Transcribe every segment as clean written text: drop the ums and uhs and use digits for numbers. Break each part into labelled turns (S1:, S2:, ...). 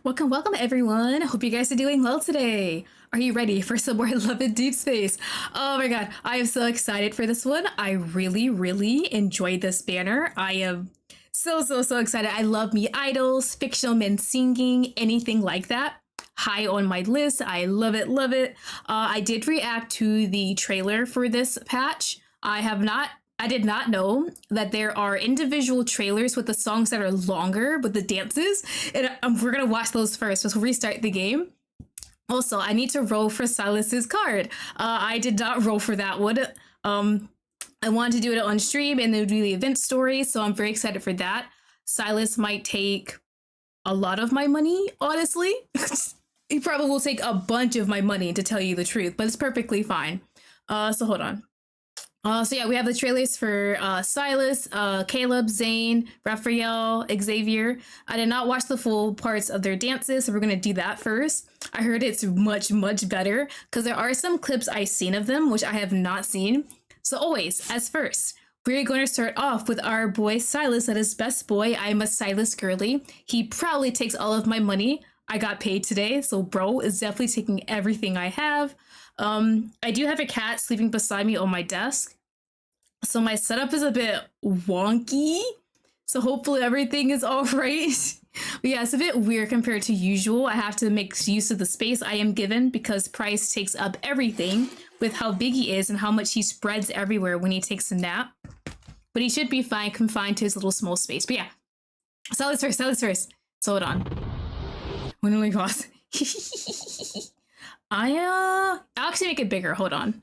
S1: Welcome, welcome everyone. I hope you guys are doing well today. Are you ready for some more Love in Deep Space? Oh my god, I am so excited for this one. I really enjoyed this banner. I am so excited. I love me idols, fictional men singing, anything like that. High on my list. I love it, love it. I did react to the trailer for this patch. I did not know that there are individual trailers with the songs that are longer with the dances, and we're gonna watch those first. Let's restart the game. Also, I need to roll for Silas's card. I did not roll for that one. I wanted to do it on stream and then do the event story, so I'm very excited for that. Silas might take a lot of my money, honestly. He probably will take a bunch of my money, to tell you the truth, but it's perfectly fine. So hold on. So yeah, we have the trailers for Silas, Caleb, Zane, Raphael, Xavier. I did not watch the full parts of their dances, so we're gonna do that first. I heard it's much better because there are some clips I've seen of them, which I have not seen. So always, as first, we're going to start off with our boy Silas. That is best boy. I'm a Silas girly. He probably takes all of my money. I got paid today, so bro is definitely taking everything I have. I do have a cat sleeping beside me on my desk, so my setup is a bit wonky, so hopefully everything is all right. But yeah, it's a bit weird compared to usual. I have to make use of the space I am given because Price takes up everything with how big he is and how much he spreads everywhere when he takes a nap. But he should be fine, confined to his little small space. But yeah, Silas first. So hold on. When will we pause? I'll actually make it bigger. Hold on.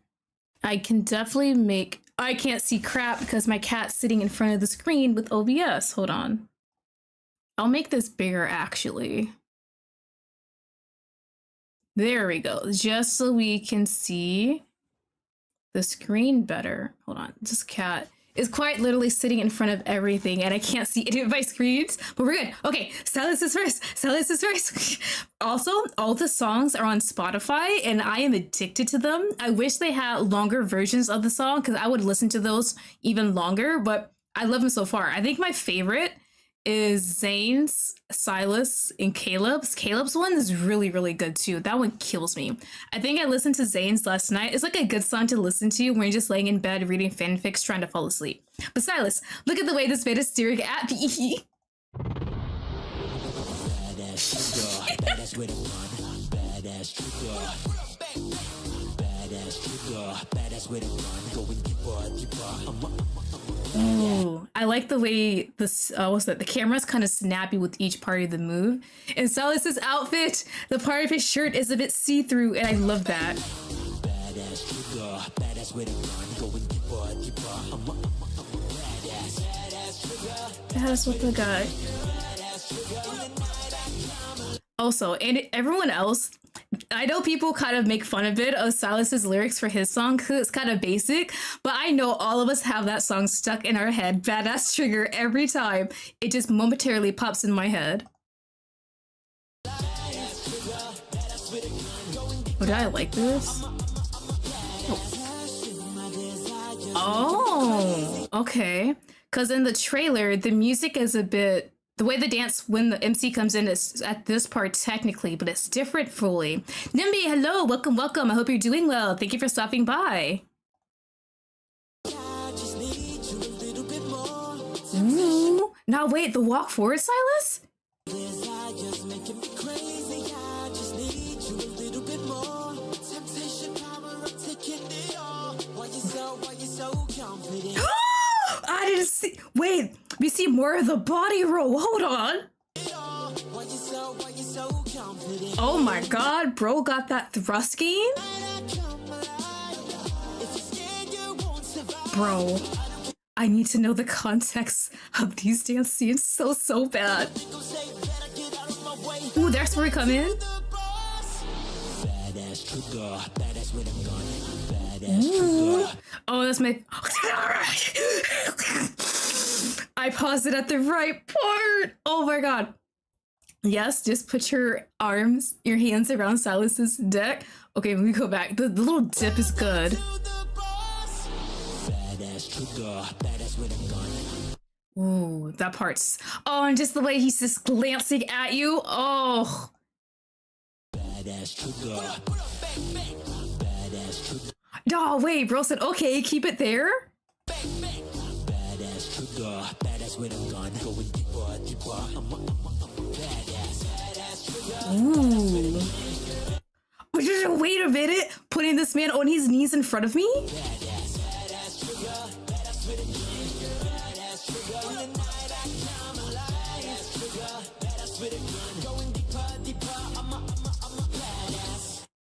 S1: I can definitely make... I can't see crap because my cat's sitting in front of the screen with OBS. Hold on. I'll make this bigger, actually. There we go. Just so we can see the screen better. Hold on. This cat is quite literally sitting in front of everything and I can't see any of my screens, but we're good. Okay, Silas is first. Also, all the songs are on Spotify and I am addicted to them. I wish they had longer versions of the song because I would listen to those even longer, but I love them so far. I think my favorite is Zane's, Silas, and Caleb's. Caleb's one is really good too. That one kills me. I think I listened to Zane's last night. It's like a good song to listen to when you're just laying in bed reading fanfics trying to fall asleep. But Silas, look at the way this bit is steering at me. Ooh, I like the way this the camera's kind of snappy with each part of the move. And Silas's outfit, the part of his shirt is a bit see-through, and I love that. That's what the guy. Also, and everyone else, I know people kind of make fun of it, of Silas's lyrics for his song because it's kind of basic, but I know all of us have that song stuck in our head. Badass Trigger every time. It just momentarily pops in my head. Oh, did I like this? Oh, okay. Because in the trailer, the music is a bit... The way the dance when the MC comes in is at this part technically, but it's different fully. Nimby, hello, welcome. I hope you're doing well. Thank you for stopping by. Ooh. Now wait, the walk forward, Silas? I didn't see. Wait, we see more of the body roll. Hold on. Oh my god, bro got that thrusting. Bro, I need to know the context of these dance scenes so bad. Ooh, that's where we come in. Ooh. Oh, that's my... I paused it at the right part. Oh my god. Yes, just put your hands around Silas's neck. Okay, let me go back. The little dip is good. Ooh, that part's. Oh, and just the way he's just glancing at you. Oh. No, wait, bro said, okay, keep it there. Ooh. Wait a minute. Putting this man on his knees in front of me?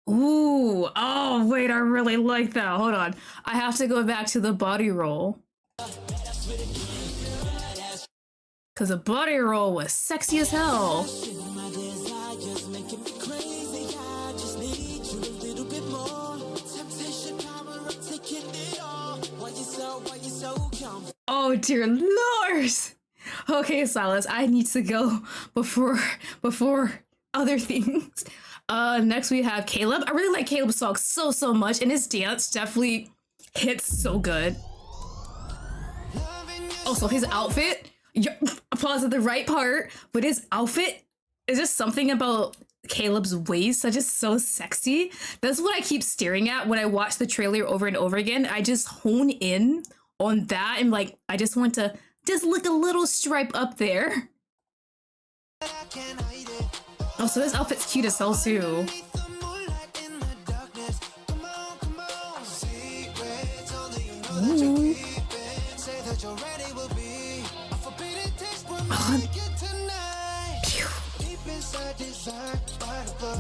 S1: Ooh, oh wait, I really like that. Hold on. I have to go back to the body roll. Cause the body roll was sexy as hell. Oh dear Lord. Okay, Silas, I need to go before other things. Next we have Caleb. I really like Caleb's song so much, and his dance definitely hits so good. Also, his outfit, applause at the right part, but his outfit is just something about Caleb's waist that's just so sexy. That's what I keep staring at when I watch the trailer over and over again. I just hone in on that and like, I just want to just look a little stripe up there. Oh, so this outfit's cute as hell too. Ooh.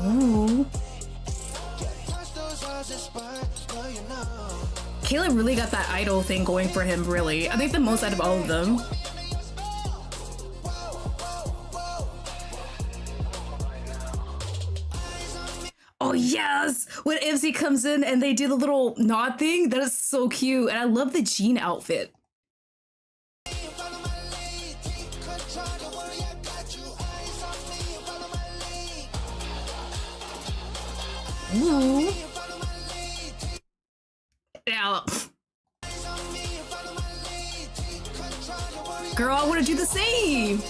S1: Ooh. Caleb really got that idol thing going for him, really. I think the most out of all of them. Oh yes! When MC comes in and they do the little nod thing, that is so cute. And I love the jean outfit. Ooh. Now, girl, I want to do the same.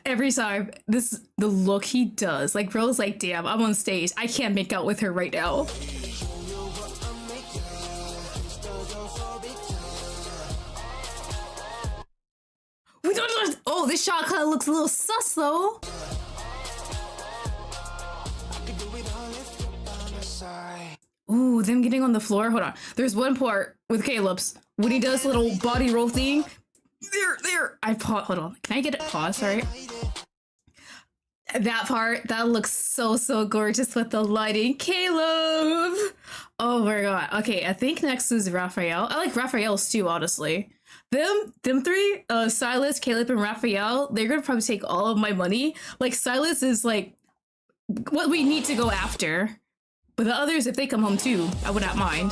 S1: Every time, the look he does, like, bro's like, damn, I'm on stage. I can't make out with her right now. Oh, this shot kind of looks a little sus though. Ooh, them getting on the floor. Hold on. There's one part with Caleb's when he does a little body roll thing. There. I pause. Hold on. Can I get it? Pause. Sorry. That part, that looks so gorgeous with the lighting. Caleb. Oh my god. Okay, I think next is Raphael. I like Raphael's too, honestly. Them three, Silas, Caleb, and Raphael, they're gonna probably take all of my money. Like, Silas is like what we need to go after. But the others, if they come home too, I would not mind.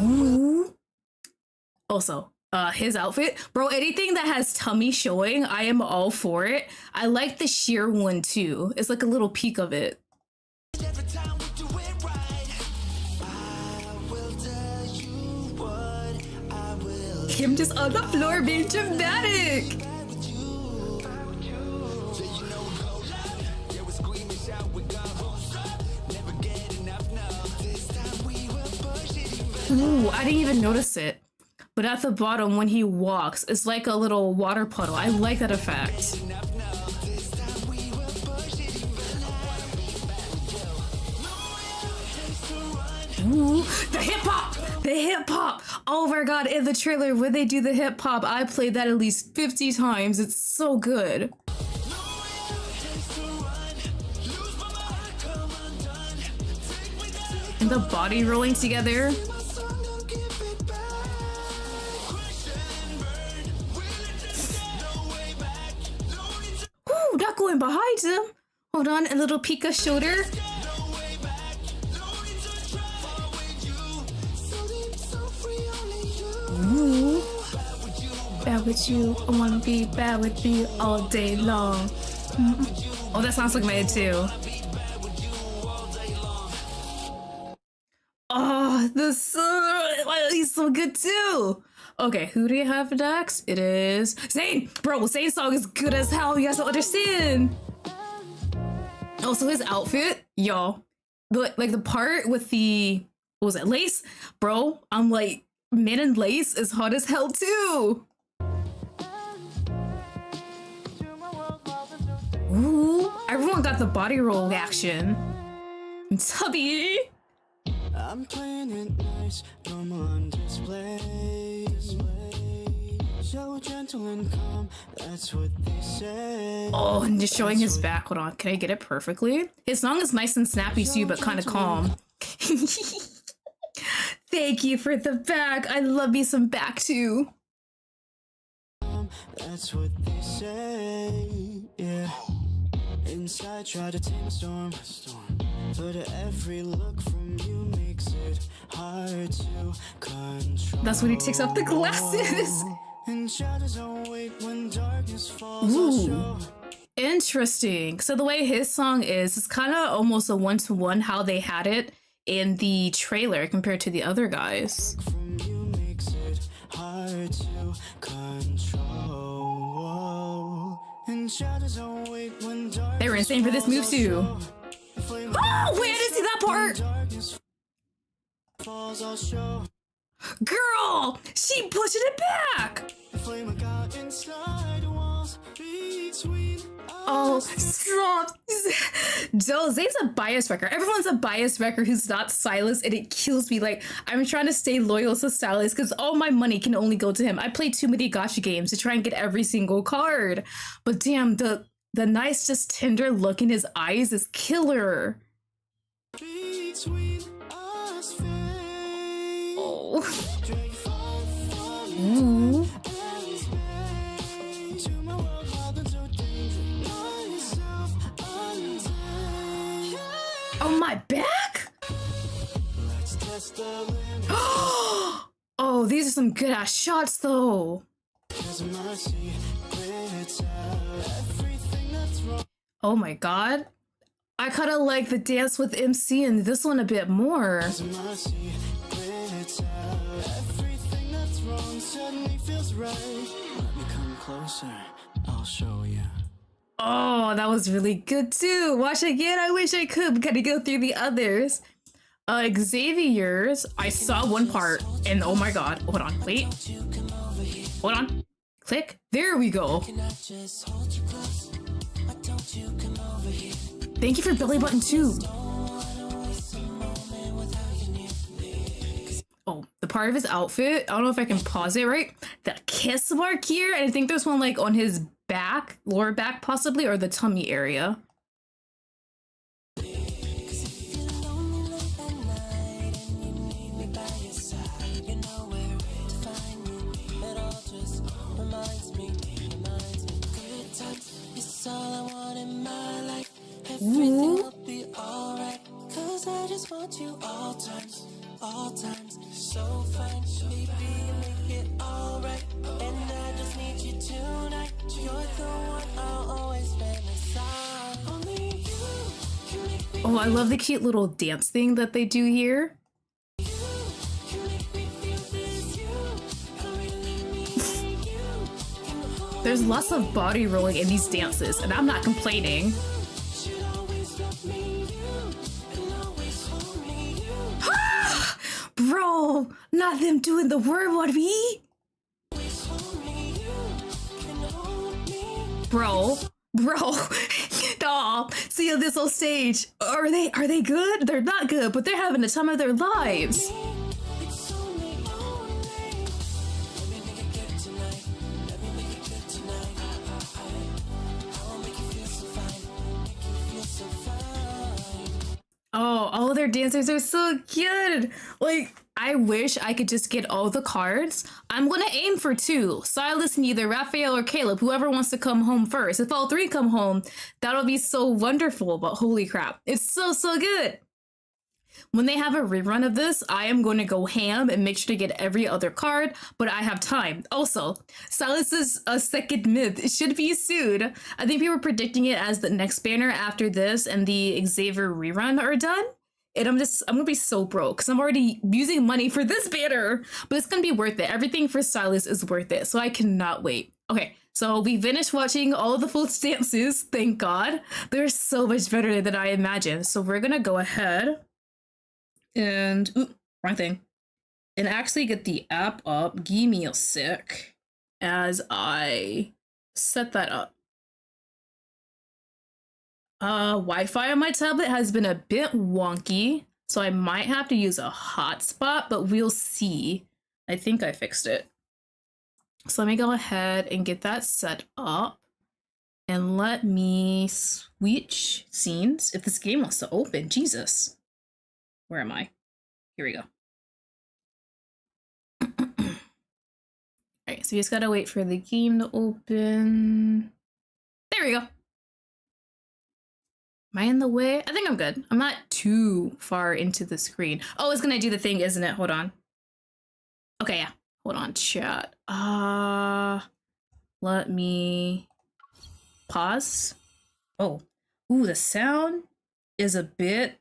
S1: Ooh. Also, his outfit, bro, anything that has tummy showing, I am all for it. I like the sheer one too. It's like a little peek of it. Him just on the floor being dramatic. Ooh, I didn't even notice it. But at the bottom, when he walks, it's like a little water puddle. I like that effect. Ooh, the hip hop! The hip hop! Oh my god, in the trailer, when they do the hip hop, I played that at least 50 times. It's so good. And the body rolling together. Ooh, not going behind him. Hold on, a little peek of shoulder. with you. I wanna be bad with you all day long. Oh, that sounds like my head too. Oh, he's so good too. Okay, who do you have next? It is Zayn. Bro, Zayn's song is good as hell. You guys don't understand. Also, his outfit, yo, like the part with the, what was it, lace? Bro, I'm like, men in lace is hot as hell too. Ooh, everyone got the body roll action. Tubby. I'm playing it nice, I'm on display. So gentle and calm, that's what they say. Oh, and just showing his back. Hold on, can I get it perfectly? His song is nice and snappy too, but kind of calm. Thank you for the back. I love me some back too. That's what they say, yeah. Inside, try to tame a storm. But every look from you makes it hard to control. That's when he takes off the glasses. Ooh, interesting. So the way his song is kind of almost a one-to-one how they had it in the trailer compared to the other guys. They were insane for this move too. Oh, wait, I didn't see that part. Girl, she pushing it back. Oh, stop. Joe, Zayn's a bias wrecker. Everyone's a bias wrecker who's not Silas, and it kills me. Like, I'm trying to stay loyal to Silas because all my money can only go to him. I play too many gacha games to try and get every single card. But damn, the nice, just tender look in his eyes is killer. Oh. Ooh. Oh, my back? Oh, these are some good ass shots though. Oh my god. I kind of like the dance with MC and this one a bit more. I'll show you. Oh, that was really good too. Watch again. I wish I could. We gotta go through the others. Xavier's, I saw one part and oh my god. Hold on, wait. Hold on. Click. There we go. Thank you for belly button too. Oh, the part of his outfit. I don't know if I can pause it right. The kiss mark here. And I think there's one like on his back, lower back possibly, or the tummy area. Ooh. All times, so fine, baby, make it all right. And I just need you tonight. You're the one I'll always fantasize. Only you can make me. Oh, I love the cute little dance thing that they do here. There's lots of body rolling in these dances, and I'm not complaining. Bro, not them doing the word on me. Bro. Aw, see this on stage. Are they good? They're not good, but they're having the time of their lives. Oh, all their dancers are so good. Like, I wish I could just get all the cards. I'm gonna aim for 2. Silas and either Raphael or Caleb, whoever wants to come home first. If all 3 come home, that'll be so wonderful, but holy crap. It's so good. When they have a rerun of this, I am going to go ham and make sure to get every other card, but I have time. Also, Silas's second myth should be soon. I think people were predicting it as the next banner after this and the Xavier rerun are done. And I'm gonna be so broke because I'm already using money for this banner, but it's gonna be worth it. Everything for Silas is worth it, so I cannot wait. Okay, so we finished watching all of the full stances, thank God. They're so much better than I imagined. So we're gonna go ahead and, ooh, wrong thing. And actually get the app up. Give me a sec as I set that up. Wi-Fi on my tablet has been a bit wonky, so I might have to use a hotspot, but we'll see. I think I fixed it. So let me go ahead and get that set up. And let me switch scenes if this game wants to open. Jesus. Where am I? Here we go. Alright, so you just gotta wait for the game to open. There we go. Am I in the way? I think I'm good. I'm not too far into the screen. Oh, it's gonna do the thing, isn't it? Hold on. Okay, yeah. Hold on, chat. Let me pause. Oh. Ooh, the sound is a bit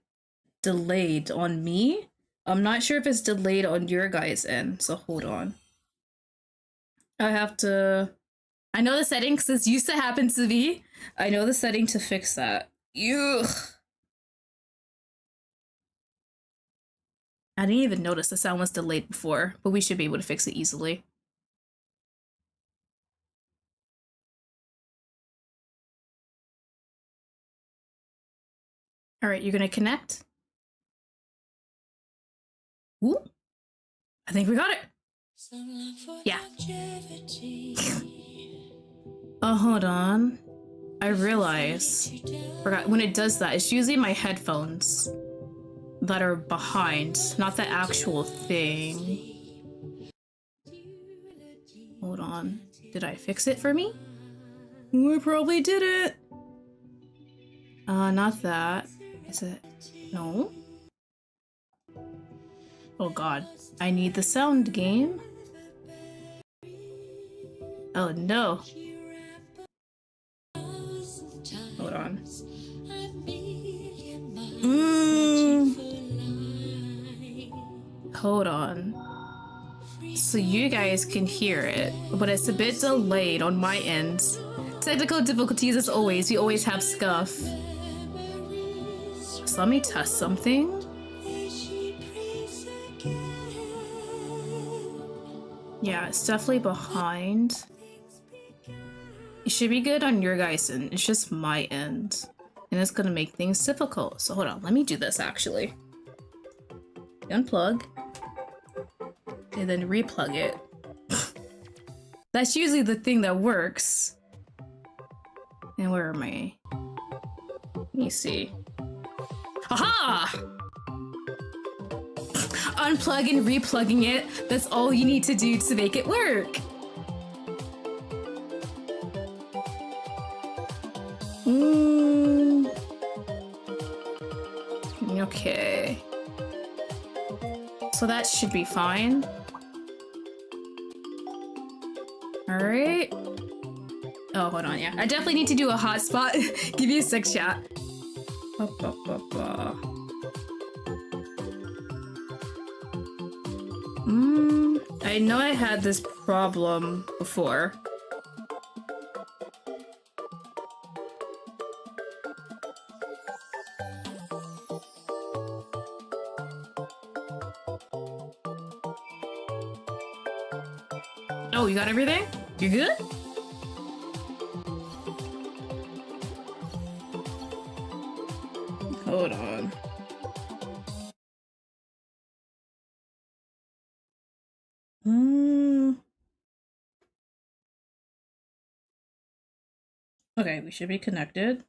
S1: delayed on me. I'm not sure if it's delayed on your guys' end, so hold on. I have to... I know the settings, this used to happen to me. I know the setting to fix that. Ugh. I didn't even notice the sound was delayed before, but we should be able to fix it easily. All right, you're gonna connect. Ooh, I think we got it. Yeah. Oh, hold on. I realize. Forgot when it does that, it's usually my headphones that are behind, not the actual thing. Hold on. Did I fix it for me? I probably did it. Not that. Is it? No. Oh god. I need the sound game. Oh no. Hold on. Hold on. So you guys can hear it, but it's a bit delayed on my end. Technical difficulties as always. We always have scuff. So let me test something. Yeah, it's definitely behind. It should be good on your guys' end. It's just my end. And it's gonna make things difficult. So hold on, let me do this actually. Unplug. And then replug it. That's usually the thing that works. And where am I? Let me see. Aha! Unplug and replugging it. That's all you need to do to make it work. Okay. So that should be fine. Alright. Oh, hold on, yeah. I definitely need to do a hotspot. Give you a sec, chat. I know I had this problem before. Oh, you got everything? You good? Hold on. Okay, we should be connected.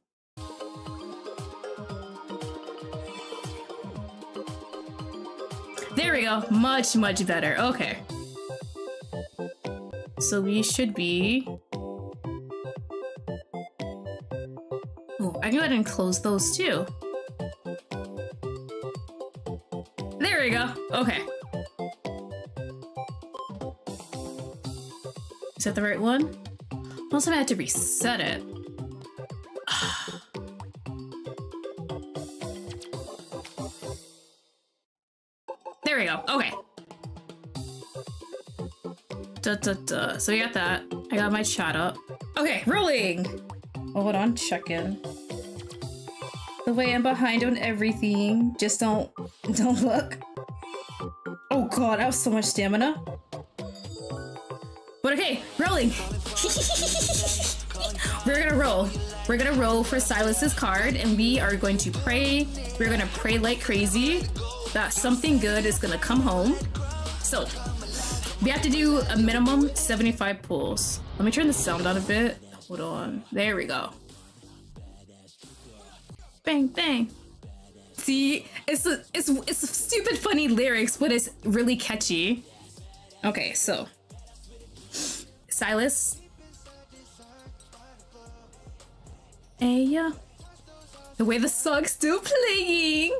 S1: There we go. Much, much better. Okay. So we should be... Oh, I can go ahead and close those too. There we go. Okay. Is that the right one? Also, I had to reset it. There we go. Okay. So we got that. I got my chat up. Okay, rolling. Oh, hold on. Check in. The way I'm behind on everything. Just don't look. Oh god, I have so much stamina. But okay, rolling. We're gonna roll. We're gonna roll for Silas's card, and we are going to pray. We're gonna pray like crazy that something good is gonna come home. So we have to do a minimum 75 pulls. Let me turn the sound down a bit. Hold on. There we go. Bang bang. See, it's stupid funny lyrics, but it's really catchy. Okay, so Silas. Hey, yeah. The way the song's still playing.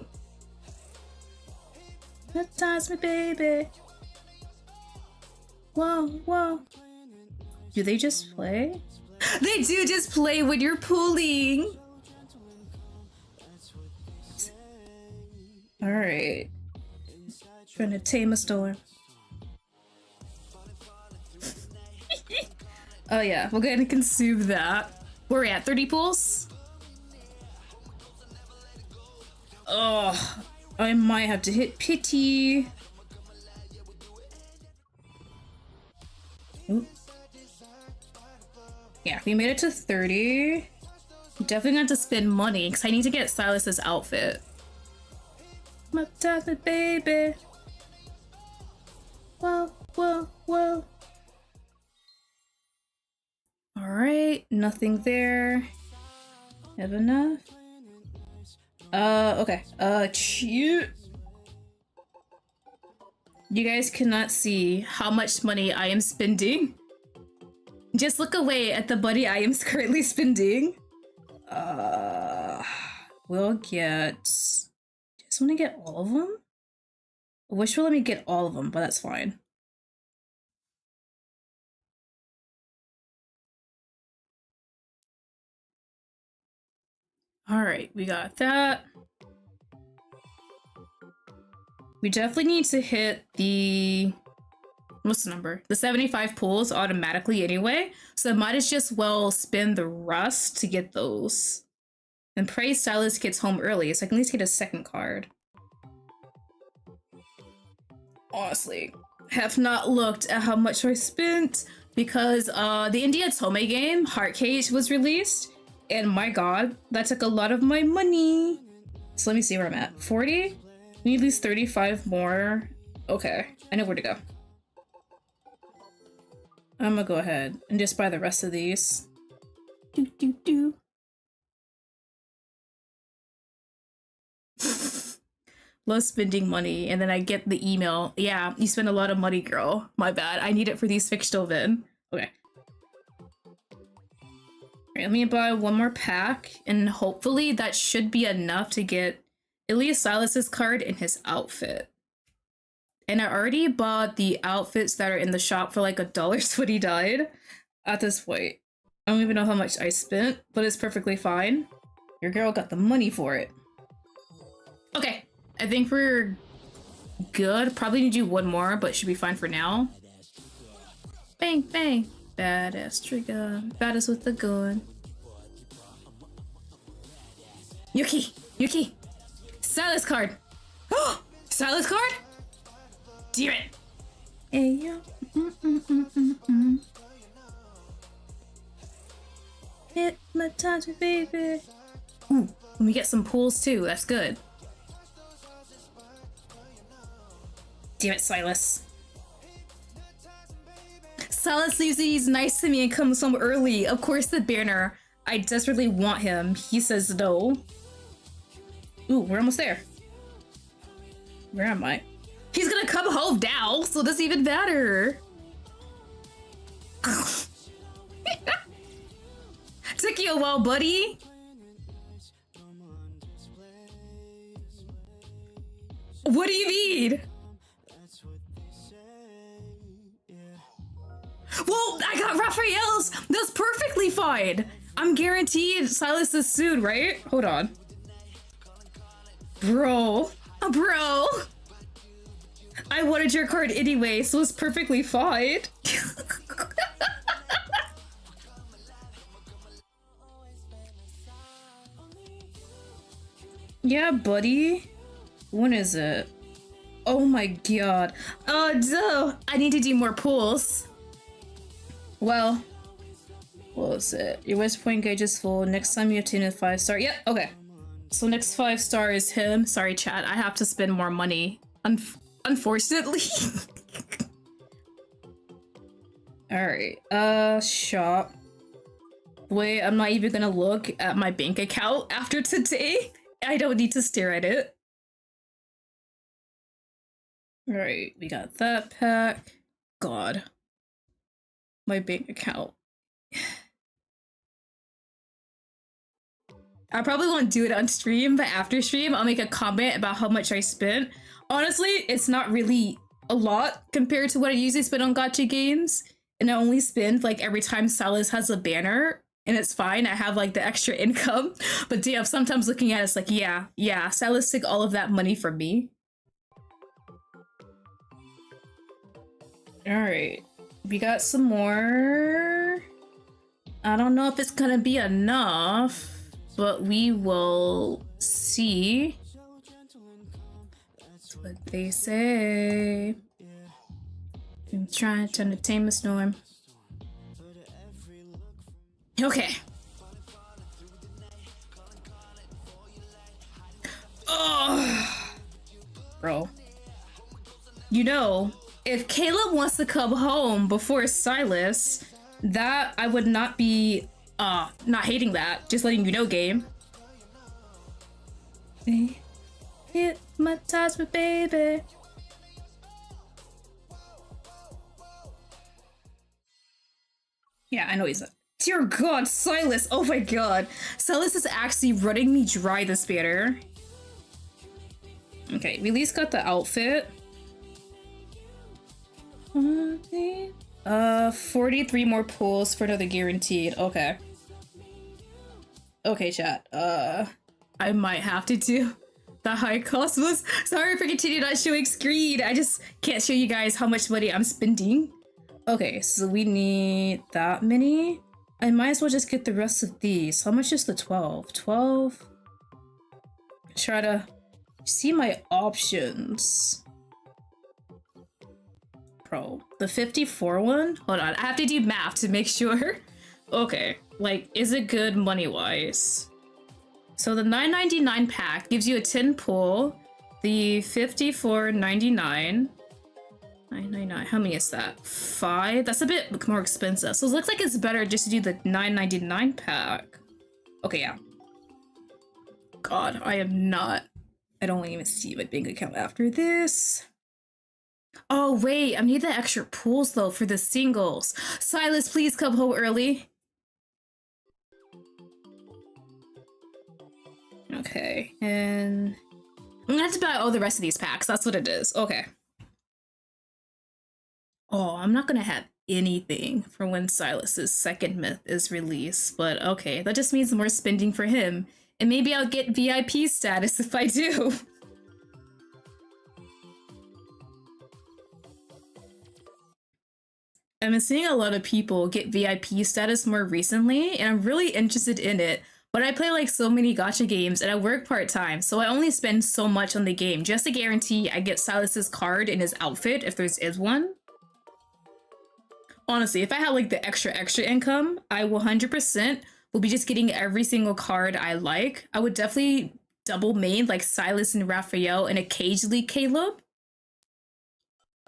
S1: Hypnotize me, baby. Whoa, whoa. Do they just play? They do just play when you're pulling. All right. Trying to tame a storm. Oh yeah, we're gonna consume that. Where are we at? 30 pools? Oh, I might have to hit pity. Ooh. Yeah, we made it to 30. Definitely have to spend money because I need to get Silas's outfit. My time, baby. Whoa, whoa, whoa. Alright, nothing there. Have enough? Okay. Shoot. You guys cannot see how much money I am spending. Just look away at the money I am currently spending. We'll get... Just want to get all of them? I wish we'll let me get all of them, but that's fine. Alright, we got that. We definitely need to hit the... What's the number? The 75 pulls automatically anyway, so I might as just well spend the rest to get those. And pray Silas gets home early, so I can at least get a second card. Honestly, have not looked at how much I spent because the India Tome game, Heart Cage, was released. And my god, that took a lot of my money. So let me see where I'm at. 40? We need at least 35 more. Okay, I know where to go. I'm gonna go ahead and just buy the rest of these. Love spending money, and then I get the email. Yeah, you spend a lot of money, girl. My bad. I need it for these Fichtelvin. Okay. Alright, let me buy one more pack, and hopefully that should be enough to get at least Silas's card and his outfit. And I already bought the outfits that are in the shop for like $1 when he died. At this point, I don't even know how much I spent, but it's perfectly fine. Your girl got the money for it. Okay, I think we're good. Probably need to do one more, but should be fine for now. Bang, bang. Badass trigger. Badass with the gun. Yuki! Yuki! Silas card! Oh! Silas card? Damn it! Hey, yo. Hypnotize me, baby. Ooh, and we get some pulls too. That's good. Damn it, Silas. Silas leaves he's nice to me and comes home early. Of course, the banner. I desperately want him. He says no. Ooh, we're almost there. Where am I? He's gonna come home now, so that's even better. Took you a while, buddy. Whoa, What do you mean? Well, I got Raphael's. That's perfectly fine. I'm guaranteed Silas is soon, right? Hold on. Bro. Bro. I wanted your card anyway, so it's perfectly fine. Yeah, buddy. When is it? Oh my god. Oh, duh. I need to do more pulls. Well, what was it? Your West Point gauge is full. Next time you have to 5-star. Yep, okay. So next 5-star is him. Sorry, chat. I have to spend more money. Unfortunately. Alright. Shop. Wait, I'm not even gonna look at my bank account after today. I don't need to stare at it. Alright, we got that pack. God. My bank account. I probably won't do it on stream, but after stream, I'll make a comment about how much I spent. Honestly, it's not really a lot compared to what I usually spend on gacha games. And I only spend like every time Silas has a banner, and it's fine. I have like the extra income. But damn, sometimes looking at it, it's like, yeah, Silas took all of that money from me. Alright. We got some more. I don't know if it's gonna be enough, but we will see. That's what they say. I'm trying to tame a storm. Okay. Oh, bro. You know, if Caleb wants to come home before Silas, that I would not be not hating that. Just letting you know, game. Hypnotize me, baby. Yeah, I know he's a dear god, Silas. Oh my god. Silas is actually running me dry this banner. Okay, we at least got the outfit. 43 more pulls for another guaranteed. Okay. Okay, chat. I might have to do the high cosmos. Sorry for continuing not showing screen. I just can't show you guys how much money I'm spending. Okay, so we need that many. I might as well just get the rest of these. How much is the 12? 12? Try to see my options. Pro. The 54 one? Hold on, I have to do math to make sure. Okay, like, is it good money-wise? So the $9.99 pack gives you a 10 pull. The $54.99. $9.99, how many is that? 5? That's a bit more expensive. So it looks like it's better just to do the $9.99 pack. Okay, yeah. God, I don't even see my bank account after this. Oh, wait, I need the extra pools, though, for the singles. Silas, please come home early. Okay, and I'm gonna have to buy all the rest of these packs. That's what it is. Okay. Oh, I'm not gonna have anything for when Silas's second myth is released, but okay, that just means more spending for him. And maybe I'll get VIP status if I do. I've been seeing a lot of people get VIP status more recently, and I'm really interested in it. But I play like so many gacha games and I work part-time, so I only spend so much on the game just to guarantee I get Silas's card in his outfit if there is one. Honestly, if I had like the extra income, I 100% will be just getting every single card I like. I would definitely double main like Silas and Raphael and occasionally Caleb.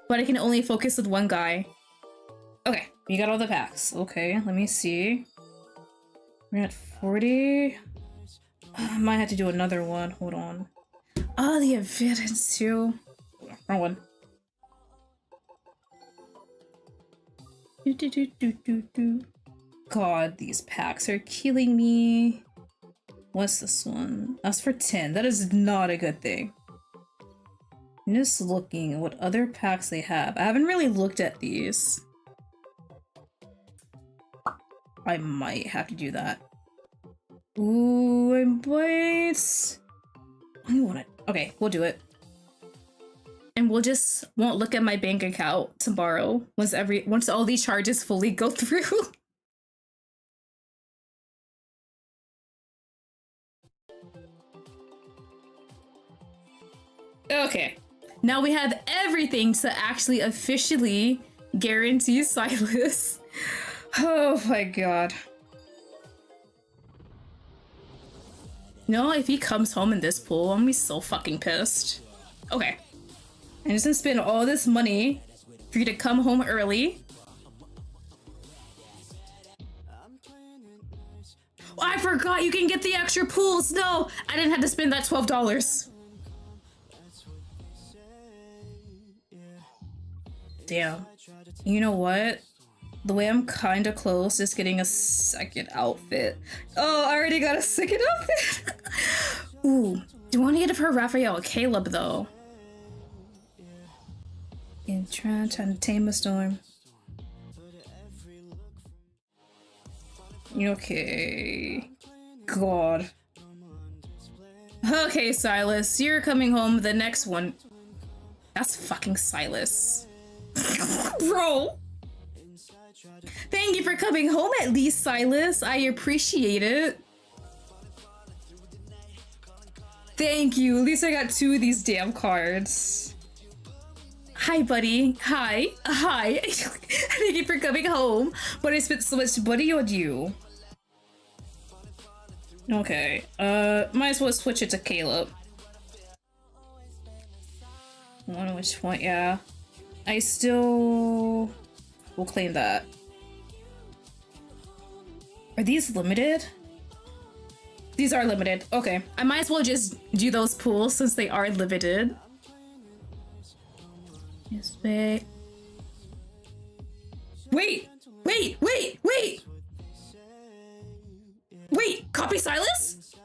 S1: But I can only focus with one guy. Okay, we got all the packs. Okay, let me see. We're at 40. I might have to do another one. Hold on. Oh, the advantage too. Wrong one. God, these packs are killing me. What's this one? That's for 10. That is not a good thing. I'm just looking at what other packs they have. I haven't really looked at these. I might have to do that. Ooh, I might. I want it. Okay, we'll do it. And we'll just won't look at my bank account tomorrow once all these charges fully go through. Okay. Now we have everything to actually officially guarantee Silas. Oh my god. No, if he comes home in this pool, I'm gonna be so fucking pissed. Okay. I'm just gonna spend all this money for you to come home early. Oh, I forgot you can get the extra pools. No, I didn't have to spend that $12. Damn. You know what? The way I'm kind of close is getting a second outfit. Oh, I already got a second outfit. Ooh, do you want to get it for Raphael or Caleb though? In trying to tame a storm. Okay. God. Okay, Silas, you're coming home the next one. That's fucking Silas. Bro! Thank you for coming home at least, Silas. I appreciate it. Thank you. At least I got 2 of these damn cards. Hi, buddy. Hi. Hi. Thank you for coming home. But I spent so much money on you. Okay. Might as well switch it to Caleb. I don't know which one. Yeah. I still will claim that. Are these limited? These are limited. Okay. I might as well just do those pools since they are limited. Yes, wait. Wait! Wait! Wait! Wait! Wait! Copy Silas?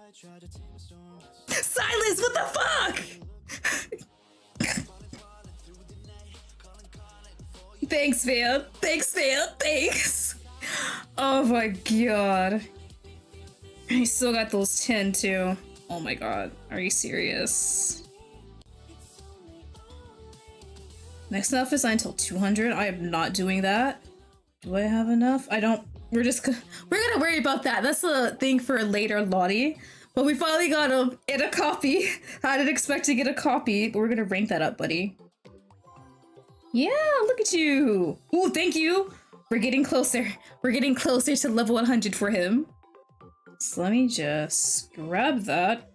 S1: Silas, what the fuck? Thanks, man. Thanks, man. Thanks. Oh my god. I still got those 10 too. Oh my god. Are you serious? Next enough is until 200. I am not doing that. Do I have enough? I don't. We're gonna worry about that. That's a thing for later, Lottie. But we finally got him in a copy. I didn't expect to get a copy, but we're gonna rank that up, buddy. Yeah, look at you. Ooh, thank you. We're getting closer. We're getting closer to level 100 for him. So let me just grab that.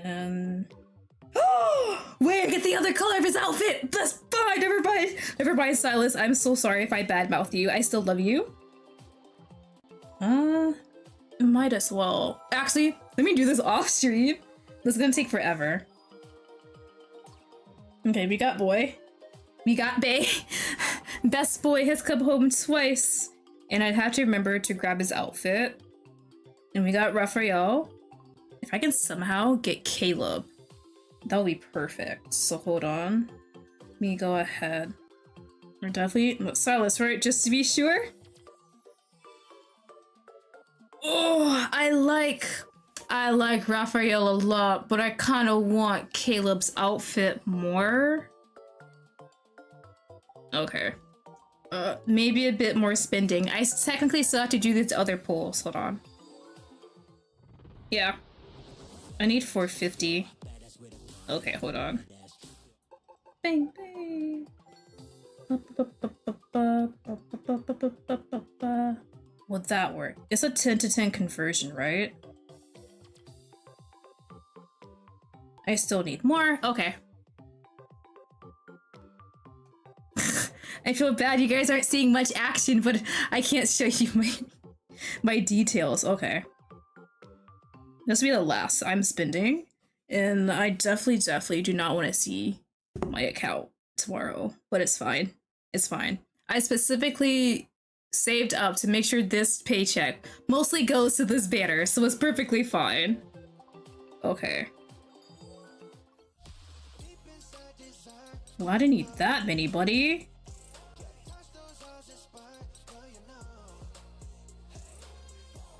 S1: And oh, wait, get the other color of his outfit. That's fine. Never mind, Silas. I'm so sorry if I badmouthed you. I still love you. Might as well. Actually, let me do this off stream. This is gonna take forever. Okay, we got boy. We got Bay. Best boy has come home twice. And I'd have to remember to grab his outfit. And we got Raphael. If I can somehow get Caleb, that would be perfect. So hold on. Let me go ahead. We're definitely Silas, right? Just to be sure. Oh, I like Raphael a lot, but I kind of want Caleb's outfit more. Okay. Maybe a bit more spending. I technically still have to do these other pulls. Hold on. Yeah. I need 450. Okay, hold on. Bang, bang. Would that work? It's a 10 to 10 conversion, right? I still need more. Okay. I feel bad you guys aren't seeing much action, but I can't show you my details. Okay. This will be the last I'm spending, and I definitely do not want to see my account tomorrow, but it's fine. It's fine. I specifically saved up to make sure this paycheck mostly goes to this banner, so it's perfectly fine. Okay. Well, I didn't need that many, buddy.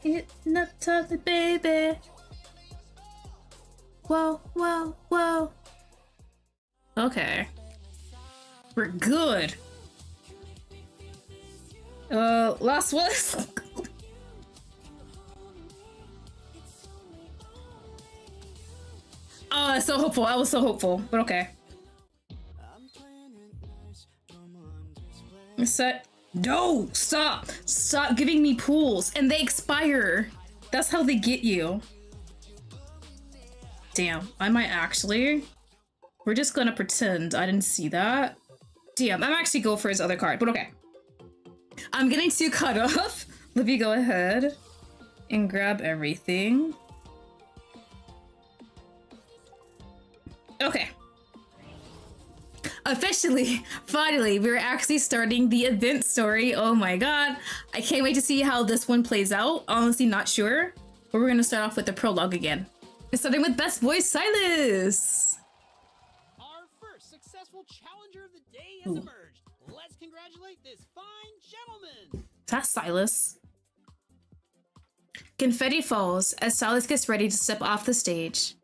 S1: Hypnotize, baby. Whoa, whoa, whoa. Okay. We're good. Last one. Oh, so hopeful. I was so hopeful, but okay. Set. No! Stop! Stop giving me pools! And they expire! That's how they get you. Damn, I might actually... We're just gonna pretend I didn't see that. Damn, I'm actually go for his other card, but okay. I'm getting too cut off. Let me go ahead and grab everything. Okay. Officially, finally, we're actually starting the event story. Oh my god. I can't wait to see how this one plays out. Honestly, not sure. But we're gonna start off with the prologue again. Starting with Best Boy Silas.
S2: Our first successful challenger of the day has emerged. Let's congratulate this fine gentleman.
S1: That's Silas. Confetti falls as Silas gets ready to step off the stage.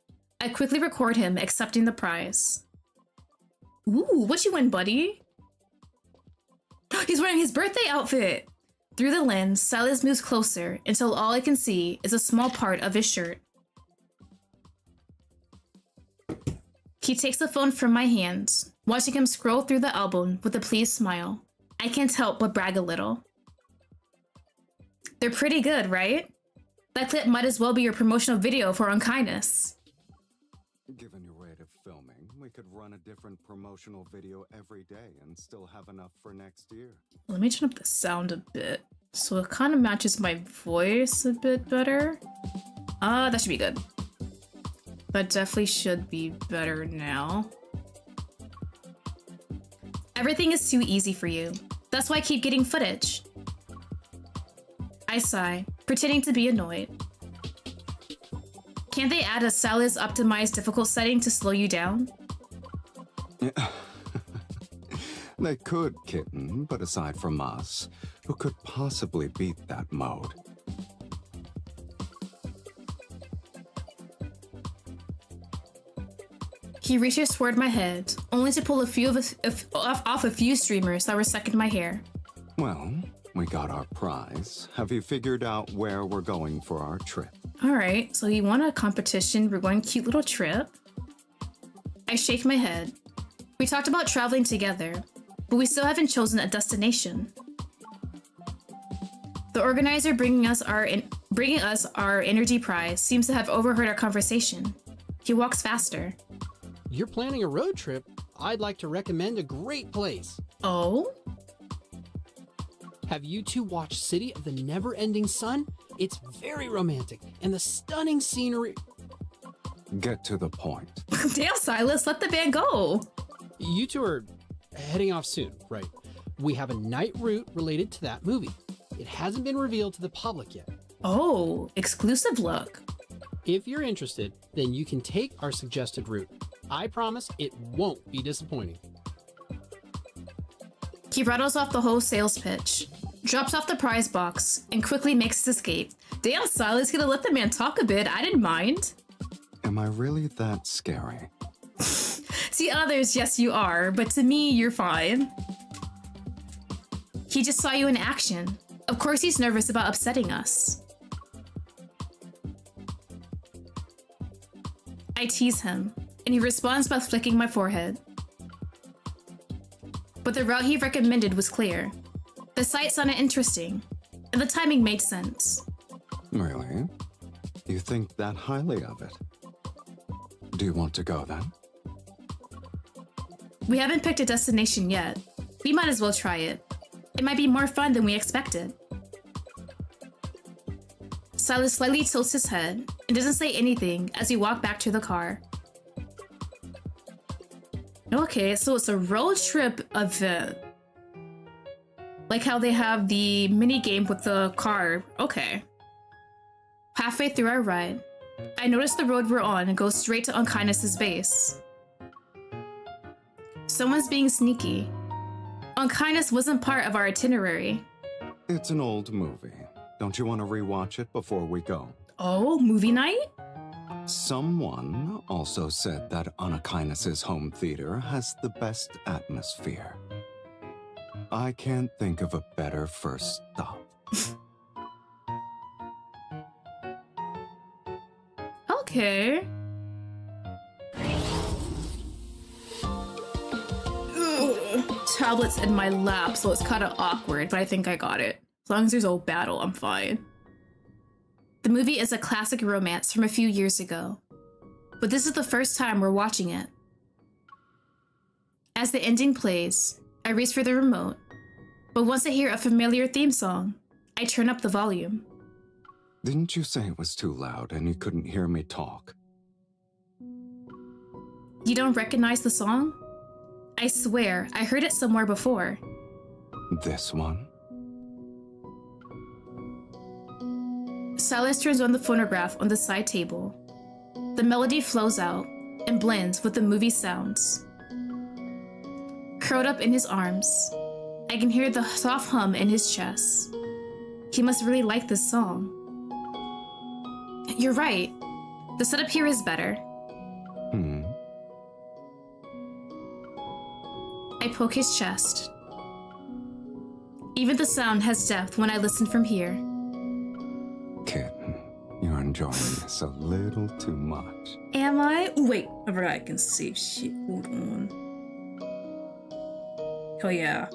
S1: I quickly record him accepting the prize. Ooh, what you win, buddy? He's wearing his birthday outfit! Through the lens, Silas moves closer until all I can see is a small part of his shirt. He takes the phone from my hands, watching him scroll through the album with a pleased smile. I can't help but brag a little. They're pretty good, right? That clip might as well be your promotional video for Unkindness.
S3: Given your rate of filming, we could run a different promotional video every day and still have enough for next year.
S1: Let me turn up the sound a bit so it kind of matches my voice a bit better. That should be good. That definitely should be better now. Everything is too easy for you. That's why I keep getting footage. I sigh, pretending to be annoyed. Can't they add a Silas optimized difficult setting to slow you down?
S3: Yeah. They could, kitten, but aside from us, who could possibly beat that mode?
S1: He reaches toward my head, only to pull a few off a few streamers that were stuck in my hair.
S3: Well, we got our prize. Have you figured out where we're going for our trip?
S1: Alright, so you won a competition, we're going cute little trip. I shake my head. We talked about traveling together, but we still haven't chosen a destination. The organizer bringing us our energy prize seems to have overheard our conversation. He walks faster.
S2: You're planning a road trip? I'd like to recommend a great place.
S1: Oh?
S2: Have you two watched City of the Never-Ending Sun? It's very romantic, and the stunning scenery...
S3: Get to the point.
S1: Damn, Silas, let the band go.
S2: You two are heading off soon, right? We have a night route related to that movie. It hasn't been revealed to the public yet.
S1: Oh, exclusive look.
S2: If you're interested, then you can take our suggested route. I promise it won't be disappointing.
S1: He rattles off the whole sales pitch, drops off the prize box, and quickly makes his escape. Damn, Silas, gonna let the man talk a bit. I didn't mind.
S3: Am I really that scary?
S1: To others, yes, you are, but to me, you're fine. He just saw you in action. Of course he's nervous about upsetting us. I tease him, and he responds by flicking my forehead. But the route he recommended was clear. The site sounded interesting, and the timing made sense.
S3: Really? You think that highly of it? Do you want to go then?
S1: We haven't picked a destination yet. We might as well try it. It might be more fun than we expected. Silas slightly tilts his head and doesn't say anything as we walk back to the car. Okay, so it's a road trip event. Like how they have the mini game with the car. Okay. Halfway through our ride, I notice the road we're on and go straight to Unkindness's base. Someone's being sneaky. Unkindness wasn't part of our itinerary.
S3: It's an old movie. Don't you want to rewatch it before we go?
S1: Oh, movie night?
S3: Someone also said that Unkindness's home theater has the best atmosphere. I can't think of a better first stop.
S1: Okay. Ugh. Tablets in my lap, so it's kind of awkward, but I think I got it. As long as there's no battle, I'm fine. The movie is a classic romance from a few years ago, but this is the first time we're watching it. As the ending plays, I reach for the remote, but once I hear a familiar theme song, I turn up the volume.
S3: Didn't you say it was too loud and you couldn't hear me talk?
S1: You don't recognize the song? I swear, I heard it somewhere before.
S3: This one?
S1: Silas turns on the phonograph on the side table. The melody flows out and blends with the movie sounds. Curled up in his arms, I can hear the soft hum in his chest. He must really like this song. You're right. The setup here is better. I poke his chest. Even the sound has depth when I listen from here.
S3: Kitten, you're enjoying this a little too much.
S1: Am I? Ooh, wait, I forgot I can save shit. Hold on. Hell yeah.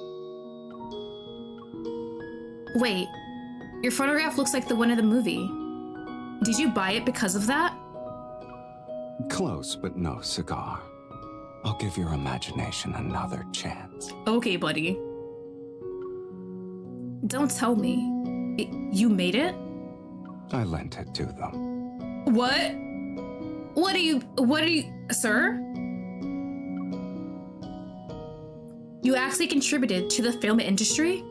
S1: Wait, your photograph looks like the one in the movie. Did you buy it because of that?
S3: Close, but no cigar. I'll give your imagination another chance.
S1: Okay, buddy. Don't tell me. You made it?
S3: I lent it to them.
S1: What? What are you, sir? You actually contributed to the film industry?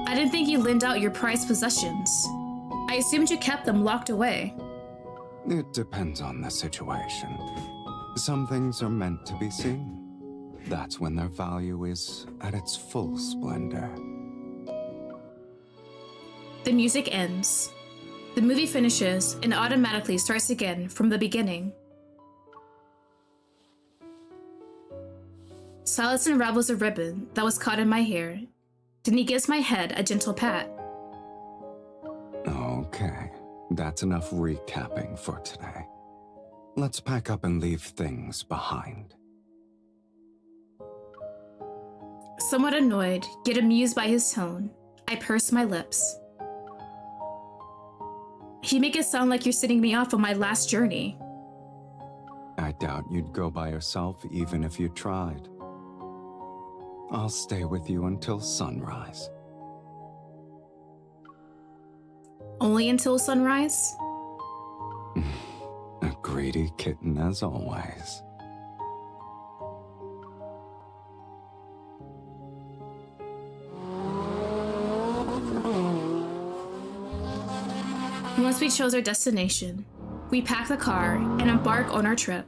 S1: I didn't think you lent out your prized possessions. I assumed you kept them locked away.
S3: It depends on the situation. Some things are meant to be seen. That's when their value is at its full splendor.
S1: The music ends. The movie finishes and automatically starts again from the beginning. Silas unravels a ribbon that was caught in my hair. Then he gives my head a gentle pat.
S3: Okay, that's enough recapping for today. Let's pack up and leave things behind.
S1: Somewhat annoyed, yet amused by his tone, I purse my lips. You make it sound like you're sending me off on my last journey.
S3: I doubt you'd go by yourself even if you tried. I'll stay with you until sunrise.
S1: Only until sunrise?
S3: A greedy kitten as always.
S1: Once we chose our destination, we pack the car and embark on our trip.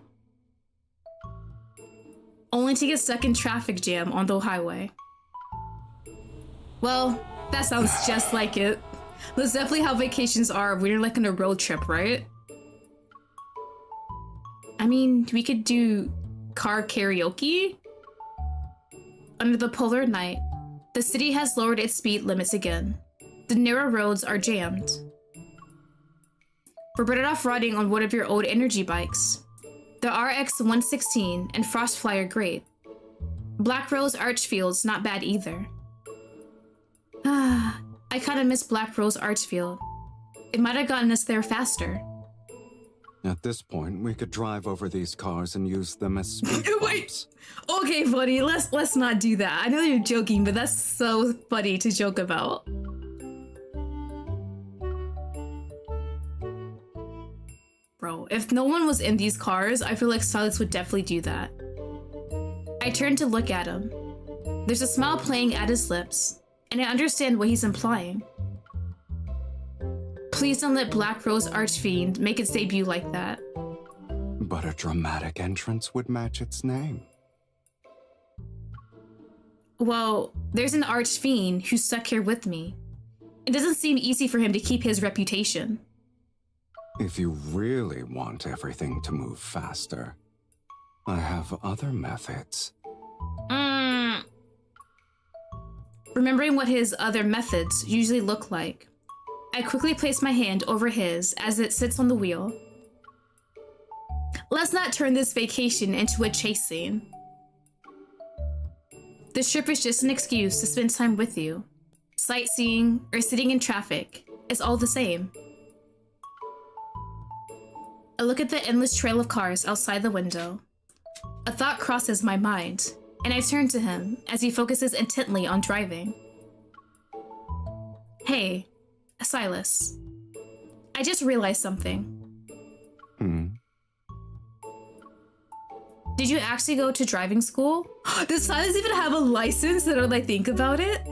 S1: Only to get stuck in traffic jam on the highway. Well, that sounds just like it. That's definitely how vacations are when you're like on a road trip, right? I mean, we could do car karaoke? Under the polar night, the city has lowered its speed limits again. The narrow roads are jammed. We're better off riding on one of your old energy bikes. The RX 116 and Frostfly are great. Black Rose Archfield's not bad either. I kinda miss Black Rose Archfield. It might have gotten us there faster.
S3: At this point, we could drive over these cars and use them as speed
S1: Wait.
S3: bumps.
S1: Okay, buddy, let's not do that. I know you're joking, but that's so funny to joke about. Bro, if no one was in these cars, I feel like Silas would definitely do that. I turn to look at him. There's a smile playing at his lips, and I understand what he's implying. Please don't let Black Rose Archfiend make its debut like that.
S3: But a dramatic entrance would match its name.
S1: Well, there's an archfiend who's stuck here with me. It doesn't seem easy for him to keep his reputation.
S3: If you really want everything to move faster, I have other methods.
S1: Remembering what his other methods usually look like, I quickly place my hand over his as it sits on the wheel. Let's not turn this vacation into a chase scene. This trip is just an excuse to spend time with you. Sightseeing or sitting in traffic is all the same. I look at the endless trail of cars outside the window. A thought crosses my mind, and I turn to him as he focuses intently on driving. Hey, Silas. I just realized something. Did you actually go to driving school? Does Silas even have a license now that I think about it?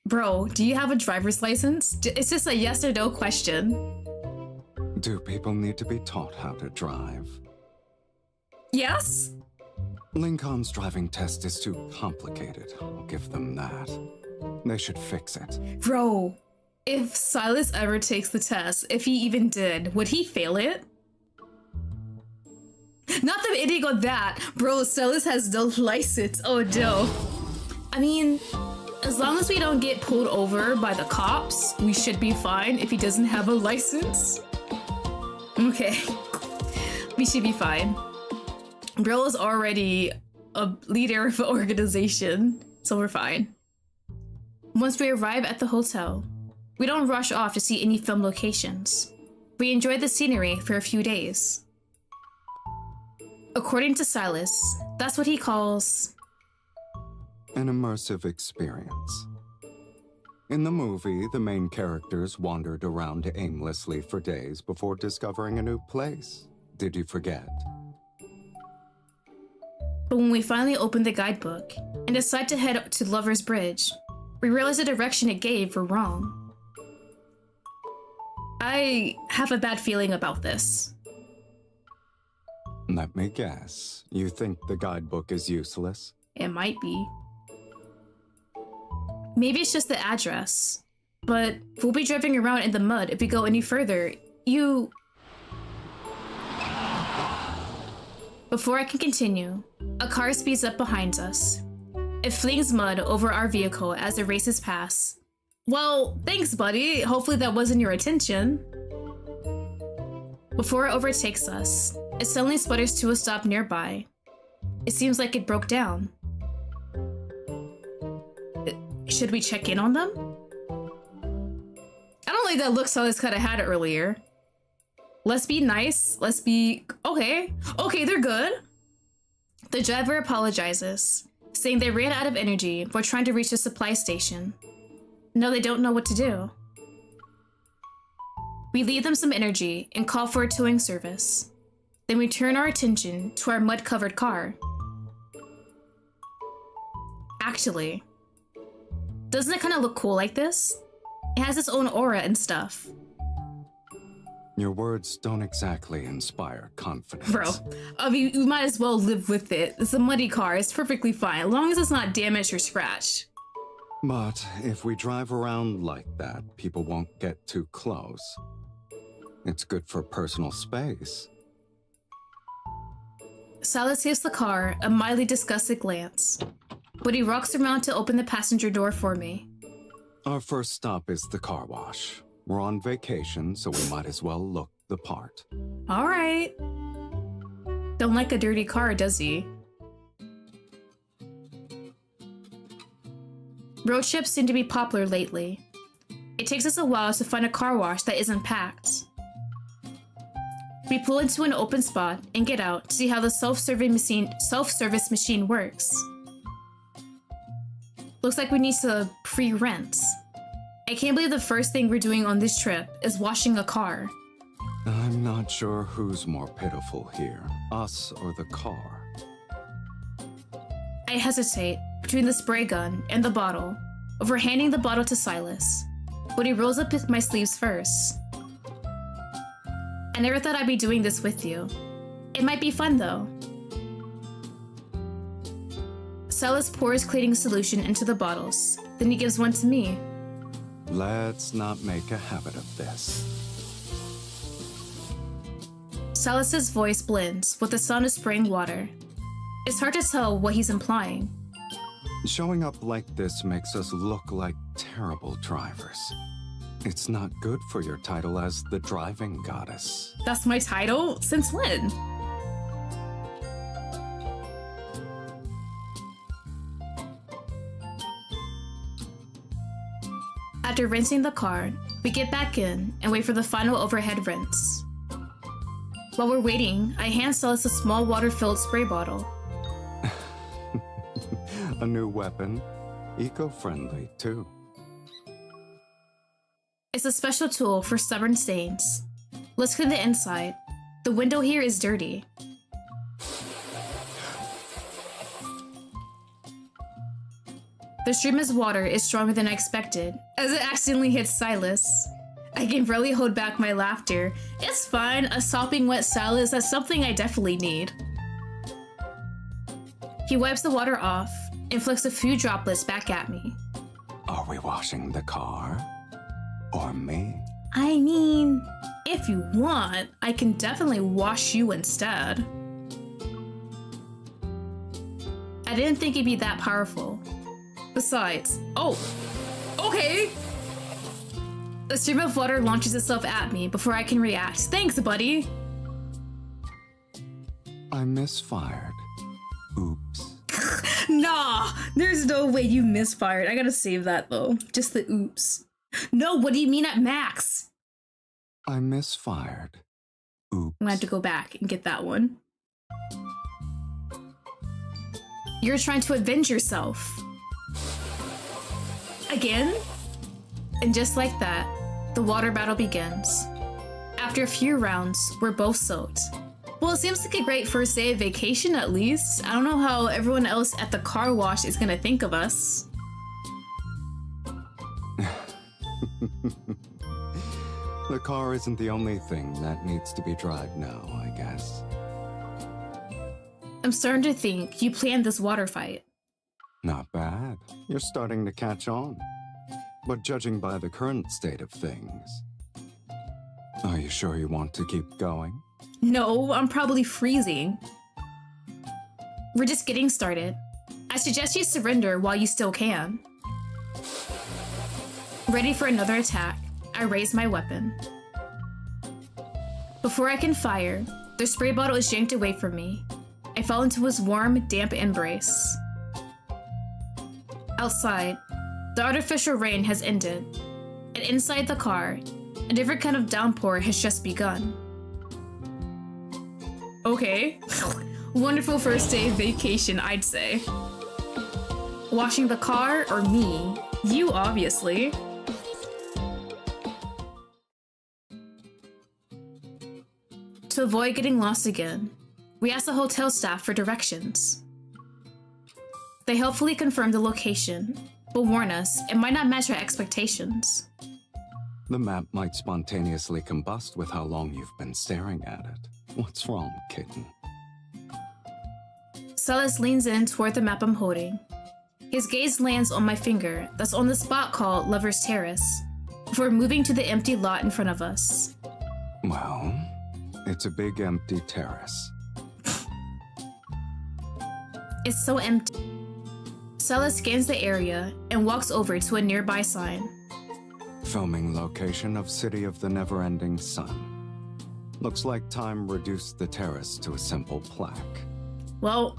S1: Bro, do you have a driver's license? It's just a yes or no question.
S3: Do people need to be taught how to drive?
S1: Yes?
S3: Lincoln's driving test is too complicated. I'll give them that. They should fix it.
S1: Bro, if Silas ever takes the test, if he even did, would he fail it? Not the ending on that. Bro, Silas has no license. Oh no. I mean, as long as we don't get pulled over by the cops, we should be fine if he doesn't have a license. Okay. We should be fine. Bro is already a leader of an organization, so we're fine. Once we arrive at the hotel, we don't rush off to see any film locations. We enjoy the scenery for a few days. According to Silas, that's what he calls
S3: an immersive experience. In the movie, the main characters wandered around aimlessly for days before discovering a new place. Did you forget?
S1: But when we finally open the guidebook and decide to head to Lover's Bridge, we realize the direction it gave were wrong. I have a bad feeling about this.
S3: Let me guess. You think the guidebook is useless?
S1: It might be. Maybe it's just the address. But we'll be driving around in the mud if we go any further. Before I can continue, a car speeds up behind us. It flings mud over our vehicle as it races past. Well, thanks, buddy. Hopefully that wasn't your intention. Before it overtakes us, it suddenly sputters to a stop nearby. It seems like it broke down. Should we check in on them? I don't like that look Silas kind of had earlier. Let's be nice. Let's be... Okay, they're good. The driver apologizes, saying they ran out of energy while trying to reach the supply station. No, they don't know what to do. We leave them some energy and call for a towing service. Then we turn our attention to our mud-covered car. Actually, doesn't it kind of look cool like this? It has its own aura and stuff.
S3: Your words don't exactly inspire confidence.
S1: Bro, I mean, you might as well live with it. It's a muddy car, it's perfectly fine, as long as it's not damaged or scratched.
S3: But if we drive around like that, people won't get too close. It's good for personal space.
S1: Silas gives the car a mildly disgusted glance, but he rocks around to open the passenger door for me.
S3: Our first stop is the car wash. We're on vacation, so we might as well look the part.
S1: All right. Don't like a dirty car, does he? Road trips seem to be popular lately. It takes us a while to find a car wash that isn't packed. We pull into an open spot and get out to see how the self-service machine works. Looks like we need to pre-rent. I can't believe the first thing we're doing on this trip is washing a car.
S3: I'm not sure who's more pitiful here, us or the car.
S1: I hesitate between the spray gun and the bottle, before handing the bottle to Silas, but he rolls up my sleeves first. I never thought I'd be doing this with you. It might be fun though. Celis pours cleaning solution into the bottles. Then he gives one to me.
S3: Let's not make a habit of this.
S1: Celis's voice blends with the sound of spraying water. It's hard to tell what he's implying.
S3: Showing up like this makes us look like terrible drivers. It's not good for your title as the driving goddess.
S1: That's my title? Since when? After rinsing the car, we get back in and wait for the final overhead rinse. While we're waiting, I hand Celis a small water-filled spray bottle.
S3: A new weapon, eco-friendly too.
S1: It's a special tool for stubborn stains. Let's clean the inside. The window here is dirty. The stream of water is stronger than I expected, as it accidentally hits Silas. I can barely hold back my laughter. It's fine, a sopping wet Silas, that's something I definitely need. He wipes the water off and flicks a few droplets back at me.
S3: Are we washing the car? Or me?
S1: I mean, if you want, I can definitely wash you instead. I didn't think it'd be that powerful. Besides, oh, okay. A stream of water launches itself at me before I can react. Thanks, buddy.
S3: I misfired. Oops.
S1: Nah, there's no way you misfired. I gotta save that though. Just the oops. No, what do you mean at max?
S3: I misfired. Oops.
S1: I'm gonna have to go back and get that one. You're trying to avenge yourself. Again? And just like that, the water battle begins. After a few rounds, we're both soaked. Well, it seems like a great first day of vacation at least. I don't know how everyone else at the car wash is gonna think of us.
S3: The car isn't the only thing that needs to be dried now, I guess.
S1: I'm starting to think you planned this water fight.
S3: Not bad. You're starting to catch on. But judging by the current state of things, are you sure you want to keep going?
S1: No, I'm probably freezing. We're just getting started. I suggest you surrender while you still can. Ready for another attack, I raise my weapon. Before I can fire, the spray bottle is yanked away from me. I fall into his warm, damp embrace. Outside, the artificial rain has ended, and inside the car, a different kind of downpour has just begun. Okay. Wonderful first day of vacation, I'd say. Washing the car or me? You, obviously. To avoid getting lost again, we asked the hotel staff for directions. They helpfully confirmed the location, but warn us it might not match our expectations.
S3: The map might spontaneously combust with how long you've been staring at it. What's wrong, kitten?
S1: Celis leans in toward the map I'm holding. His gaze lands on my finger that's on the spot called Lover's Terrace, before moving to the empty lot in front of us.
S3: Well, it's a big empty terrace.
S1: It's so empty. Celis scans the area and walks over to a nearby sign.
S3: Filming location of City of the Never-Ending Sun. Looks like time reduced the terrace to a simple plaque.
S1: Well,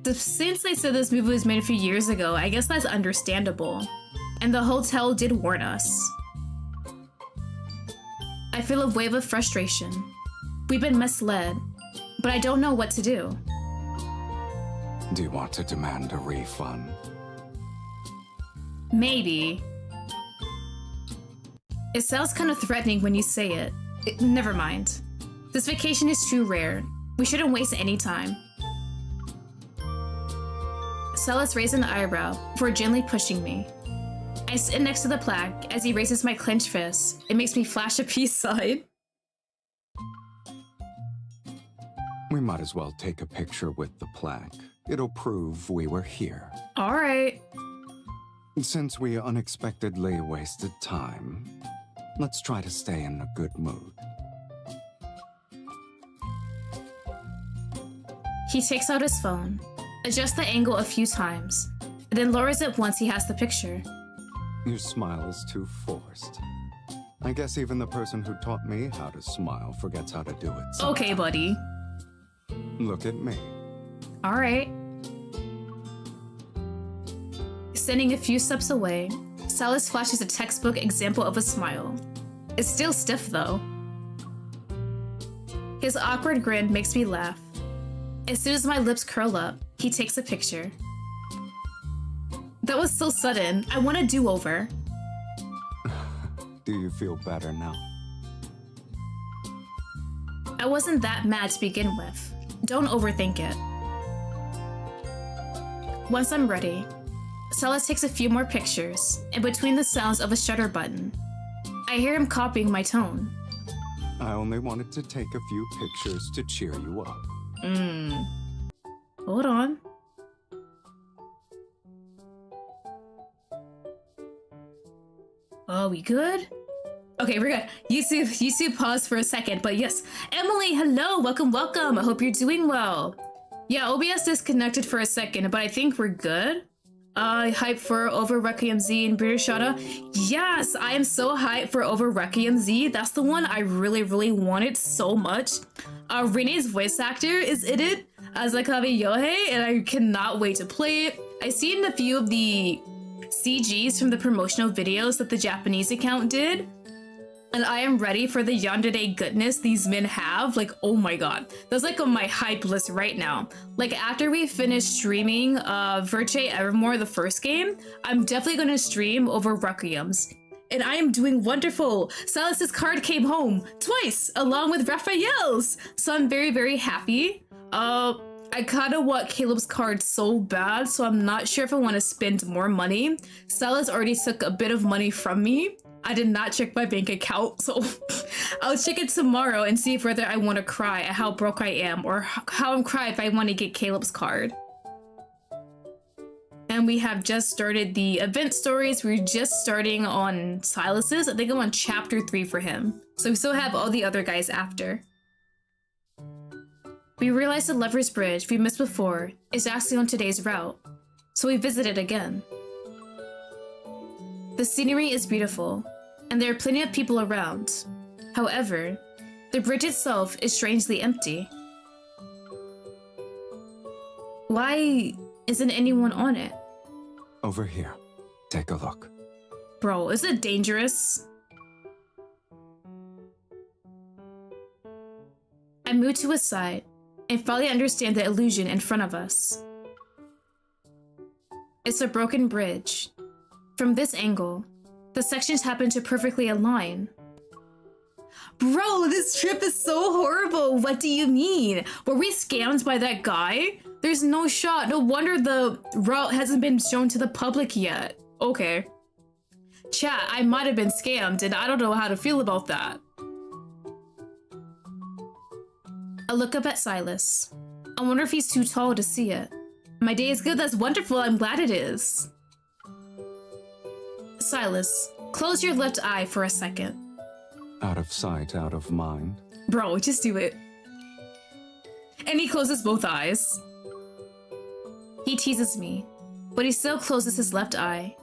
S1: since they said this movie was made a few years ago, I guess that's understandable. And the hotel did warn us. I feel a wave of frustration. We've been misled, but I don't know what to do.
S3: Do you want to demand a refund?
S1: Maybe. It sounds kind of threatening when you say it. Never mind. This vacation is too rare. We shouldn't waste any time. Celis raises an eyebrow before gently pushing me. I sit next to the plaque as he raises my clenched fist. It makes me flash a peace sign.
S3: We might as well take a picture with the plaque. It'll prove we were here.
S1: All right.
S3: Since we unexpectedly wasted time, let's try to stay in a good mood.
S1: He takes out his phone, adjusts the angle a few times, and then lowers it once he has the picture.
S3: Your smile is too forced. I guess even the person who taught me how to smile forgets how to do it sometimes.
S1: Okay, buddy.
S3: Look at me.
S1: All right. Standing a few steps away, Silas flashes a textbook example of a smile. It's still stiff, though. His awkward grin makes me laugh. As soon as my lips curl up, he takes a picture. That was so sudden. I want a do-over.
S3: Do you feel better now?
S1: I wasn't that mad to begin with. Don't overthink it. Once I'm ready, Silas takes a few more pictures, in between the sounds of a shutter button, I hear him copying my tone.
S3: I only wanted to take a few pictures to cheer you up.
S1: Hold on. Oh, we good? Okay, we're good. YouTube pause for a second, but yes. Emily, hello, welcome. I hope you're doing well. Yeah, OBS disconnected for a second, but I think we're good. Hype for Over Requiem Z and British Shada. Yes, I am so hyped for Over Requiem Z. That's the one I really wanted so much. Renee's voice actor is in it as Akabe Yohei, and I cannot wait to play it. I've seen a few of the CGs from the promotional videos that the Japanese account did, and I am ready for the yandere goodness these men have. Like, oh my god. That's like on my hype list right now. Like, after we finish streaming Virtue Evermore, the first game, I'm definitely gonna stream Over Requiems. And I am doing wonderful. Silas's card came home twice, along with Raphael's. So I'm very happy. I kind of want Caleb's card so bad, so I'm not sure if I want to spend more money. Silas already took a bit of money from me. I did not check my bank account, so I'll check it tomorrow and see if whether I want to cry at how broke I am, or how I'm crying if I want to get Caleb's card. And we have just started the event stories. We're just starting on Silas's. I think I'm on chapter 3 for him. So we still have all the other guys after. We realized the Lover's Bridge we missed before is actually on today's route, so we visited again. The scenery is beautiful, and there are plenty of people around. However, the bridge itself is strangely empty. Why isn't anyone on it?
S3: Over here. Take a look.
S1: Bro, is it dangerous? I move to his side and finally understand the illusion in front of us. It's a broken bridge. From this angle, the sections happen to perfectly align. Bro, this trip is so horrible. What do you mean? Were we scammed by that guy? There's no shot. No wonder the route hasn't been shown to the public yet. Okay. Chat, I might have been scammed and I don't know how to feel about that. I look up at Silas. I wonder if he's too tall to see it. My day is good, that's wonderful, I'm glad it is. Silas, close your left eye for a second.
S3: Out of sight, out of mind.
S1: Bro, just do it. And he closes both eyes. He teases me, but he still closes his left eye.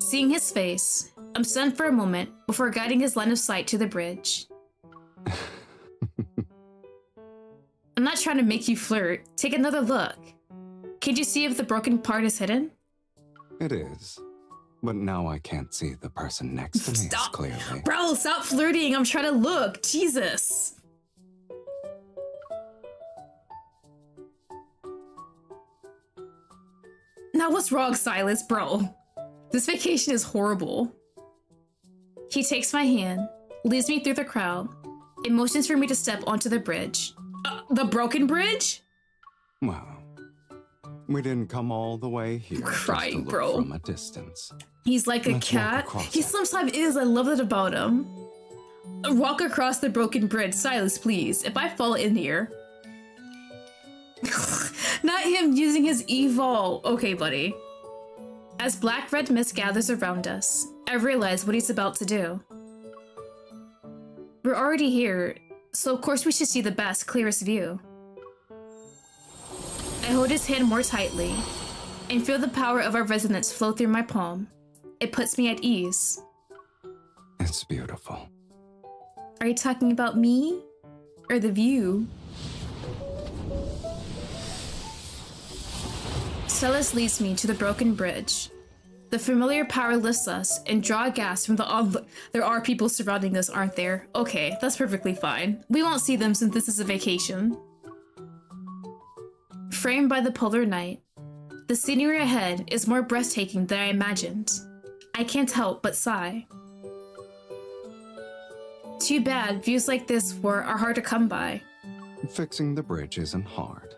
S1: Seeing his face, I'm stunned for a moment before guiding his line of sight to the bridge. I'm not trying to make you flirt. Take another look. Can you see if the broken part is hidden?
S3: It is. But now I can't see the person next to me as clearly.
S1: Bro, stop flirting. I'm trying to look. Jesus. Now what's wrong, Silas, bro? This vacation is horrible. He takes my hand, leads me through the crowd, and motions for me to step onto the bridge. The broken bridge?
S3: Well, we didn't come all the way here.
S1: Crying,
S3: just to look
S1: bro.
S3: From a distance.
S1: He's like a cat. He sometimes is. I love that about him. Walk across the broken bridge. Silas, please. If I fall in here. Not him using his evil. Okay, buddy. As black-red mist gathers around us, I realize what he's about to do. We're already here, so of course we should see the best, clearest view. I hold his hand more tightly and feel the power of our resonance flow through my palm. It puts me at ease.
S3: It's beautiful.
S1: Are you talking about me or the view? Celis leads me to the broken bridge. The familiar power lifts us and draw a gasp from the there are people surrounding us, aren't there? Okay, that's perfectly fine. We won't see them since this is a vacation. Framed by the polar night, the scenery ahead is more breathtaking than I imagined. I can't help but sigh. Too bad views like this are hard to come by.
S3: Fixing the bridge isn't hard.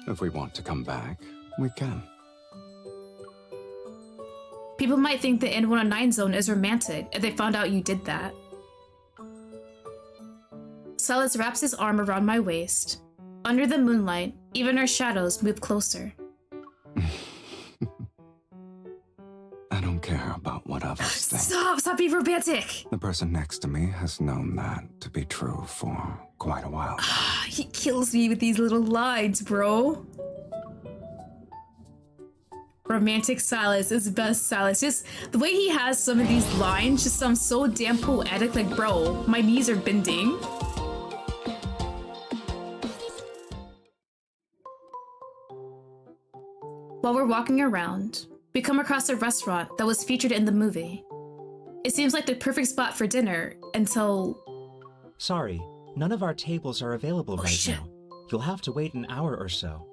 S3: If we want to come back, we can.
S1: People might think the N109 zone is romantic if they found out you did that. Celis wraps his arm around my waist. Under the moonlight, even our shadows move closer.
S3: I don't care about what others think.
S1: Stop being romantic!
S3: The person next to me has known that to be true for quite a while now.
S1: He kills me with these little lines, bro. Romantic Celis is best Celis. Just the way he has some of these lines just sounds so damn poetic. Like, bro, my knees are bending. While we're walking around, we come across a restaurant that was featured in the movie. It seems like the perfect spot for dinner until...
S4: Sorry, none of our tables are available right
S1: shit.
S4: now. You'll have to wait an hour or so.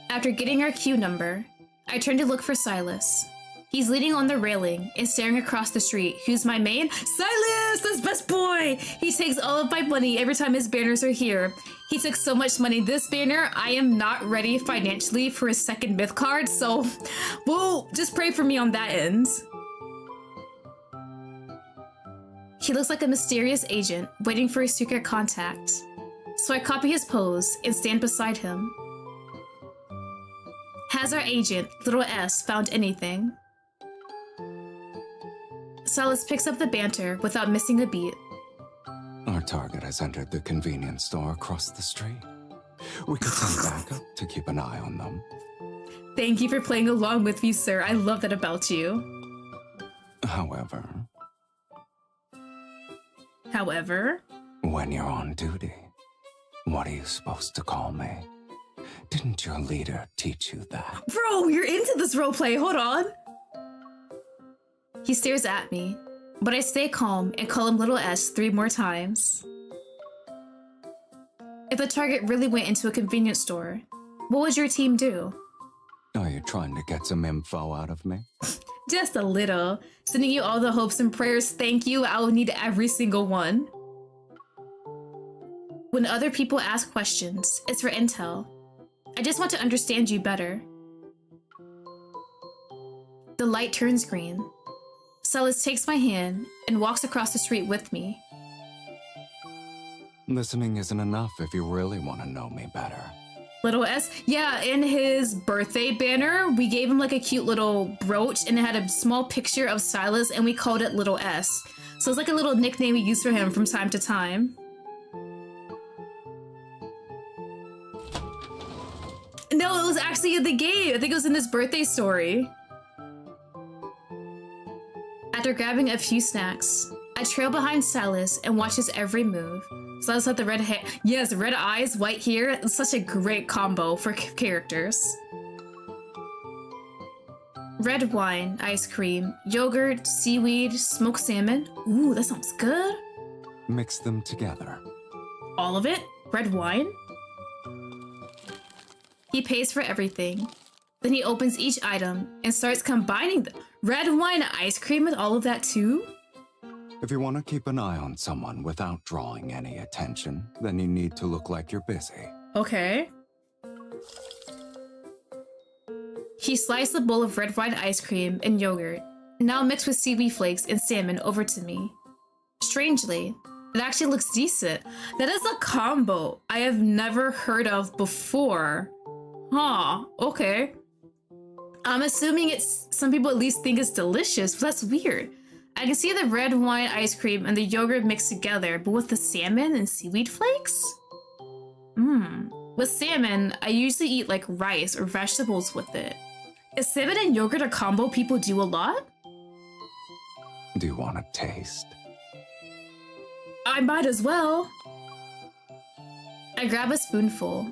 S1: After getting our queue number, I turn to look for Silas. He's leaning on the railing and staring across the street. Who's my main? Silas! That's best boy! He takes all of my money every time his banners are here. He took so much money this banner, I am not ready financially for his second myth card, so well, just pray for me on that end. He looks like a mysterious agent waiting for a secret contact. So I copy his pose and stand beside him. Has our agent, little S, found anything? Silas picks up the banter without missing a beat.
S3: Our target has entered the convenience store across the street. We could send backup to keep an eye on them.
S1: Thank you for playing along with me, sir. I love that about you.
S3: However, when you're on duty, what are you supposed to call me? Didn't your leader teach you that?
S1: Bro, you're into this roleplay. Hold on. He stares at me, but I stay calm and call him little S 3 more times. If the target really went into a convenience store, what would your team do?
S3: Are you trying to get some info out of me?
S1: Just a little. Sending you all the hopes and prayers. Thank you. I will need every single one. When other people ask questions, it's for intel. I just want to understand you better. The light turns green. Celis takes my hand and walks across the street with me.
S3: Listening isn't enough if you really want to know me better.
S1: Little S? Yeah, in his birthday banner, we gave him like a cute little brooch and it had a small picture of Silas and we called it Little S. So it's like a little nickname we use for him from time to time. No, it was actually in the game. I think it was in this birthday story. After grabbing a few snacks, I trail behind Silas and watch his every move. Silas had the red hair. Yes, red eyes, white hair. It's such a great combo for characters. Red wine, ice cream, yogurt, seaweed, smoked salmon. Ooh, that sounds good.
S3: Mix them together.
S1: All of it? Red wine? He pays for everything. Then he opens each item and starts combining the red wine ice cream with all of that too?
S3: If you want to keep an eye on someone without drawing any attention, then you need to look like you're busy.
S1: Okay. He sliced the bowl of red wine ice cream and yogurt, now mixed with seaweed flakes and salmon, over to me. Strangely, It actually looks decent. That is a combo I have never heard of before. Huh, okay. I'm assuming it's some people at least think it's delicious, but that's weird. I can see the red wine ice cream and the yogurt mixed together, but with the salmon and seaweed flakes? With salmon, I usually eat like rice or vegetables with it. Is salmon and yogurt a combo people do a lot?
S3: Do you want a taste?
S1: I might as well. I grab a spoonful.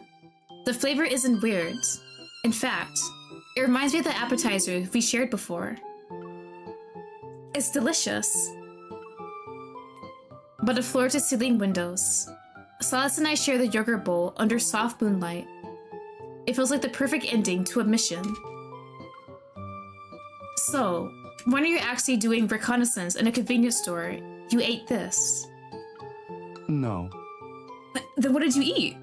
S1: The flavor isn't weird. In fact, it reminds me of the appetizer we shared before. It's delicious. But the floor-to-ceiling windows. Silas and I share the yogurt bowl under soft moonlight. It feels like the perfect ending to a mission. So, when you're actually doing reconnaissance in a convenience store, you ate this.
S3: No.
S1: Then what did you eat?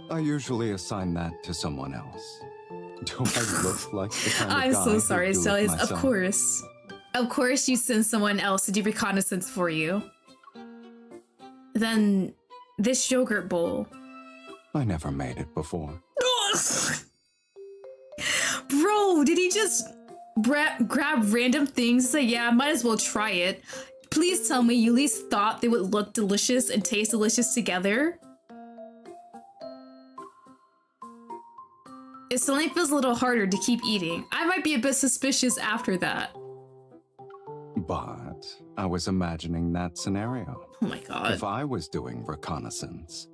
S3: I usually assign that to someone else. Do I look like the kind of
S1: I'm
S3: guy
S1: so
S3: who'd
S1: sorry,
S3: do it
S1: Stellies. Of
S3: myself?
S1: course. Of course you send someone else to do reconnaissance for you. Then, this yogurt bowl.
S3: I never made it before.
S1: Bro, did he just grab random things and say, yeah, might as well try it? Please tell me you at least thought they would look delicious and taste delicious together? It suddenly feels a little harder to keep eating. I might be a bit suspicious after that.
S3: But I was imagining that scenario.
S1: Oh my god.
S3: If I was doing reconnaissance.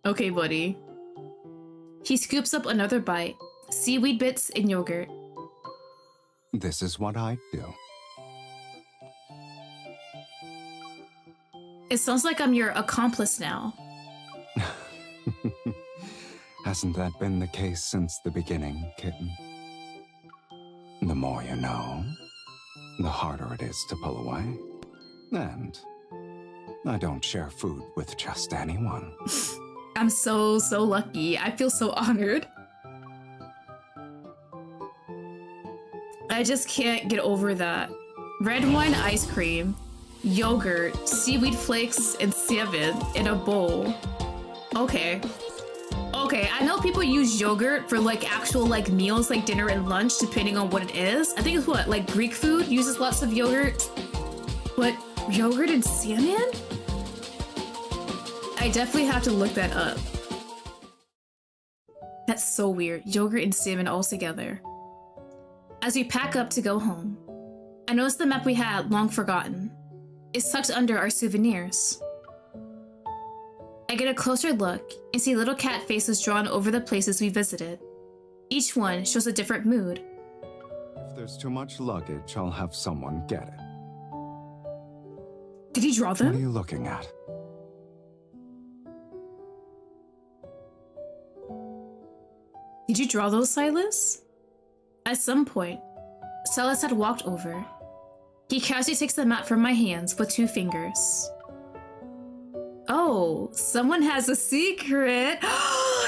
S1: Okay, buddy. He scoops up another bite. Seaweed bits and yogurt.
S3: This is what I'd do.
S1: It sounds like I'm your accomplice now.
S3: Hasn't that been the case since the beginning, kitten? The more you know, the harder it is to pull away. And I don't share food with just anyone.
S1: I'm so lucky. I feel so honored. I just can't get over that. Red wine ice cream, yogurt, seaweed flakes, and salmon in a bowl. Okay. Okay, I know people use yogurt for like actual like meals like dinner and lunch depending on what it is. I think it's what, like Greek food uses lots of yogurt. But yogurt and salmon? I definitely have to look that up. That's so weird. Yogurt and salmon all together. As we pack up to go home, I noticed the map we had long forgotten. It's tucked under our souvenirs. I get a closer look and see little cat faces drawn over the places we visited. Each one shows a different mood.
S3: If there's too much luggage, I'll have someone get it.
S1: Did he draw
S3: What are
S1: them?
S3: you looking at?
S1: Did you draw those, Silas? At some point, Silas had walked over. He casually takes the map from my hands with 2 fingers. Oh, someone has a secret.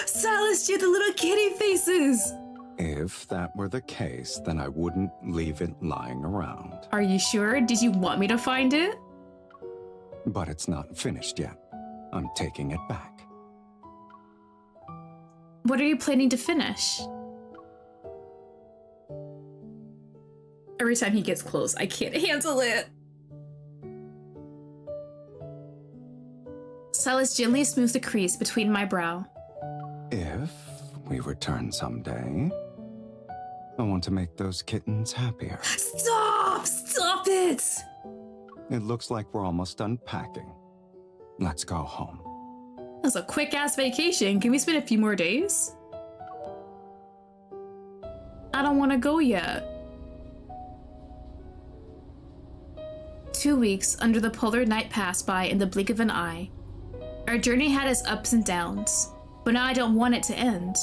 S1: Silas drew the little kitty faces.
S3: If that were the case, then I wouldn't leave it lying around.
S1: Are you sure? Did you want me to find it?
S3: But it's not finished yet. I'm taking it back.
S1: What are you planning to finish? Every time he gets close, I can't handle it. Silas gently smooths the crease between my brow.
S3: If we return someday, I want to make those kittens happier.
S1: Stop! Stop it!
S3: It looks like we're almost done packing. Let's go home.
S1: That's a quick-ass vacation. Can we spend a few more days? I don't want to go yet. 2 weeks under the polar night passed by in the blink of an eye. Our journey had its ups and downs, but now I don't want it to end.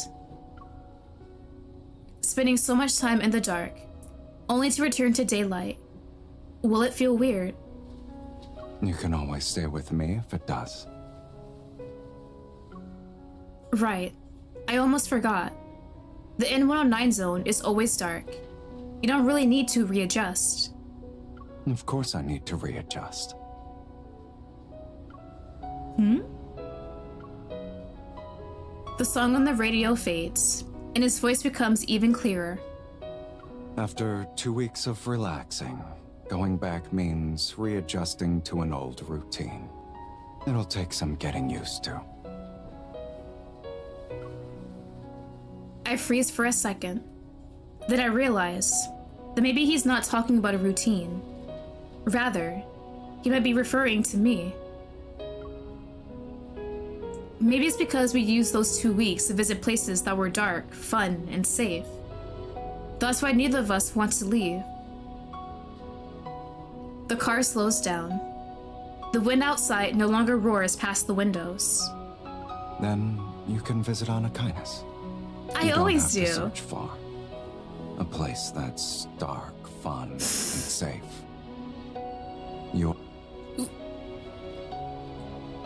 S1: Spending so much time in the dark, only to return to daylight. Will it feel weird?
S3: You can always stay with me if it does.
S1: Right. I almost forgot. The N109 zone is always dark. You don't really need to readjust.
S3: Of course I need to readjust.
S1: The song on the radio fades, and his voice becomes even clearer.
S3: After 2 weeks of relaxing, going back means readjusting to an old routine. It'll take some getting used to.
S1: I freeze for a second. Then I realize that maybe he's not talking about a routine. Rather, he might be referring to me. Maybe it's because we used those 2 weeks to visit places that were dark, fun, and safe. That's why neither of us wants to leave. The car slows down. The wind outside no longer roars past the windows.
S3: Then you can visit on a kindness.
S1: I always
S3: You
S1: do.
S3: don't have to search far. A place that's dark, fun, and safe. You.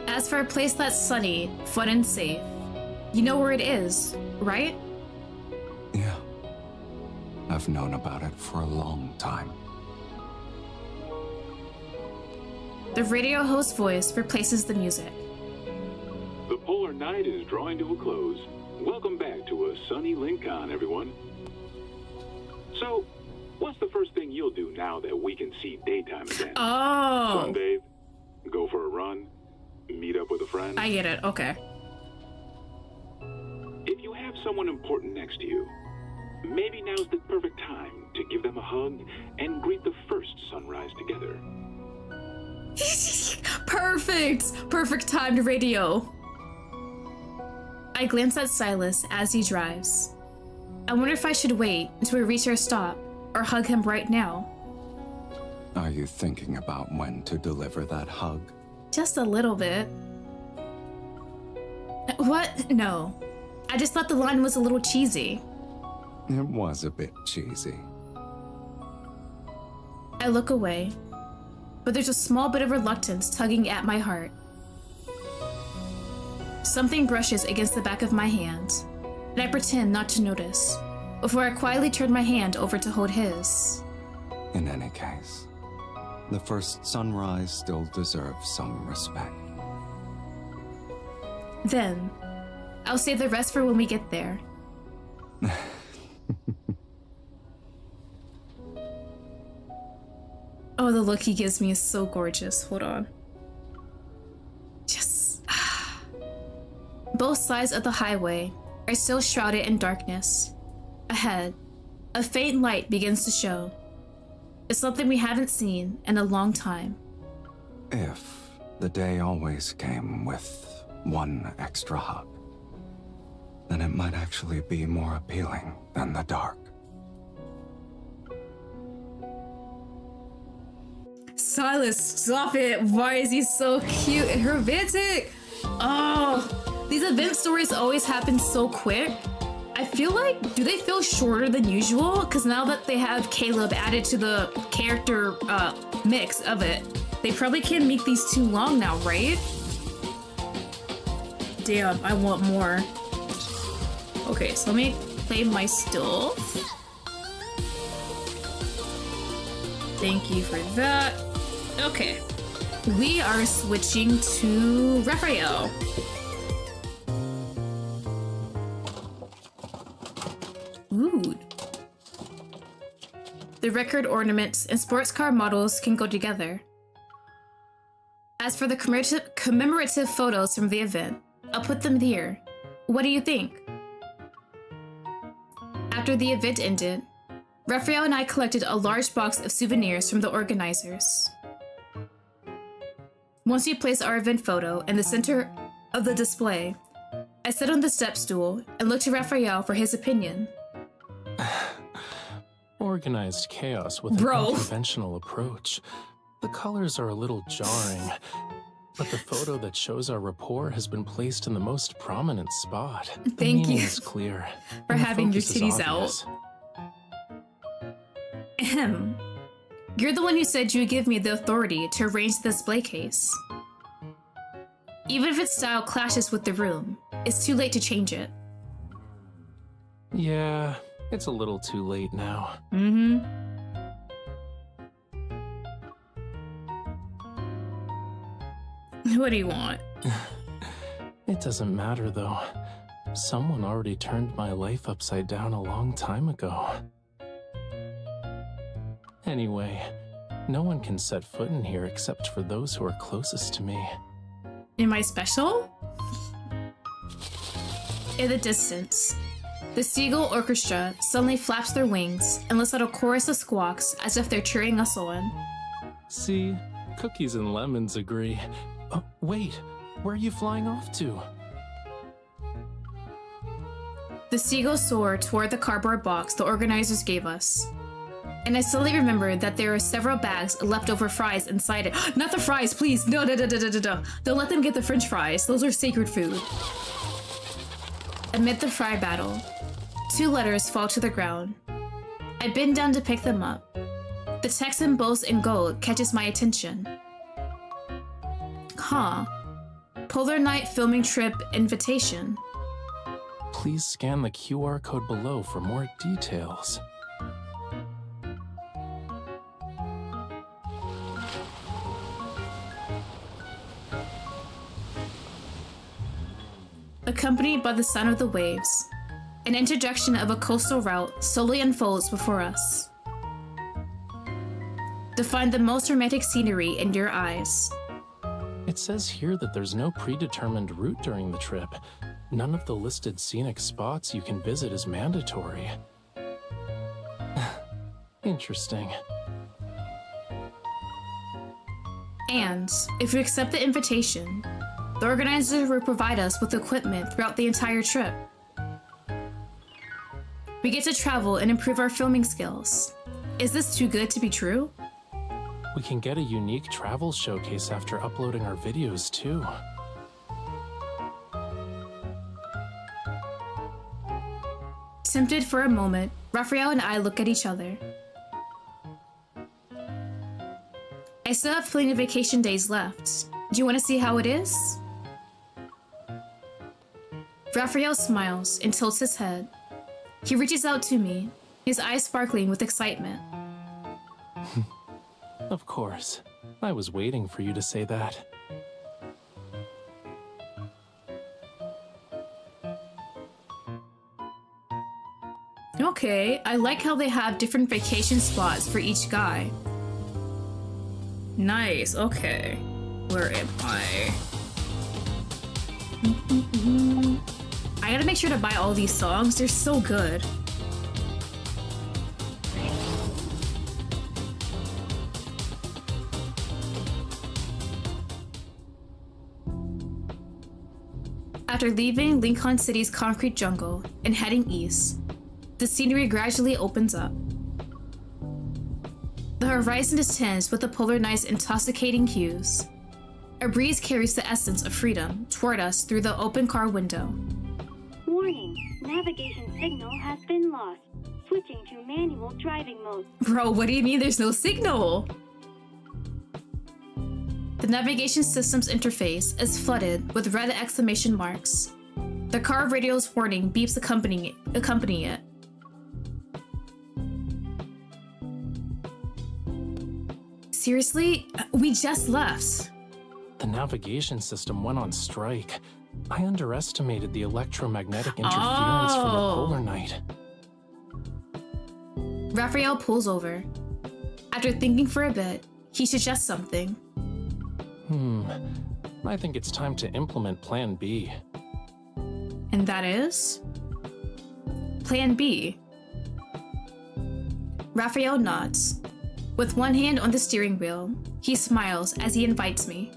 S1: As for a place that's sunny, fun, and safe, you know where it is, right?
S3: Yeah. I've known about it for a long time.
S1: The radio host's voice replaces the music.
S5: The polar night is drawing to a close. Welcome back to a sunny Lincoln, everyone. So, what's the first thing you'll do now that we can see daytime again?
S1: Oh,
S5: Sunbathe? Go for a run? Meet up with a friend?
S1: I get it. Okay.
S5: If you have someone important next to you, maybe now's the perfect time to give them a hug and greet the first sunrise together.
S1: Perfect! Perfect timed radio. I glance at Silas as he drives. I wonder if I should wait until we reach our stop or hug him right now.
S3: Are you thinking about when to deliver that hug?
S1: Just a little bit. What? No. I just thought the line was a little cheesy.
S3: It was a bit cheesy.
S1: I look away, but there's a small bit of reluctance tugging at my heart. Something brushes against the back of my hand, and I pretend not to notice, before I quietly turn my hand over to hold his.
S3: In any case, the first sunrise still deserves some respect.
S1: Then, I'll save the rest for when we get there. Oh, the look he gives me is so gorgeous. Hold on. Yes. Both sides of the highway are still shrouded in darkness. Ahead, a faint light begins to show. It's something we haven't seen in a long time.
S3: If the day always came with one extra hug, then it might actually be more appealing than the dark.
S1: Silas, stop it! Why is he so cute and romantic? Oh, these event stories always happen so quick. I feel like, do they feel shorter than usual? Because now that they have Caleb added to the character mix of it, they probably can't make these too long now, right? Damn, I want more. Okay, so let me play my stuff. Thank you for that. Okay, we are switching to Raphael. Ooh. The record ornaments and sports car models can go together. As for the commemorative photos from the event, I'll put them here. What do you think? After the event ended, Raphael and I collected a large box of souvenirs from the organizers. Once we placed our event photo in the center of the display, I sat on the step stool and looked to Raphael for his opinion.
S6: Organized chaos with an unconventional approach. The colors are a little jarring, but the photo that shows our rapport has been placed in the most prominent spot. The
S1: Thank
S6: meaning
S1: you
S6: is clear,
S1: for
S6: and the
S1: having your
S6: focus is
S1: titties
S6: obvious.
S1: out. Ahem. You're the one who said you would give me the authority to arrange the display case. Even if its style clashes with the room, it's too late to change it.
S6: Yeah, It's a little too late now.
S1: Mm-hmm. What do you want?
S6: It doesn't matter, though. Someone already turned my life upside down a long time ago. Anyway, no one can set foot in here except for those who are closest to me.
S1: Am I special? In the distance, the seagull orchestra suddenly flaps their wings and lets out a chorus of squawks as if they're cheering us on.
S6: See, cookies and lemons agree. Oh, wait, where are you flying off to?
S1: The seagulls soar toward the cardboard box the organizers gave us. And I suddenly remembered that there are several bags of leftover fries inside it. Not the fries, please! No. Don't let them get the french fries. Those are sacred food. Amid the fry battle, 2 letters fall to the ground. I bend down to pick them up. The text embossed in gold catches my attention. Huh. Polar Night filming trip invitation.
S6: Please scan the QR code below for more details.
S1: Accompanied by the sound of the waves, an introduction of a coastal route slowly unfolds before us. Define the most romantic scenery in your eyes.
S6: It says here that there's no predetermined route during the trip. None of the listed scenic spots you can visit is mandatory. Interesting.
S1: And, if we accept the invitation, the organizers will provide us with equipment throughout the entire trip. We get to travel and improve our filming skills. Is this too good to be true?
S6: We can get a unique travel showcase after uploading our videos, too.
S1: Tempted for a moment, Raphael and I look at each other. I still have plenty of vacation days left. Do you want to see how it is? Raphael smiles and tilts his head. He reaches out to me, his eyes sparkling with excitement.
S6: Of course. I was waiting for you to say that.
S1: Okay, I like how they have different vacation spots for each guy. Nice, okay. Where am I? I gotta make sure to buy all these songs, they're so good. After leaving Lincoln City's concrete jungle and heading east, the scenery gradually opens up. The horizon is tinged with the polar night's intoxicating hues. A breeze carries the essence of freedom toward us through the open car window.
S7: Warning, navigation signal has been lost. Switching to manual driving mode.
S1: Bro, what do you mean there's no signal? The navigation system's interface is flooded with red exclamation marks. The car radio's warning beeps accompanying it. Seriously? We just left.
S6: The navigation system went on strike. I underestimated the electromagnetic interference from the polar night.
S1: Raphael pulls over. After thinking for a bit, he suggests something.
S6: I think it's time to implement Plan B.
S1: And that is? Plan B. Raphael nods. With one hand on the steering wheel, he smiles as he invites me.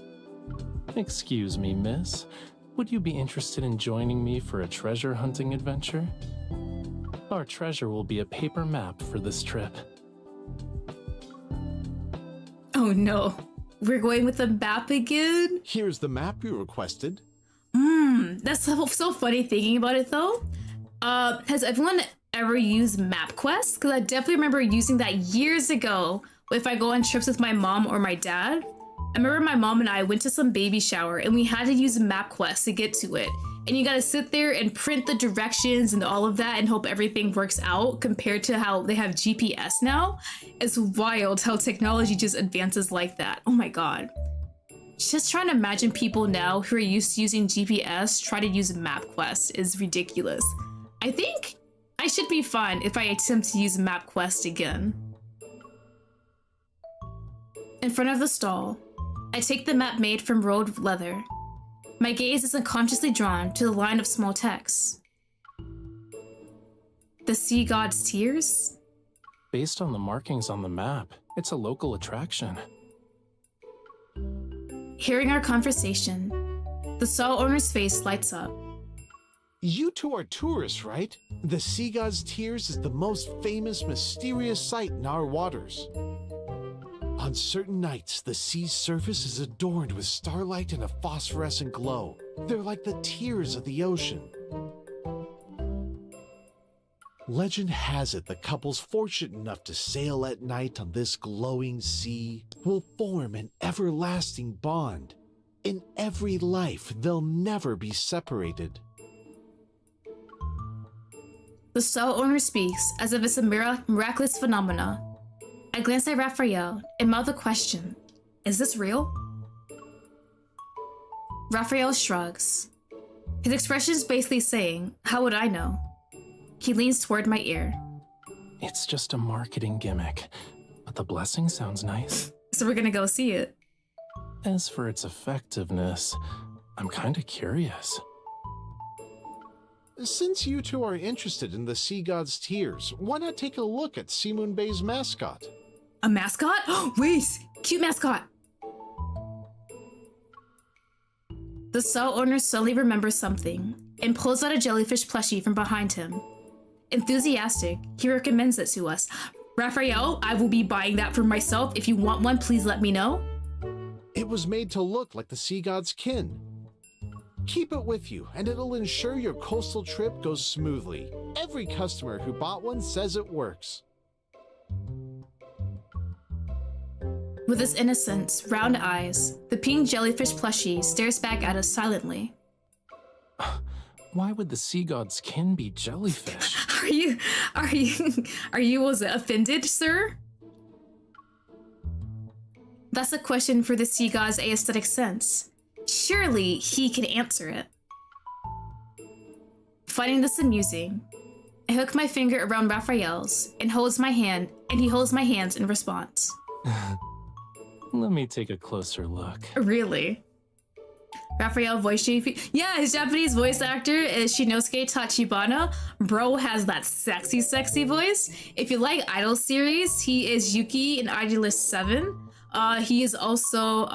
S6: Excuse me, miss. Would you be interested in joining me for a treasure hunting adventure? Our treasure will be a paper map for this trip.
S1: Oh no, we're going with the map again?
S8: Here's the map you requested.
S1: That's so funny thinking about it though. Has everyone ever used MapQuest? Because I definitely remember using that years ago if I go on trips with my mom or my dad. I remember my mom and I went to some baby shower and we had to use MapQuest to get to it. and you gotta sit there and print the directions and all of that and hope everything works out compared to how they have GPS now. It's wild how technology just advances like that. Oh my god. Just trying to imagine people now who are used to using GPS try to use MapQuest is ridiculous. I think I should be fine if I attempt to use MapQuest again. In front of the stall, I take the map made from rolled leather. My gaze is unconsciously drawn to the line of small text. The sea god's tears?
S6: Based on the markings on the map, it's a local attraction.
S1: Hearing our conversation, the stall owner's face lights up.
S8: You two are tourists, right? The Sea God's Tears is the most famous, mysterious sight in our waters. On certain nights, the sea's surface is adorned with starlight and a phosphorescent glow. They're like the tears of the ocean. Legend has it the couples fortunate enough to sail at night on this glowing sea will form an everlasting bond. In every life, they'll never be separated.
S1: The stall owner speaks as if it's a miraculous phenomena. I glance at Raphael and mouth a question. Is this real? Raphael shrugs. His expression is basically saying, how would I know? He leans toward my ear.
S6: It's just a marketing gimmick, but the blessing sounds nice.
S1: So we're gonna go see it.
S6: As for its effectiveness, I'm kinda curious.
S8: Since you two are interested in the Sea God's Tears, why not take a look at Seamoon Bay's mascot?
S1: A mascot? Wait! Cute mascot! The stall owner suddenly remembers something and pulls out a jellyfish plushie from behind him. Enthusiastic, he recommends it to us. Raphael, I will be buying that for myself. If you want one, please let me know.
S8: It was made to look like the Sea God's kin. Keep it with you, and it'll ensure your coastal trip goes smoothly. Every customer who bought one says it works.
S1: With its innocent, round eyes, the pink jellyfish plushie stares back at us silently.
S6: Why would the sea god's kin be jellyfish?
S1: Are you was it offended, sir? That's a question for the sea god's aesthetic sense. Surely he can answer it. Finding this amusing, I hook my finger around Raphael's and he holds my hands in response.
S6: Let me take a closer look.
S1: Really? Raphael voice chief. Yeah, his Japanese voice actor is Shinosuke Tachibana. Bro has that sexy, sexy voice. If you like Idol series, he is Yuki in Idolist 7. He is also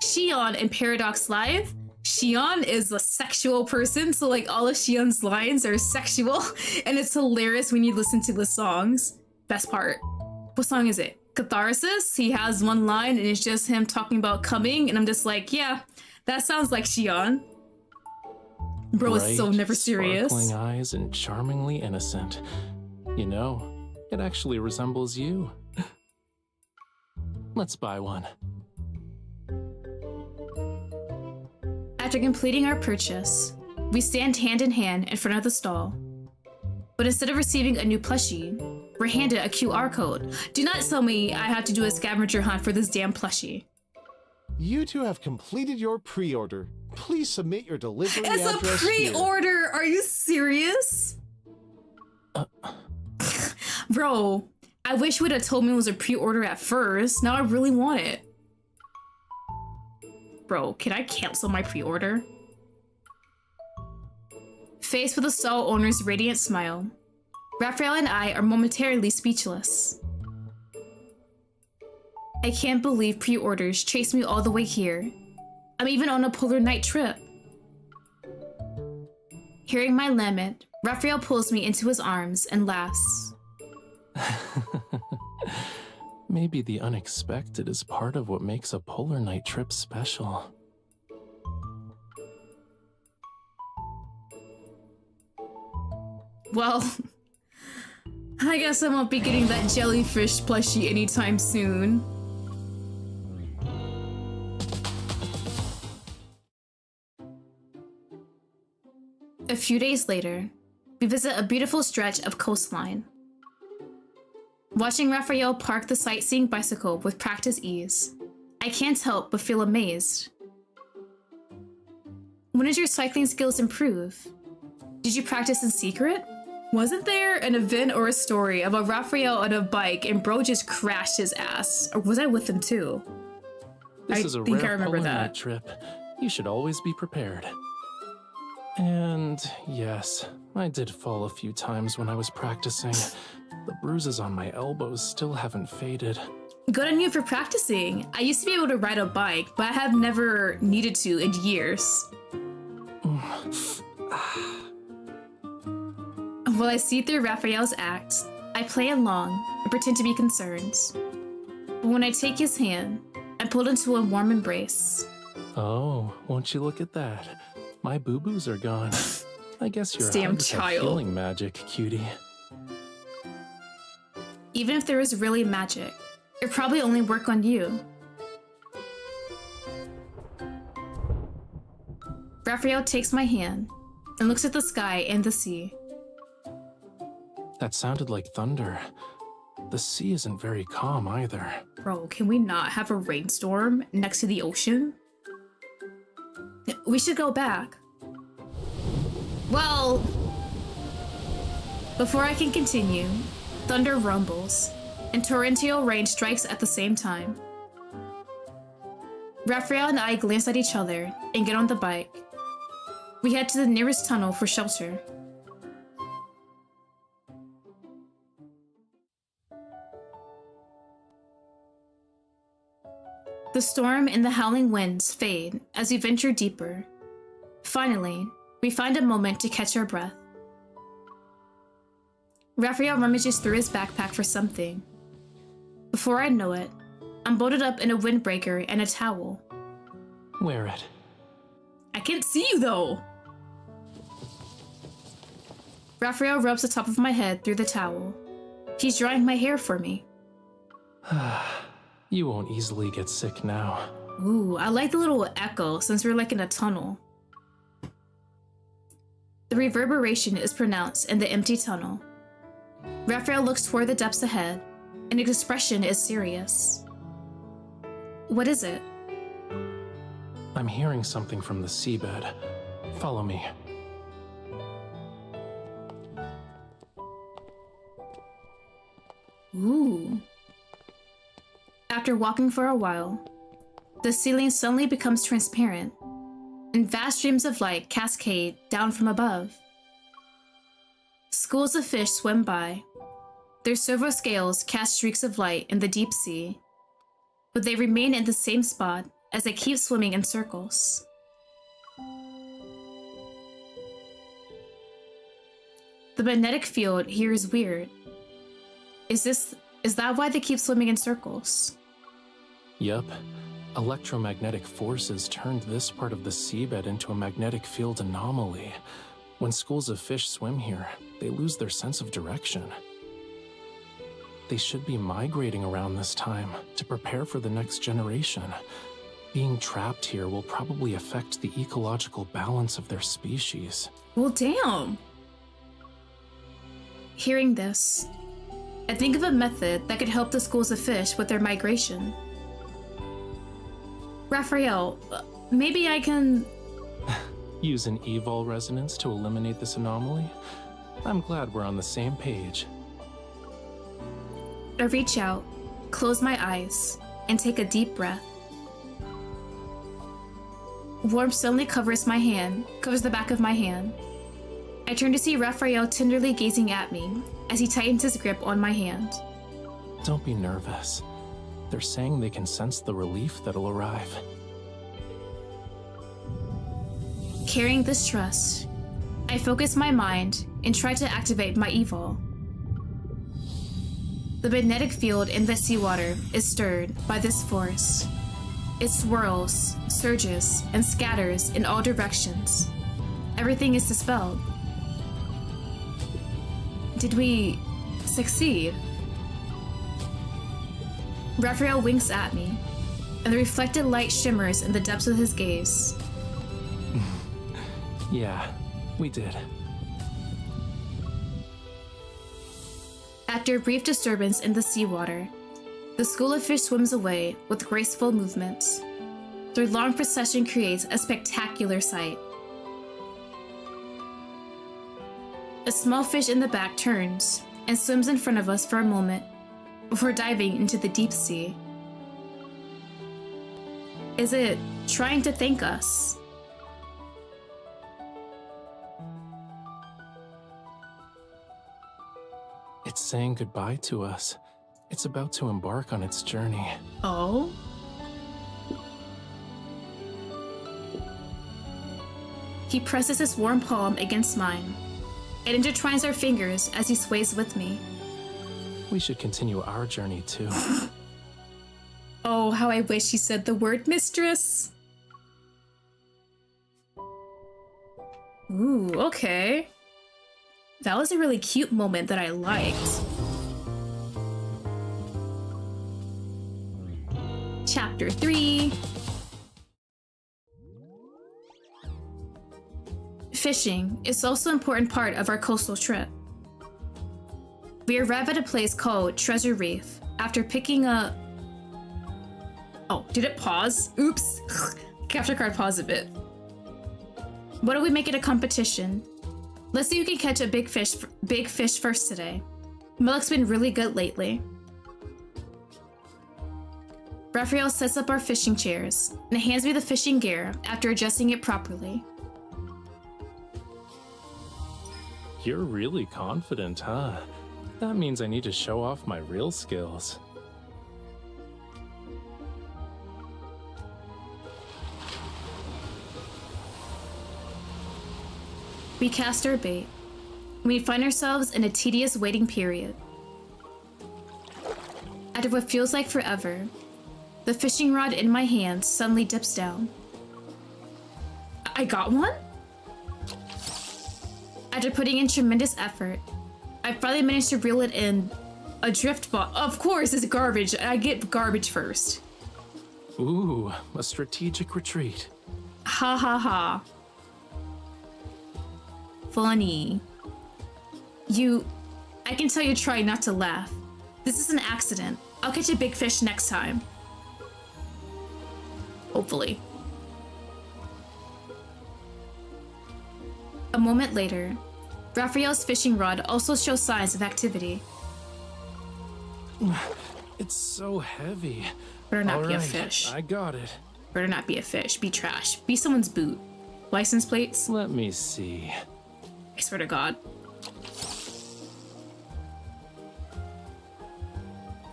S1: Shion in Paradox Live. Shion is a sexual person, so like all of Shion's lines are sexual, and it's hilarious when you listen to the songs. Best part. What song is it? Catharsis. He has one line and it's just him talking about coming, and I'm just like, yeah, that sounds like Shion. Bro is so never serious.
S6: Sparkling eyes and charmingly innocent. You know, it actually resembles you. Let's buy one.
S1: After completing our purchase, we stand hand in hand in front of the stall. But instead of receiving a new plushie, we're handed a QR code. Do not tell me I have to do a scavenger hunt for this damn plushie.
S8: You two have completed your pre-order. Please submit your delivery address.
S1: It's a pre-order! Are you serious? Bro, I wish you would have told me it was a pre-order at first. Now I really want it. Bro, can I cancel my pre-order? Faced with the stall owner's radiant smile, Raphael and I are momentarily speechless. I can't believe pre-orders chased me all the way here. I'm even on a polar night trip. Hearing my lament, Raphael pulls me into his arms and laughs.
S6: Maybe the unexpected is part of what makes a polar night trip special.
S1: Well, I guess I won't be getting that jellyfish plushie anytime soon. A few days later, we visit a beautiful stretch of coastline. Watching Raphael park the sightseeing bicycle with practiced ease, I can't help but feel amazed. When did your cycling skills improve? Did you practice in secret? Wasn't there an event or a story about Raphael on a bike and bro just crashed his ass? Or was I with him too?
S6: This is a
S1: think I
S6: rare
S1: remember
S6: polo
S1: that.
S6: night trip. You should always be prepared. And yes, I did fall a few times when I was practicing. The bruises on my elbows still haven't faded.
S1: Good on you for practicing. I used to be able to ride a bike, but I have never needed to in years. While I see through Raphael's act, I play along and pretend to be concerned. But when I take his hand, I'm pulled into a warm embrace.
S6: Oh, won't you look at that? My boo-boos are gone. I guess your
S1: Damn
S6: hugs have
S1: child.
S6: healing magic, cutie.
S1: Even if there is really magic, it probably only work on you. Raphael takes my hand and looks at the sky and the sea.
S6: That sounded like thunder. The sea isn't very calm either.
S1: Bro, can we not have a rainstorm next to the ocean? We should go back. Well, before I can continue, thunder rumbles, and torrential rain strikes at the same time. Raphael and I glance at each other and get on the bike. We head to the nearest tunnel for shelter. The storm and the howling winds fade as we venture deeper. Finally, we find a moment to catch our breath. Raphael rummages through his backpack for something. Before I know it, I'm bundled up in a windbreaker and a towel.
S6: Wear it.
S1: I can't see you though! Raphael rubs the top of my head through the towel. He's drying my hair for me.
S6: You won't easily get sick now.
S1: Ooh, I like the little echo since we're like in a tunnel. The reverberation is pronounced in the empty tunnel. Raphael looks toward the depths ahead, and his expression is serious. What is it?
S6: I'm hearing something from the seabed. Follow me.
S1: Ooh. After walking for a while, the ceiling suddenly becomes transparent, and vast streams of light cascade down from above. Schools of fish swim by. Their servo scales cast streaks of light in the deep sea, but they remain in the same spot as they keep swimming in circles. The magnetic field here is weird. Is that why they keep swimming in circles?
S6: Yup. Electromagnetic forces turned this part of the seabed into a magnetic field anomaly. When schools of fish swim here, they lose their sense of direction. They should be migrating around this time to prepare for the next generation. Being trapped here will probably affect the ecological balance of their species.
S1: Well, damn. Hearing this, I think of a method that could help the schools of fish with their migration. Raphael, maybe I can...
S6: Use an evol resonance to eliminate this anomaly? I'm glad we're on the same page.
S1: I reach out, close my eyes, and take a deep breath. Warmth suddenly covers the back of my hand. I turn to see Raphael tenderly gazing at me as he tightens his grip on my hand.
S6: Don't be nervous. They're saying they can sense the relief that'll arrive.
S1: Carrying this trust, I focus my mind and try to activate my evol. The magnetic field in the seawater is stirred by this force. It swirls, surges, and scatters in all directions. Everything is dispelled. Did we succeed? Raphael winks at me, and the reflected light shimmers in the depths of his gaze.
S6: Yeah, We did.
S1: After a brief disturbance in the seawater, the school of fish swims away with graceful movements. Their long procession creates a spectacular sight. A small fish in the back turns and swims in front of us for a moment before diving into the deep sea. Is it trying to thank us?
S6: It's saying goodbye to us. It's about to embark on its journey.
S1: Oh? He presses his warm palm against mine. It intertwines our fingers as he sways with me.
S6: We should continue our journey too.
S1: Oh, how I wish he said the word mistress. Ooh, okay. That was a really cute moment that I liked. Chapter 3. Fishing is also an important part of our coastal trip. We arrive at a place called Treasure Reef after picking up... Oh, did it pause? Oops. Capture card paused a bit. What do we make it a competition? Let's see who can catch a big fish first today. Milk's been really good lately. Raphael sets up our fishing chairs and hands me the fishing gear after adjusting it properly.
S6: You're really confident, huh? That means I need to show off my real skills.
S1: We cast our bait. We find ourselves in a tedious waiting period. After what feels like forever, the fishing rod in my hand suddenly dips down. I got one? After putting in tremendous effort, I finally managed to reel it in. A drift ball. Of course, it's garbage. I get garbage first.
S6: Ooh, a strategic retreat.
S1: Ha ha ha. Funny. I can tell you try not to laugh. This is an accident. I'll catch a big fish next time. Hopefully. A moment later, Raphael's fishing rod also shows signs of activity.
S6: It's so heavy.
S1: Better not
S6: All
S1: be a
S6: right,
S1: fish.
S6: I got it.
S1: Better not be a fish. Be trash. Be someone's boot. License plates?
S6: Let me see.
S1: I swear to God.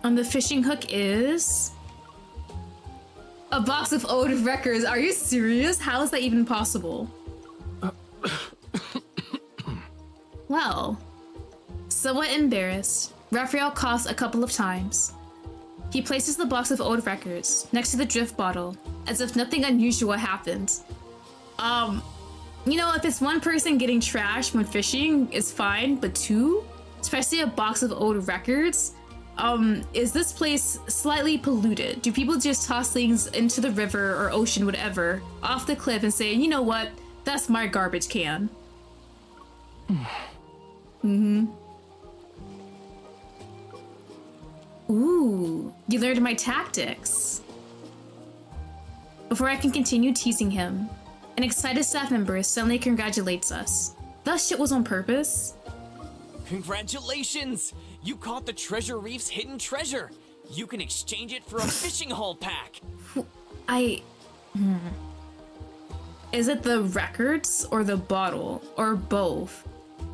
S1: On the fishing hook is... a box of old records. Are you serious? How is that even possible? Well, somewhat embarrassed, Raphael coughs a couple of times. He places the box of old records next to the drift bottle, as if nothing unusual happened. You know, if it's one person getting trashed when fishing, it's fine, but two? Especially a box of old records? Is this place slightly polluted? Do people just toss things into the river or ocean, whatever, off the cliff and say, you know what, that's my garbage can? Ooh, you learned my tactics. Before I can continue teasing him, an excited staff member suddenly congratulates us. That shit was on purpose.
S9: Congratulations! You caught the Treasure Reef's hidden treasure! You can exchange it for a fishing haul pack!
S1: Is it the records or the bottle or both?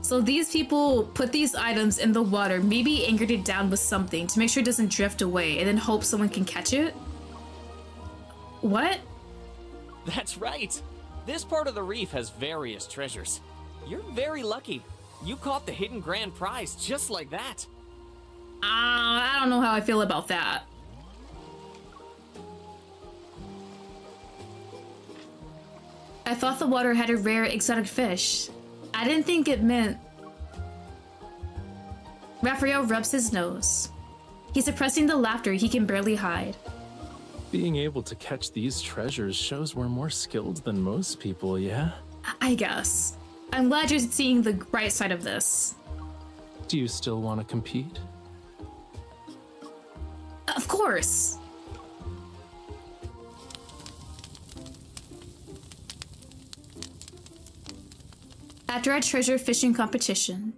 S1: So these people put these items in the water, maybe anchored it down with something to make sure it doesn't drift away and then hope someone can catch it? What?
S9: That's right! This part of the reef has various treasures. You're very lucky. You caught the hidden grand prize just like that.
S1: I don't know how I feel about that. I thought the water had a rare exotic fish. I didn't think it meant... Raphael rubs his nose. He's suppressing the laughter he can barely hide.
S6: Being able to catch these treasures shows we're more skilled than most people, yeah?
S1: I guess. I'm glad you're seeing the bright side of this.
S6: Do you still want to compete?
S1: Of course. After our treasure fishing competition,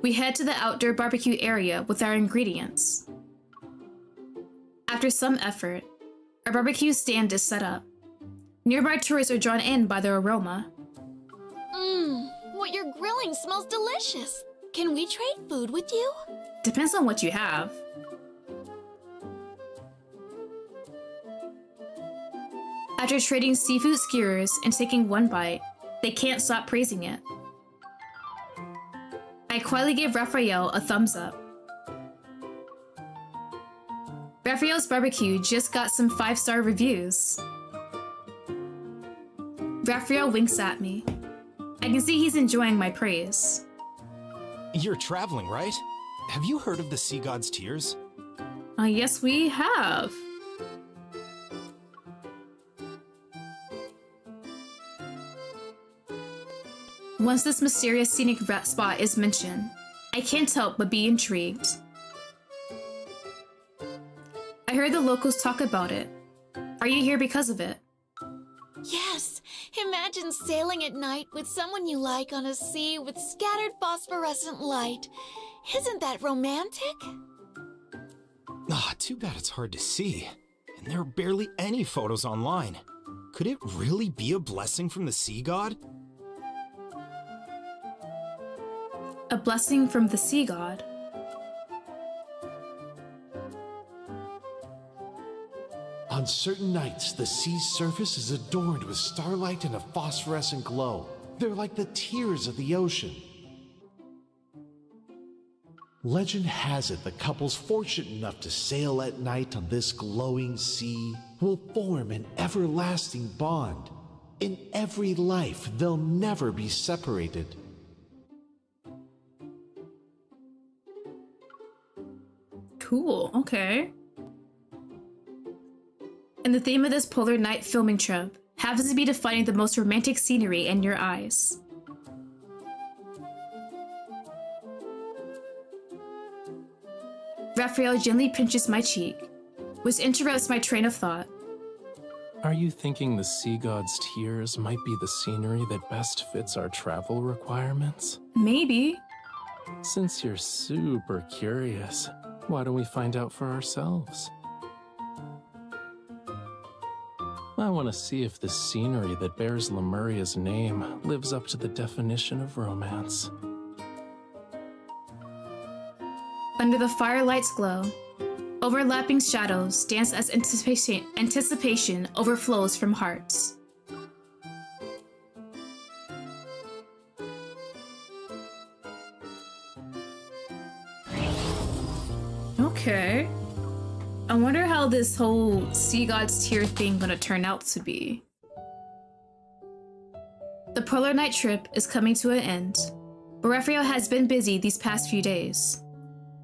S1: we head to the outdoor barbecue area with our ingredients. After some effort, our barbecue stand is set up. Nearby tourists are drawn in by the aroma.
S10: What you're grilling smells delicious. Can we trade food with you?
S1: Depends on what you have. After trading seafood skewers and taking one bite, they can't stop praising it. I quietly gave Raphael a thumbs up. Raphael's barbecue just got some 5-star reviews. Raphael winks at me. I can see he's enjoying my praise.
S11: You're traveling, right? Have you heard of the Sea God's Tears?
S1: Yes, we have. Once this mysterious scenic spot is mentioned, I can't help but be intrigued. I heard the locals talk about it. Are you here because of it?
S10: Yes. Imagine sailing at night with someone you like on a sea with scattered phosphorescent light. Isn't that romantic?
S11: Too bad it's hard to see. And there are barely any photos online. Could it really be a blessing from the Sea God?
S1: A blessing from the Sea God.
S8: On certain nights, the sea's surface is adorned with starlight and a phosphorescent glow. They're like the tears of the ocean. Legend has it the couples fortunate enough to sail at night on this glowing sea will form an everlasting bond. In every life, they'll never be separated.
S1: Cool, okay. And the theme of this polar night filming trip happens to be to finding the most romantic scenery in your eyes. Raphael gently pinches my cheek, which interrupts my train of thought.
S6: Are you thinking the Sea God's Tears might be the scenery that best fits our travel requirements?
S1: Maybe.
S6: Since you're super curious, why don't we find out for ourselves? I want to see if the scenery that bears Lemuria's name lives up to the definition of romance.
S1: Under the firelight's glow, overlapping shadows dance as anticipation overflows from hearts. Okay. I wonder how this whole Sea God's Tear thing gonna turn out to be. The polar night trip is coming to an end, but Raphael has been busy these past few days.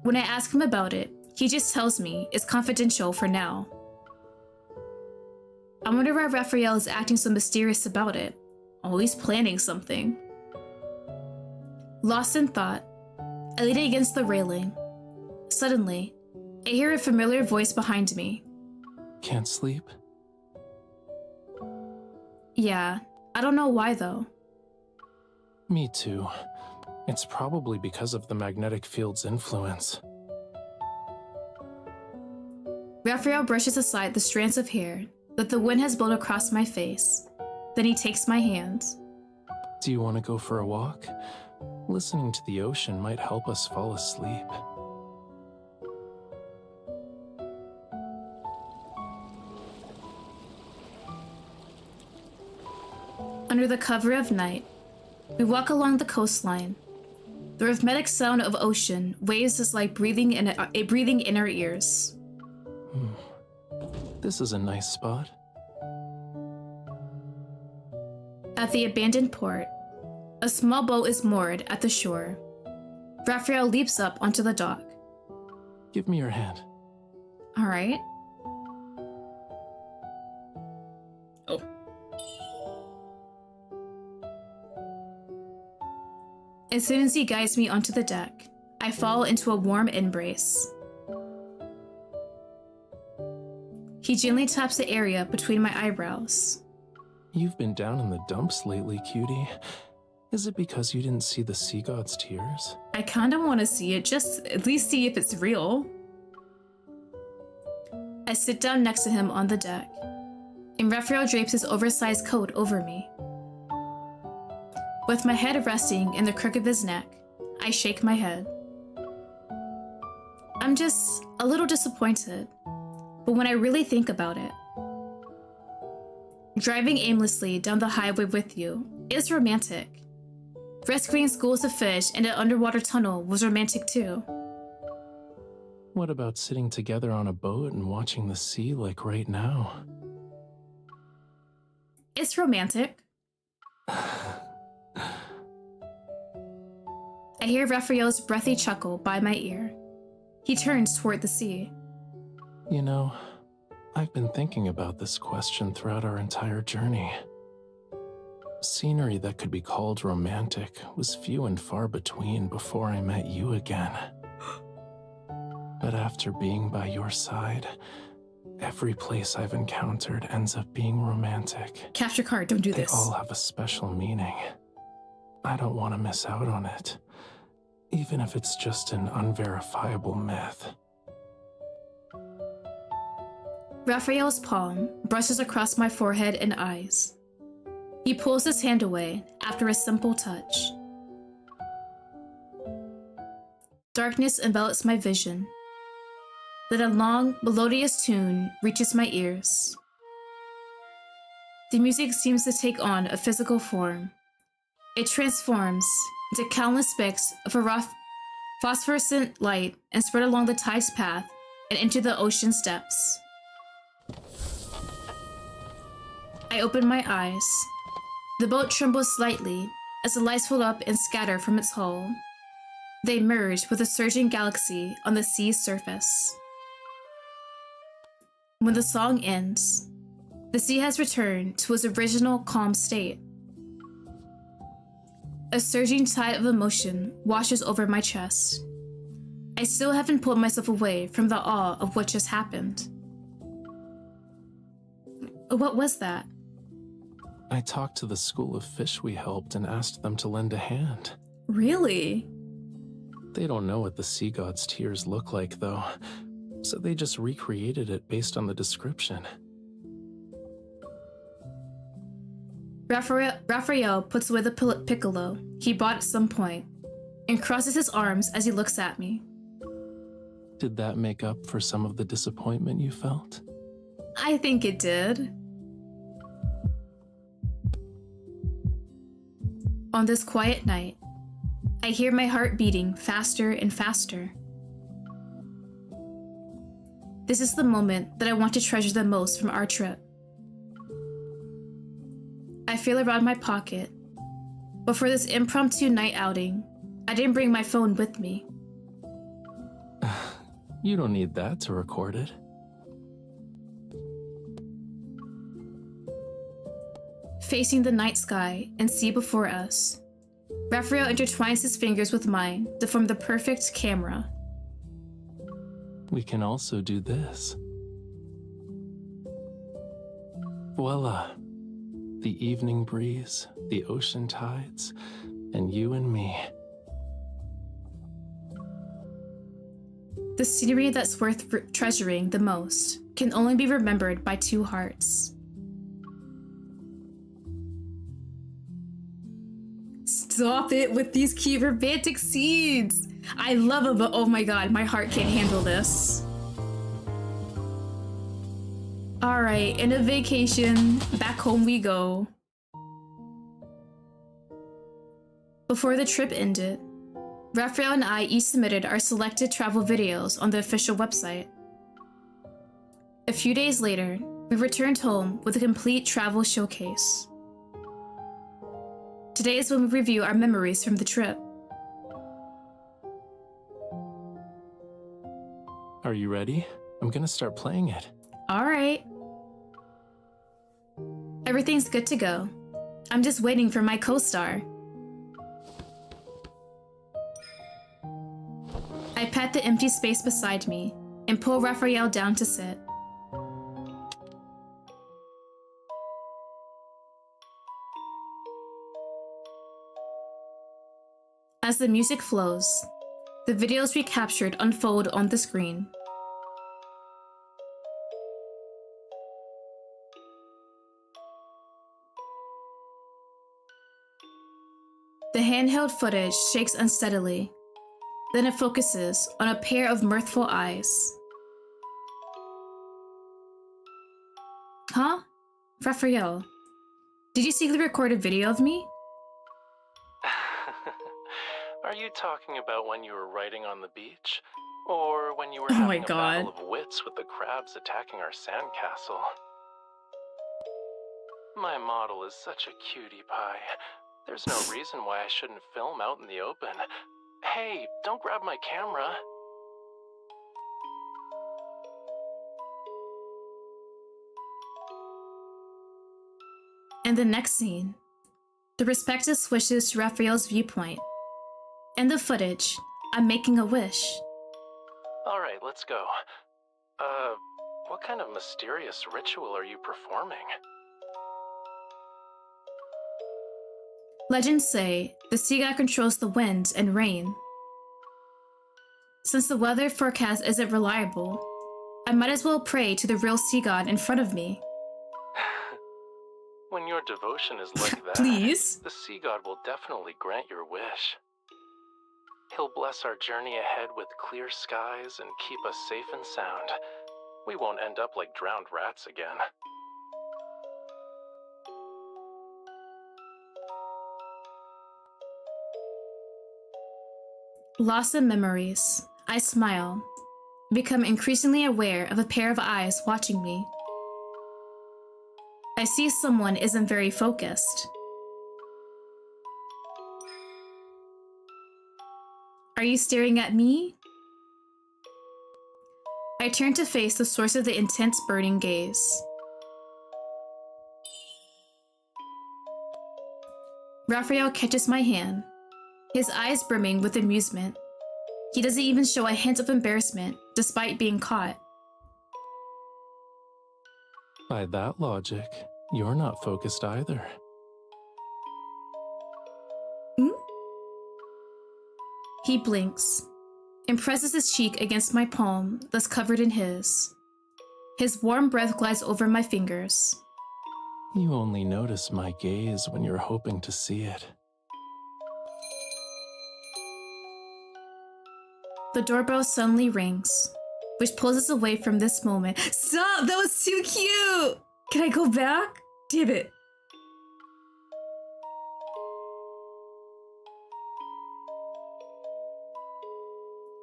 S1: When I ask him about it, he just tells me it's confidential for now. I wonder why Raphael is acting so mysterious about it. Always planning something. Lost in thought, I lean against the railing. Suddenly, I hear a familiar voice behind me.
S6: Can't sleep?
S1: Yeah, I don't know why though.
S6: Me too. It's probably because of the magnetic field's influence.
S1: Raphael brushes aside the strands of hair that the wind has blown across my face. Then he takes my hand.
S6: Do you want to go for a walk? Listening to the ocean might help us fall asleep.
S1: Under the cover of night, we walk along the coastline. The rhythmic sound of ocean waves is like breathing in our ears.
S6: This is a nice spot.
S1: At the abandoned port, a small boat is moored at the shore. Raphael leaps up onto the dock.
S6: Give me your hand.
S1: All right. Oh. As soon as he guides me onto the deck, I fall into a warm embrace. He gently taps the area between my eyebrows.
S6: You've been down in the dumps lately, cutie. Is it because you didn't see the sea god's tears?
S1: I kinda wanna see it, just at least see if it's real. I sit down next to him on the deck, and Raphael drapes his oversized coat over me. With my head resting in the crook of his neck, I shake my head. I'm just a little disappointed, but when I really think about it, driving aimlessly down the highway with you is romantic. Rescuing schools of fish in an underwater tunnel was romantic too.
S6: What about sitting together on a boat and watching the sea like right now?
S1: It's romantic. I hear Raphael's breathy chuckle by my ear. He turns toward the sea.
S6: You know, I've been thinking about this question throughout our entire journey. Scenery that could be called romantic was few and far between before I met you again. But after being by your side, every place I've encountered ends up being romantic.
S1: Capture card, don't do
S6: They
S1: this.
S6: all have a special meaning. I don't want to miss out on it, even if it's just an unverifiable myth.
S1: Raphael's palm brushes across my forehead and eyes. He pulls his hand away after a simple touch. Darkness envelops my vision. Then a long, melodious tune reaches my ears. The music seems to take on a physical form. It transforms into countless specks of a phosphorescent light and spread along the tide's path and into the ocean's depths. I open my eyes. The boat trembles slightly as the lights float up and scatter from its hull. They merge with a surging galaxy on the sea's surface. When the song ends, the sea has returned to its original calm state. A surging tide of emotion washes over my chest. I still haven't pulled myself away from the awe of what just happened. What was that?
S6: I talked to the school of fish we helped and asked them to lend a hand.
S1: Really?
S6: They don't know what the sea god's tears look like, though, so they just recreated it based on the description.
S1: Raphael puts away the piccolo he bought at some point and crosses his arms as he looks at me.
S6: Did that make up for some of the disappointment you felt?
S1: I think it did. On this quiet night, I hear my heart beating faster and faster. This is the moment that I want to treasure the most from our trip. I feel around my pocket, but for this impromptu night outing, I didn't bring my phone with me.
S6: You don't need that to record it.
S1: Facing the night sky and sea before us, Raphael intertwines his fingers with mine to form the perfect camera.
S6: We can also do this. Voila. The evening breeze, the ocean tides, and you and me.
S1: The scenery that's worth treasuring the most can only be remembered by two hearts. Stop it with these cute romantic scenes! I love it, but oh my god, my heart can't handle this. Alright, in a vacation, back home we go. Before the trip ended, Raphael and I each submitted our selected travel videos on the official website. A few days later, we returned home with a complete travel showcase. Today is when we review our memories from the trip.
S6: Are you ready? I'm gonna start playing it.
S1: Alright. Everything's good to go. I'm just waiting for my co-star. I pat the empty space beside me and pull Raphael down to sit. As the music flows, the videos we captured unfold on the screen. The handheld footage shakes unsteadily. Then it focuses on a pair of mirthful eyes. Huh? Raphael, did you see the recorded video of me?
S6: Are you talking about when you were writing on the beach? Or when you were
S1: Oh my
S6: having a
S1: God.
S6: battle of wits with the crabs attacking our sandcastle? My model is such a cutie pie. There's no reason why I shouldn't film out in the open. Hey, don't grab my camera.
S1: In the next scene, the perspective switches to Raphael's viewpoint. In the footage, I'm making a wish.
S6: Alright, let's go. What kind of mysterious ritual are you performing?
S1: Legends say the sea god controls the wind and rain. Since the weather forecast isn't reliable, I might as well pray to the real sea god in front of me.
S6: When your devotion is like that,
S1: Please?
S6: the sea god will definitely grant your wish. He'll bless our journey ahead with clear skies and keep us safe and sound. We won't end up like drowned rats again.
S1: Lost in memories, I smile, become increasingly aware of a pair of eyes watching me. I see someone isn't very focused. Are you staring at me? I turn to face the source of the intense burning gaze. Raphael catches my hand, his eyes brimming with amusement. He doesn't even show a hint of embarrassment, despite being caught.
S6: By that logic, you're not focused either.
S1: He blinks and presses his cheek against my palm that's covered in his. His warm breath glides over my fingers.
S6: You only notice my gaze when you're hoping to see it.
S1: The doorbell suddenly rings, which pulls us away from this moment. Stop! That was too cute! Can I go back? Damn it.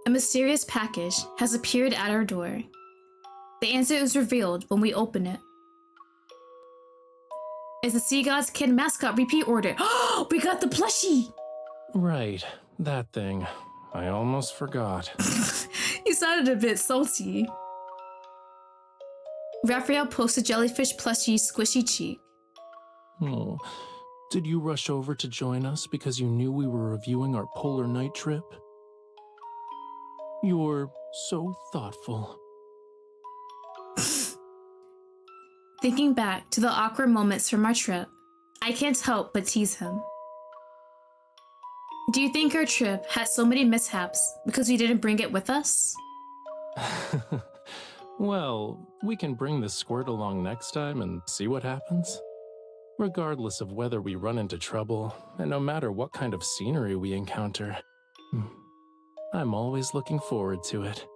S1: A mysterious package has appeared at our door. The answer is revealed when we open it. It's the Sea God's Kid mascot repeat order. Oh, we got the plushie!
S6: Right, that thing. I almost forgot.
S1: You sounded a bit salty. Raphael pokes a jellyfish plushie squishy cheek.
S6: Oh, did you rush over to join us because you knew we were reviewing our polar night trip? You're so thoughtful.
S1: Thinking back to the awkward moments from our trip, I can't help but tease him. Do you think our trip had so many mishaps because we didn't bring it with us?
S6: Well, we can bring the squirt along next time and see what happens. Regardless of whether we run into trouble, and no matter what kind of scenery we encounter, I'm always looking forward to it.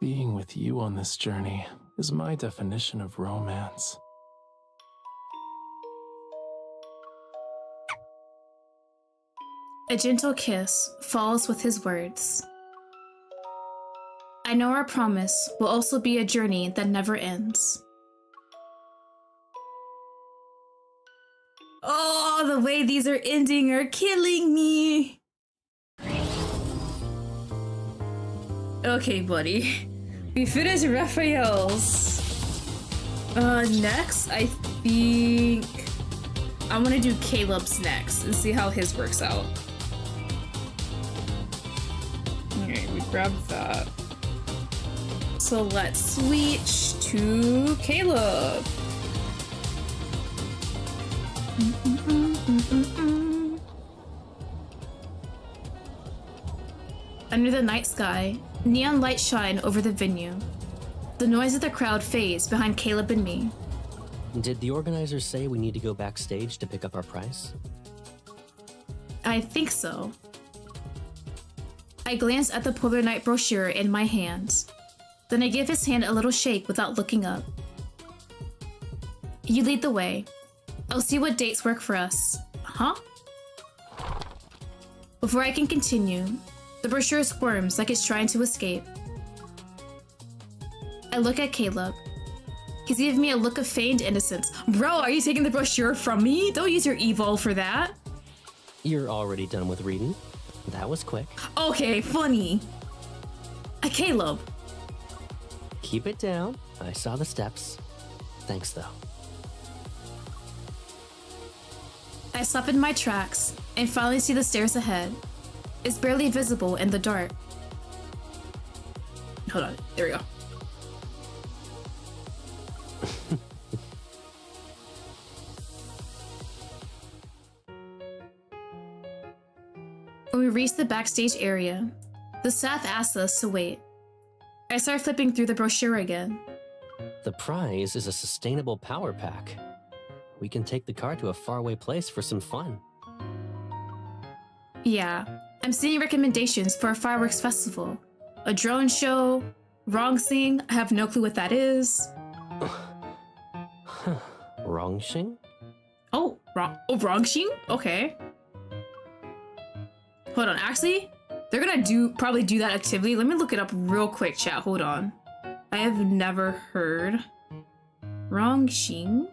S6: Being with you on this journey is my definition of romance.
S1: A gentle kiss falls with his words. I know our promise will also be a journey that never ends. Oh, the way these are ending are killing me. Okay, buddy. We finished Raphael's. Next, I think I want to do Caleb's next and see how his works out. Okay, we grabbed that. So let's switch to Caleb. Under the night sky, neon lights shine over the venue. The noise of the crowd fades behind Caleb and me.
S12: Did the organizers say we need to go backstage to pick up our prize?
S1: I think so. I glance at the Polar Night brochure in my hands. Then I give his hand a little shake without looking up. You lead the way. I'll see what dates work for us. Huh? Before I can continue, the brochure squirms like it's trying to escape. I look at Caleb. He's giving me a look of feigned innocence. Bro, are you taking the brochure from me? Don't use your evil for that.
S12: You're already done with reading. That was quick.
S1: Okay, funny. Caleb.
S12: Keep it down. I saw the steps. Thanks, though.
S1: I stop in my tracks and finally see the stairs ahead. It's barely visible in the dark. Hold on, there we go. When we reach the backstage area, the staff asks us to wait. I start flipping through the brochure again.
S12: The prize is a sustainable power pack. We can take the car to a faraway place for some fun.
S1: Yeah, I'm seeing recommendations for a fireworks festival. A drone show, Rongsing, I have no clue what that is.
S12: Rongsing?
S1: Oh, Rongsing? Okay. Hold on, actually, they're gonna probably do that activity. Let me look it up real quick, chat, hold on. I have never heard. Rongsing?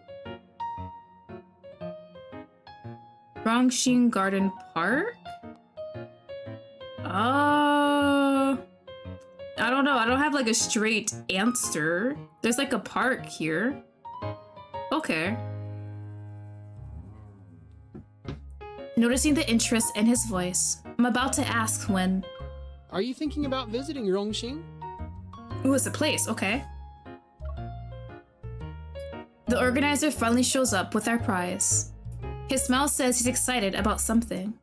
S1: Rongsing Garden Park? I don't know. I don't have like a straight answer. There's like a park here. Okay. Noticing the interest in his voice, I'm about to ask when...
S2: Are you thinking about visiting Rongxing?
S1: Ooh, it's a place, okay. The organizer finally shows up with our prize. His smile says he's excited about something.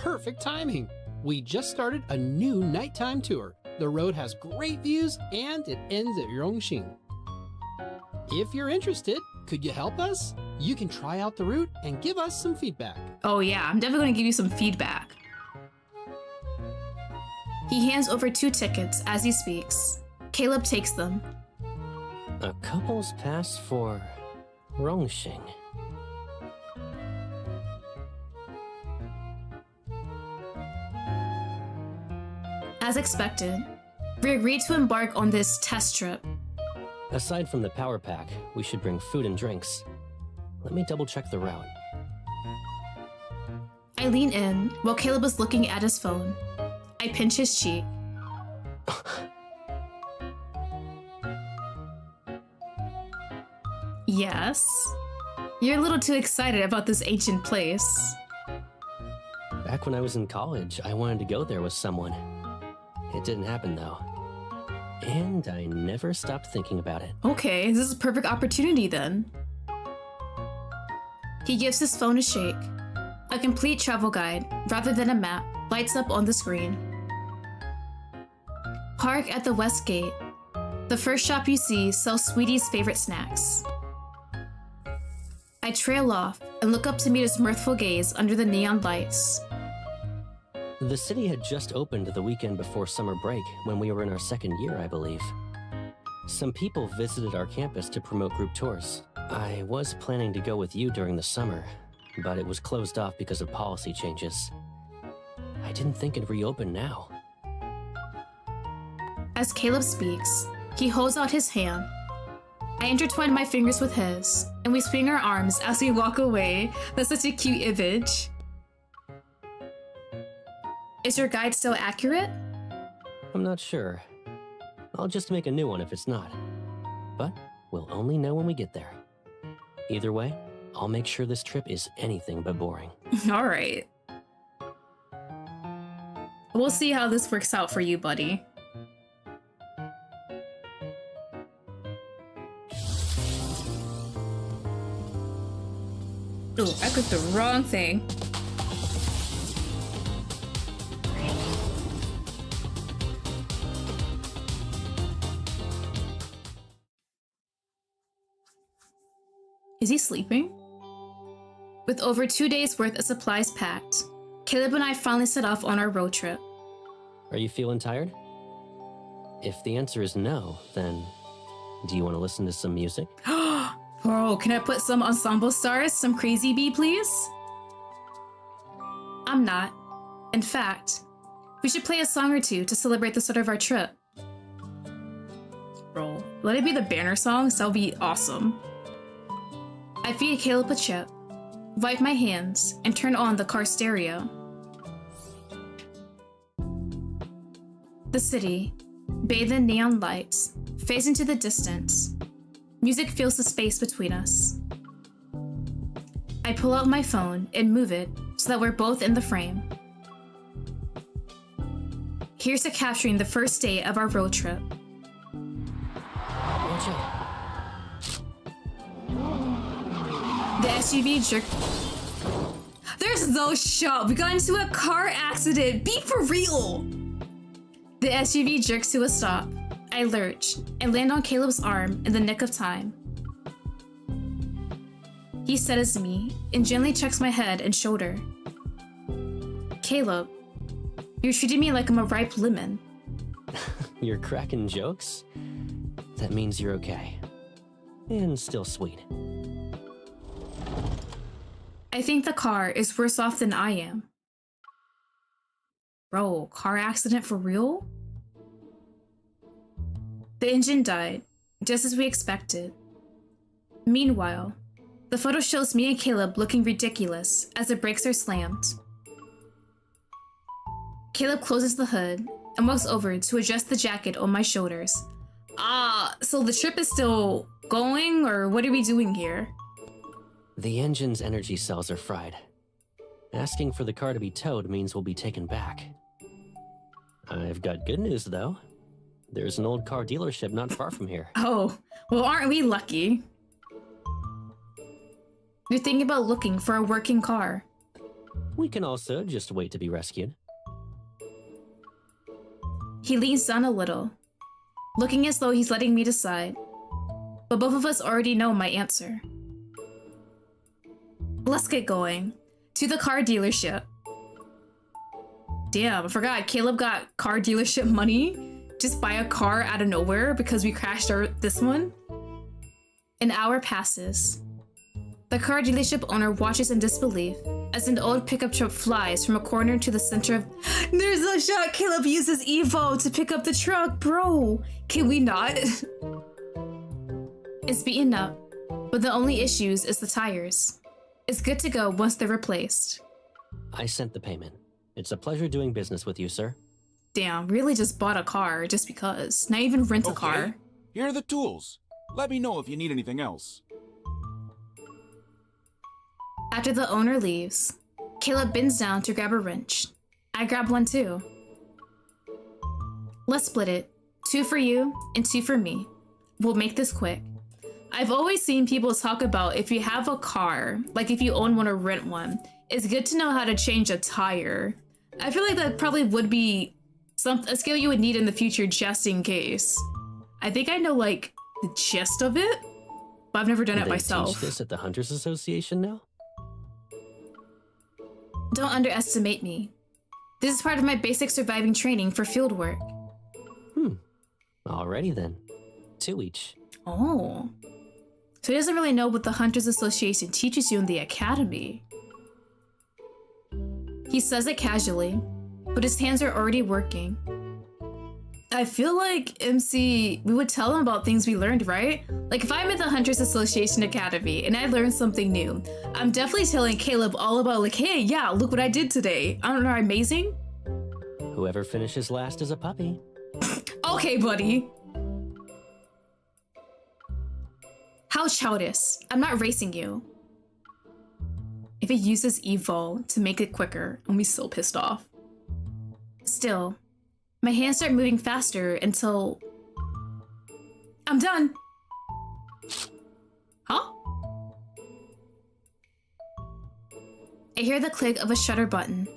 S2: Perfect timing. We just started a new nighttime tour. The road has great views and it ends at Rongxing. If you're interested, could you help us? You can try out the route and give us some feedback.
S1: Oh yeah, I'm definitely gonna give you some feedback. He hands over 2 tickets as he speaks. Caleb takes them.
S12: A couple's pass for Rongxing.
S1: As expected, we agreed to embark on this test trip.
S12: Aside from the power pack, we should bring food and drinks. Let me double check the route.
S1: I lean in while Caleb is looking at his phone. I pinch his cheek. Yes? You're a little too excited about this ancient place.
S12: Back when I was in college, I wanted to go there with someone. It didn't happen though. And I never stopped thinking about it.
S1: Okay, this is a perfect opportunity then. He gives his phone a shake. A complete travel guide, rather than a map, lights up on the screen. Park at the West Gate. The first shop you see sells Sweetie's favorite snacks. I trail off and look up to meet his mirthful gaze under the neon lights.
S12: The city had just opened the weekend before summer break when we were in our second year, I believe. Some people visited our campus to promote group tours. I was planning to go with you during the summer, but it was closed off because of policy changes. I didn't think it'd reopen now.
S1: As Caleb speaks, he holds out his hand. I intertwine my fingers with his, and we swing our arms as we walk away. That's such a cute image. Is your guide still accurate?
S12: I'm not sure. I'll just make a new one if it's not. But we'll only know when we get there. Either way, I'll make sure this trip is anything but boring.
S1: All right. We'll see how this works out for you, buddy. Ooh, I clicked the wrong thing. Is he sleeping? With over 2 days worth of supplies packed, Caleb and I finally set off on our road trip.
S12: Are you feeling tired? If the answer is no, then do you want to listen to some music?
S1: Bro, can I put some ensemble stars, some crazy bee, please? I'm not. In fact, we should play a song or two to celebrate the start of our trip. Bro, let it be the banner songs, that'll be awesome. I feed Caleb a chip, wipe my hands, and turn on the car stereo. The city, bathed in neon lights, fades into the distance. Music fills the space between us. I pull out my phone and move it so that we're both in the frame. Here's to capturing the first day of our road trip.
S12: Watch out.
S1: The SUV jerked. There's no shot. We got into a car accident. Be for real. The SUV jerks to a stop. I lurch and land on Caleb's arm in the nick of time. He steadies me and gently checks my head and shoulder. Caleb, you're treating me like I'm a ripe lemon.
S12: You're cracking jokes? That means you're okay. And still sweet.
S1: I think the car is worse off than I am. Bro, car accident for real? The engine died, just as we expected. Meanwhile, the photo shows me and Caleb looking ridiculous as the brakes are slammed. Caleb closes the hood and walks over to adjust the jacket on my shoulders. So the trip is still going, or what are we doing here?
S12: The engine's energy cells are fried. Asking for the car to be towed means we'll be taken back. I've got good news, though. There's an old car dealership not far from here.
S1: Oh, well, aren't we lucky? You're thinking about looking for a working car.
S12: We can also just wait to be rescued.
S1: He leans down a little, looking as though he's letting me decide. But both of us already know my answer. Let's get going. To the car dealership. Damn, I forgot Caleb got car dealership money. Just buy a car out of nowhere because we crashed this one. An hour passes. The car dealership owner watches in disbelief as an old pickup truck flies from a corner to the center of... There's a shot Caleb uses Evo to pick up the truck, bro. Can we not? It's beaten up, but the only issues is the tires. It's good to go once they're replaced.
S12: I sent the payment. It's a pleasure doing business with you, sir.
S1: Damn, really just bought a car just because. Not even rent a car.
S13: Here are the tools. Let me know if you need anything else.
S1: After the owner leaves, Caleb bends down to grab a wrench. I grab one too. Let's split it. 2 for you and 2 for me. We'll make this quick. I've always seen people talk about if you have a car, like if you own one or rent one, it's good to know how to change a tire. I feel like that probably would be a skill you would need in the future just in case. I think I know like the gist of it, but I've never done it myself.
S12: Teach this at the Hunters Association now?
S1: Don't underestimate me. This is part of my basic surviving training for field work.
S12: Alrighty then. 2 each.
S1: Oh. So he doesn't really know what the Hunters Association teaches you in the academy. He says it casually, but his hands are already working. I feel like MC, we would tell him about things we learned, right? Like if I'm at the Hunters Association Academy and I learned something new, I'm definitely telling Caleb all about like, hey, yeah, look what I did today. Aren't I amazing?
S12: Whoever finishes last is a puppy.
S1: Okay, buddy. How childish. I'm not racing you. if it uses Evo to make it quicker, I'm be so pissed off. Still, my hands start moving faster until... I'm done! Huh? I hear the click of a shutter button.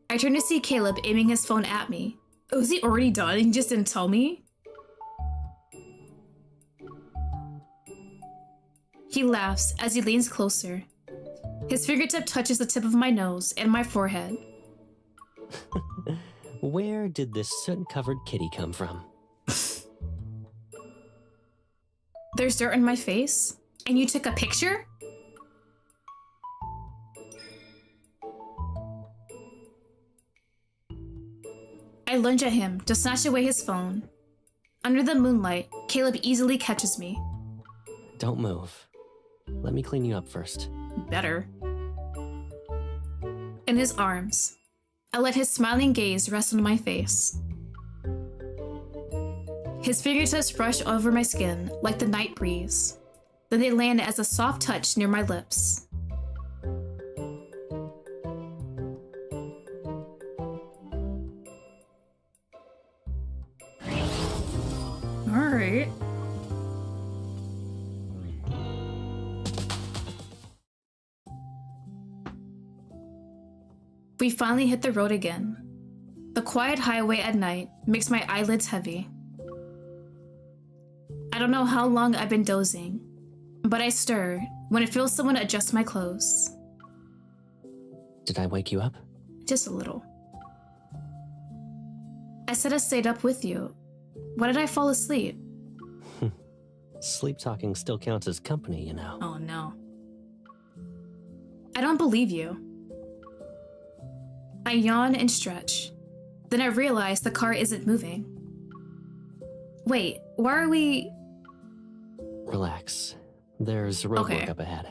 S1: I turn to see Caleb aiming his phone at me. Oh, is he already done and he just didn't tell me? He laughs as he leans closer. His fingertip touches the tip of my nose and my forehead.
S12: Where did this soot-covered kitty come from?
S1: There's dirt on my face? And you took a picture? I lunge at him to snatch away his phone. Under the moonlight, Caleb easily catches me.
S12: Don't move. Let me clean you up first.
S1: Better. In his arms, I let his smiling gaze rest on my face. His fingertips brush over my skin like the night breeze. Then they land as a soft touch near my lips. All right. We finally hit the road again. The quiet highway at night makes my eyelids heavy. I don't know how long I've been dozing, but I stir when I feel someone adjust my clothes.
S12: Did I wake you up?
S1: Just a little. I said I stayed up with you. Why did I fall asleep?
S12: Sleep talking still counts as company, you know.
S1: Oh no. I don't believe you. I yawn and stretch. Then I realize the car isn't moving. Wait, why are we...
S12: Relax. There's a roadwork up ahead.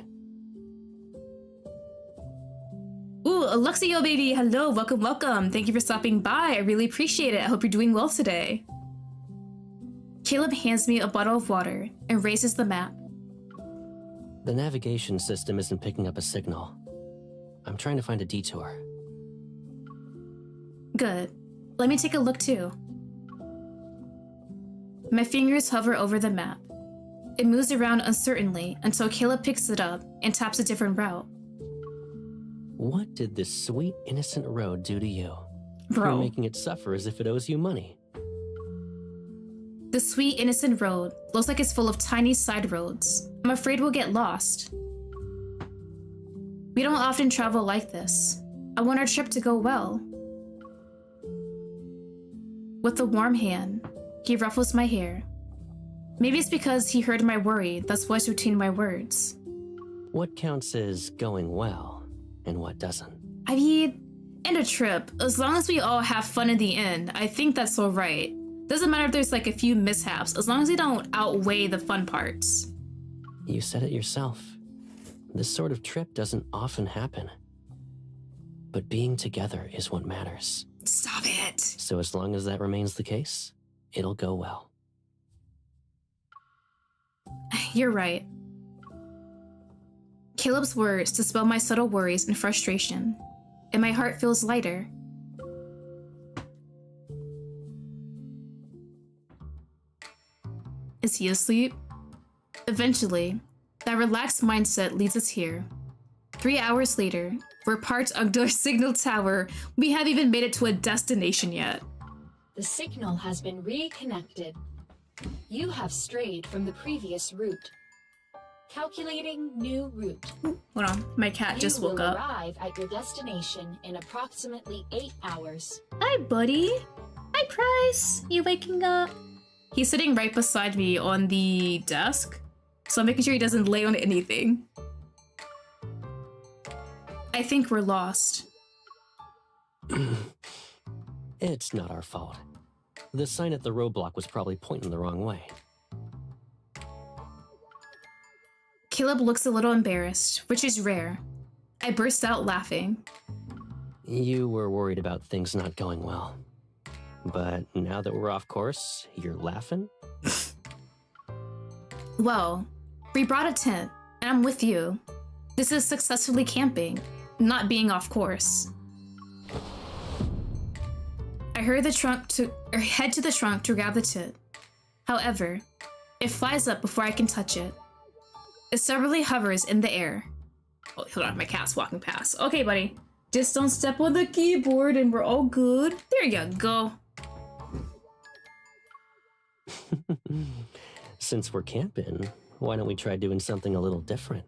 S1: Ooh, Alexio baby, hello, welcome, welcome. Thank you for stopping by. I really appreciate it. I hope you're doing well today. Caleb hands me a bottle of water and raises the map.
S12: The navigation system isn't picking up a signal. I'm trying to find a detour.
S1: Good. Let me take a look too. My fingers hover over the map. It moves around uncertainly until Caleb picks it up and taps a different route.
S12: What did this sweet, innocent road do to you?
S1: Bro.
S12: You're making it suffer as if it owes you money.
S1: The sweet, innocent road looks like it's full of tiny side roads. I'm afraid we'll get lost. We don't often travel like this. I want our trip to go well. With a warm hand, he ruffles my hair. Maybe it's because he heard my worry that's voiced between my words.
S12: What counts as going well, and what doesn't?
S1: I mean, in a trip, as long as we all have fun in the end, I think that's all right. Doesn't matter if there's like a few mishaps, as long as they don't outweigh the fun parts.
S12: You said it yourself. This sort of trip doesn't often happen. But being together is what matters.
S1: Stop it!
S12: So as long as that remains the case, it'll go well.
S1: You're right. Caleb's words dispel my subtle worries and frustration, and my heart feels lighter. Is he asleep? Eventually, that relaxed mindset leads us here. 3 hours later, we're parked under a signal tower. We haven't even made it to a destination yet.
S14: The signal has been reconnected. You have strayed from the previous route. Calculating new route.
S1: Hold on, my cat just woke up.
S14: You will arrive at your destination in approximately 8 hours.
S1: Hi, buddy. Hi, Price. You waking up? He's sitting right beside me on the desk, so I'm making sure he doesn't lay on anything. I think we're lost.
S12: It's not our fault. The sign at the roadblock was probably pointing the wrong way.
S1: Caleb looks a little embarrassed, which is rare. I burst out laughing.
S12: You were worried about things not going well. But now that we're off course, you're laughing?
S1: Well, we brought a tent, and I'm with you. This is successfully camping, not being off course. I head to the trunk to grab the tit. However, it flies up before I can touch it. It stubbornly hovers in the air. Oh, hold on, my cat's walking past. Okay, buddy. Just don't step on the keyboard and we're all good. There you go.
S12: Since we're camping, why don't we try doing something a little different?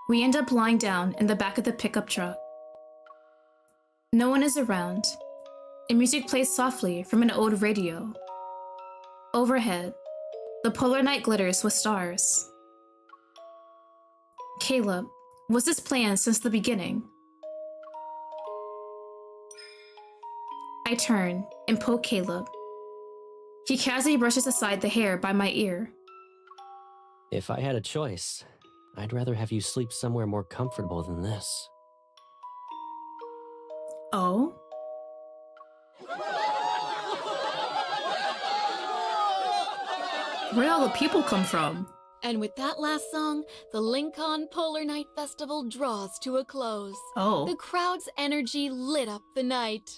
S1: We end up lying down in the back of the pickup truck. No one is around, and music plays softly from an old radio. Overhead, the polar night glitters with stars. Caleb, was this planned since the beginning? I turn and poke Caleb. He casually brushes aside the hair by my ear.
S12: If I had a choice, I'd rather have you sleep somewhere more comfortable than this.
S1: Oh? Where'd all the people come from?
S10: And with that last song, the Lincoln Polar Night Festival draws to a close.
S1: Oh.
S10: The crowd's energy lit up the night.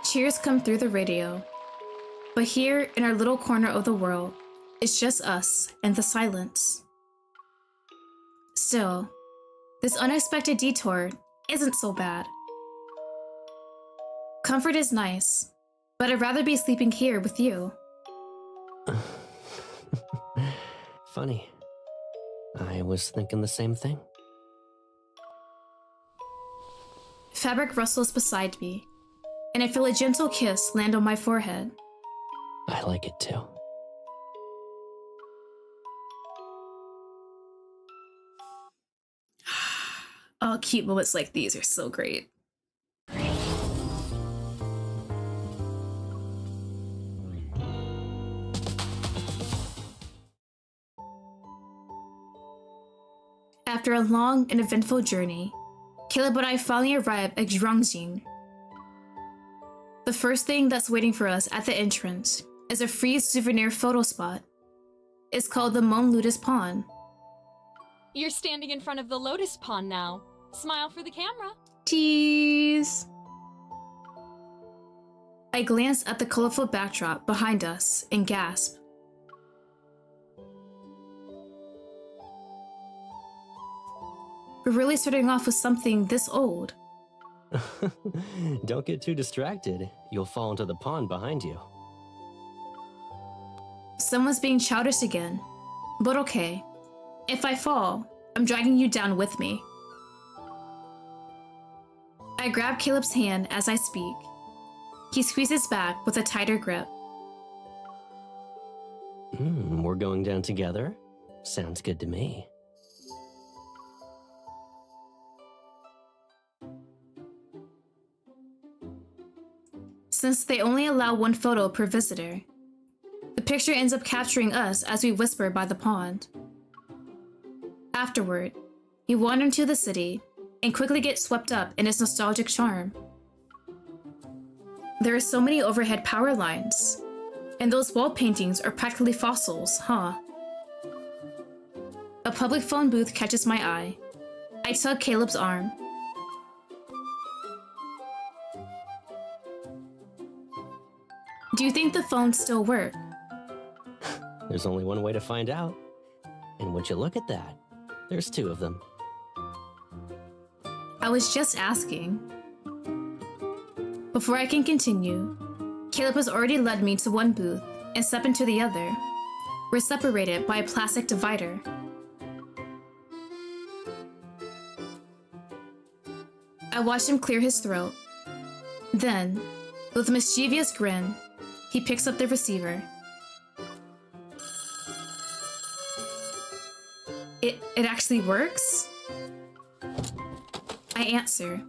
S1: Cheers come through the radio. But here, in our little corner of the world, it's just us and the silence. Still, this unexpected detour isn't so bad. Comfort is nice, but I'd rather be sleeping here with you.
S12: Funny. I was thinking the same thing.
S1: Fabric rustles beside me, and I feel a gentle kiss land on my forehead.
S12: I like it too.
S1: Oh, cute moments like these are so great. After a long and eventful journey, Caleb and I finally arrive at Zhuangjing. The first thing that's waiting for us at the entrance is a free souvenir photo spot. It's called the Mon Lotus Pond.
S15: You're standing in front of the Lotus Pond now. Smile for the camera.
S1: Tease! I glance at the colorful backdrop behind us and gasp. We're really starting off with something this old.
S12: Don't get too distracted. You'll fall into the pond behind you.
S1: Someone's being childish again. But okay. If I fall, I'm dragging you down with me. I grab Caleb's hand as I speak. He squeezes back with a tighter grip.
S12: We're going down together? Sounds good to me.
S1: Since they only allow one photo per visitor, the picture ends up capturing us as we whisper by the pond. Afterward, we wander into the city and quickly get swept up in its nostalgic charm. There are so many overhead power lines, and those wall paintings are practically fossils, huh? A public phone booth catches my eye. I tug Caleb's arm. Do you think the phones still work?
S12: There's only one way to find out. And would you look at that? There's two of them.
S1: I was just asking. Before I can continue, Caleb has already led me to one booth and stepped into the other. We're separated by a plastic divider. I watched him clear his throat. Then, with a mischievous grin, he picks up the receiver. It actually works? I answer,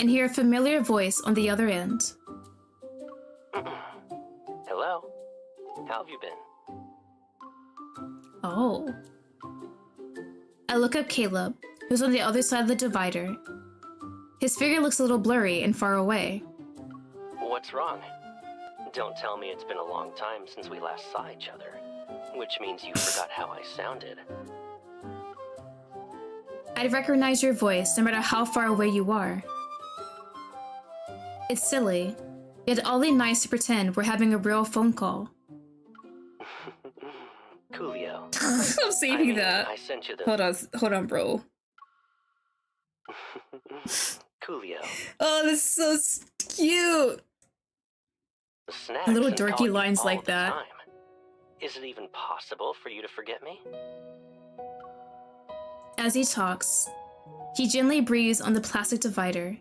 S1: and hear a familiar voice on the other end.
S12: Hello? How have you been?
S1: Oh. I look up Caleb, who's on the other side of the divider. His figure looks a little blurry and far away.
S12: What What's wrong? Don't tell me it's been a long time since we last saw each other, which means you forgot how I sounded.
S1: I'd recognize your voice no matter how far away you are. It's silly, yet oddly nice to pretend we're having a real phone call.
S12: Coolio.
S1: I'm saving that.
S12: I sent you the...
S1: Hold on, bro.
S12: Coolio.
S1: Oh, this is so cute.
S12: Snacks
S1: Little
S12: and
S1: dorky
S12: calling you
S1: lines
S12: all
S1: like
S12: the
S1: that.
S12: time. Is it even possible for you to forget me?
S1: As he talks, he gently breathes on the plastic divider.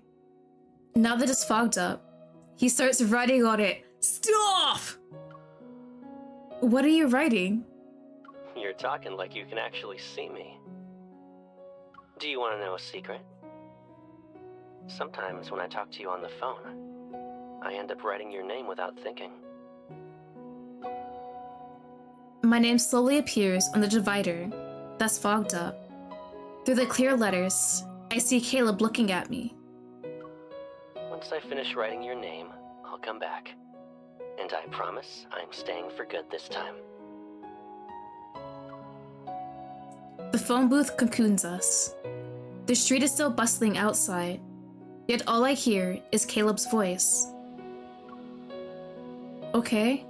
S1: Now that it's fogged up, he starts writing on it. Stop! What are you writing?
S12: You're talking like you can actually see me. Do you want to know a secret? Sometimes when I talk to you on the phone, I end up writing your name without thinking.
S1: My name slowly appears on the divider that's fogged up. Through the clear letters, I see Caleb looking at me.
S12: Once I finish writing your name, I'll come back. And I promise I'm staying for good this time.
S1: The phone booth cocoons us. The street is still bustling outside, yet all I hear is Caleb's voice. Okay.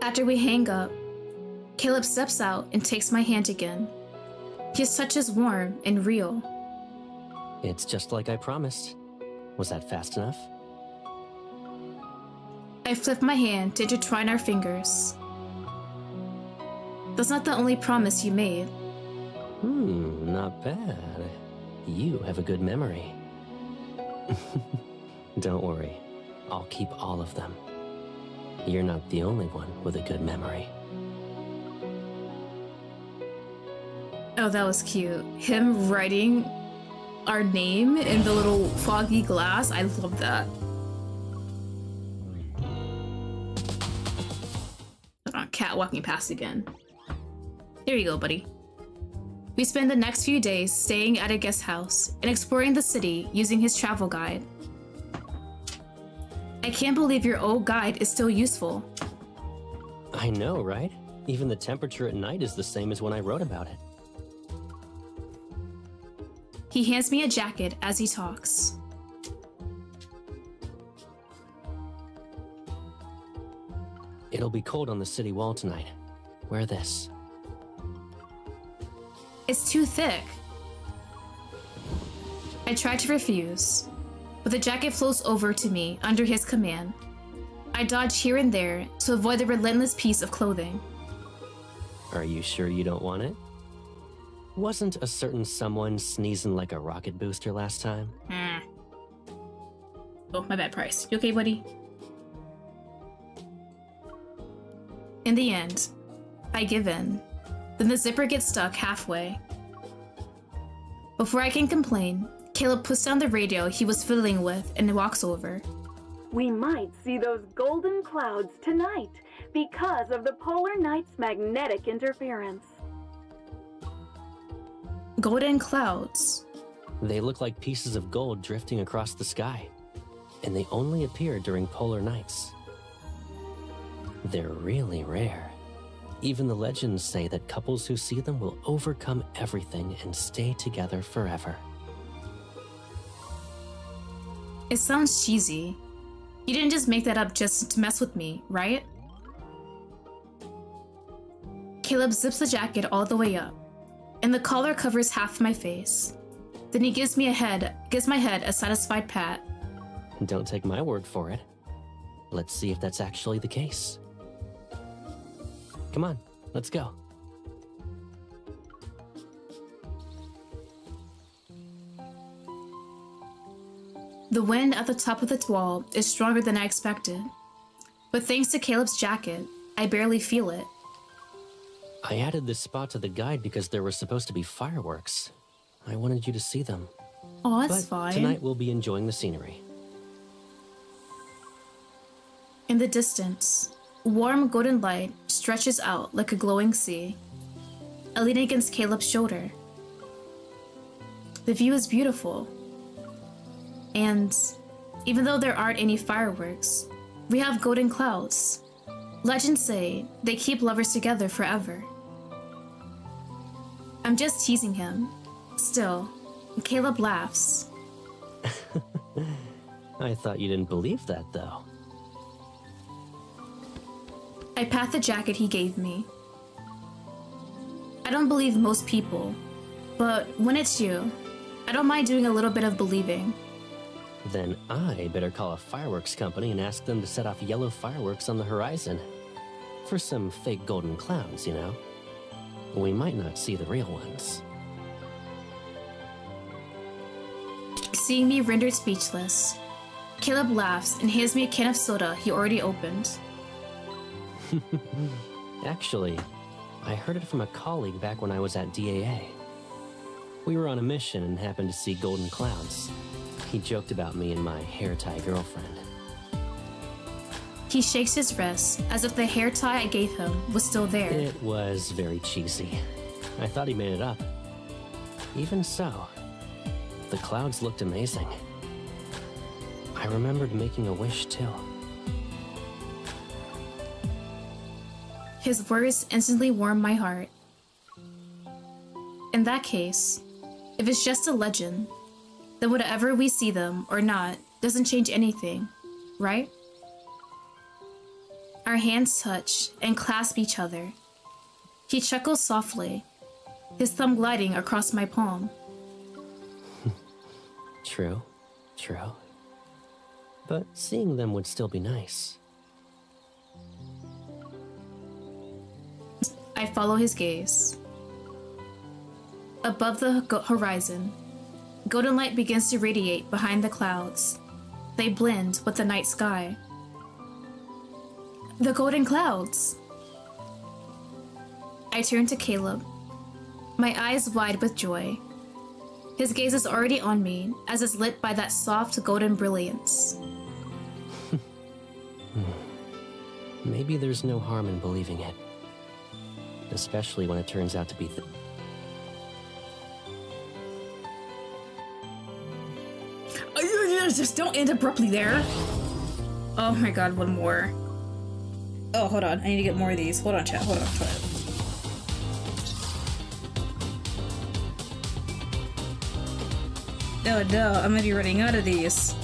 S1: After we hang up, Caleb steps out and takes my hand again. His touch is warm and real.
S12: It's just like I promised. Was that fast enough?
S1: I flip my hand to intertwine our fingers. That's not the only promise you made.
S12: Not bad. You have a good memory. Don't worry, I'll keep all of them. You're not the only one with a good memory.
S1: Oh, that was cute. Him writing our name in the little foggy glass. I love that. Hold on, cat walking past again. Here you go, buddy. We spend the next few days staying at a guest house and exploring the city using his travel guide. I can't believe your old guide is still useful.
S12: I know, right? Even the temperature at night is the same as when I wrote about it.
S1: He hands me a jacket as he talks.
S12: It'll be cold on the city wall tonight. Wear this.
S1: It's too thick. I try to refuse, but the jacket floats over to me under his command. I dodge here and there to avoid the relentless piece of clothing.
S12: Are you sure you don't want it? Wasn't a certain someone sneezing like a rocket booster last time?
S1: Oh, my bad, Price. You okay, buddy? In the end, I give in. Then the zipper gets stuck halfway. Before I can complain, Caleb puts down the radio he was fiddling with and walks over.
S16: We might see those golden clouds tonight because of the polar night's magnetic interference.
S1: Golden clouds?
S12: They look like pieces of gold drifting across the sky, and they only appear during polar nights. They're really rare. Even the legends say that couples who see them will overcome everything and stay together forever.
S1: It sounds cheesy. You didn't just make that up just to mess with me, right? Caleb zips the jacket all the way up, and the collar covers half my face. Then he gives my head a satisfied pat.
S12: Don't take my word for it. Let's see if that's actually the case. Come on, let's go.
S1: The wind at the top of the wall is stronger than I expected, but thanks to Caleb's jacket, I barely feel it.
S12: I added this spot to the guide because there were supposed to be fireworks. I wanted you to see them.
S1: Oh, that's
S12: but
S1: fine.
S12: Tonight we'll be enjoying the scenery.
S1: In the distance, warm golden light stretches out like a glowing sea. I lean against Caleb's shoulder. The view is beautiful. And even though there aren't any fireworks, we have golden clouds. Legends say they keep lovers together forever. I'm just teasing him. Still, Caleb laughs.
S12: I thought you didn't believe that, though.
S1: I pat the jacket he gave me. I don't believe most people, but when it's you, I don't mind doing a little bit of believing.
S12: Then I better call a fireworks company and ask them to set off yellow fireworks on the horizon. For some fake golden clouds, you know. We might not see the real ones.
S1: Seeing me rendered speechless, Caleb laughs and hands me a can of soda he already opened.
S12: Actually, I heard it from a colleague back when I was at DAA. We were on a mission and happened to see golden clouds. He joked about me and my hair tie girlfriend.
S1: He shakes his wrist as if the hair tie I gave him was still there.
S12: It was very cheesy. I thought he made it up. Even so, the clouds looked amazing. I remembered making a wish too.
S1: His words instantly warmed my heart. In that case, if it's just a legend, then whatever we see them or not doesn't change anything, right? Our hands touch and clasp each other. He chuckles softly, his thumb gliding across my palm.
S12: True, true. But seeing them would still be nice.
S1: I follow his gaze. Above the horizon, golden light begins to radiate behind the clouds. They blend with the night sky. The golden clouds! I turn to Caleb, my eyes wide with joy. His gaze is already on me as it's lit by that soft golden brilliance.
S12: Maybe there's no harm in believing it. Especially when it turns out to be
S1: Just don't end abruptly there. Oh my god, one more. Oh, hold on. I need to get more of these. Hold on, chat. Hold on. Oh no, I'm gonna be running out of these.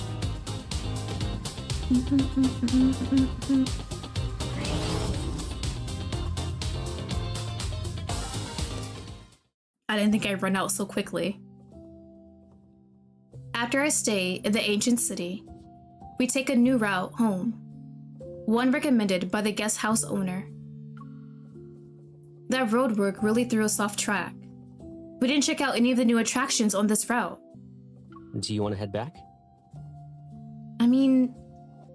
S1: I didn't think I'd run out so quickly. After I stay in the ancient city, we take a new route home, one recommended by the guest house owner. That roadwork really threw us off track. We didn't check out any of the new attractions on this route.
S12: Do you want to head back?
S1: I mean,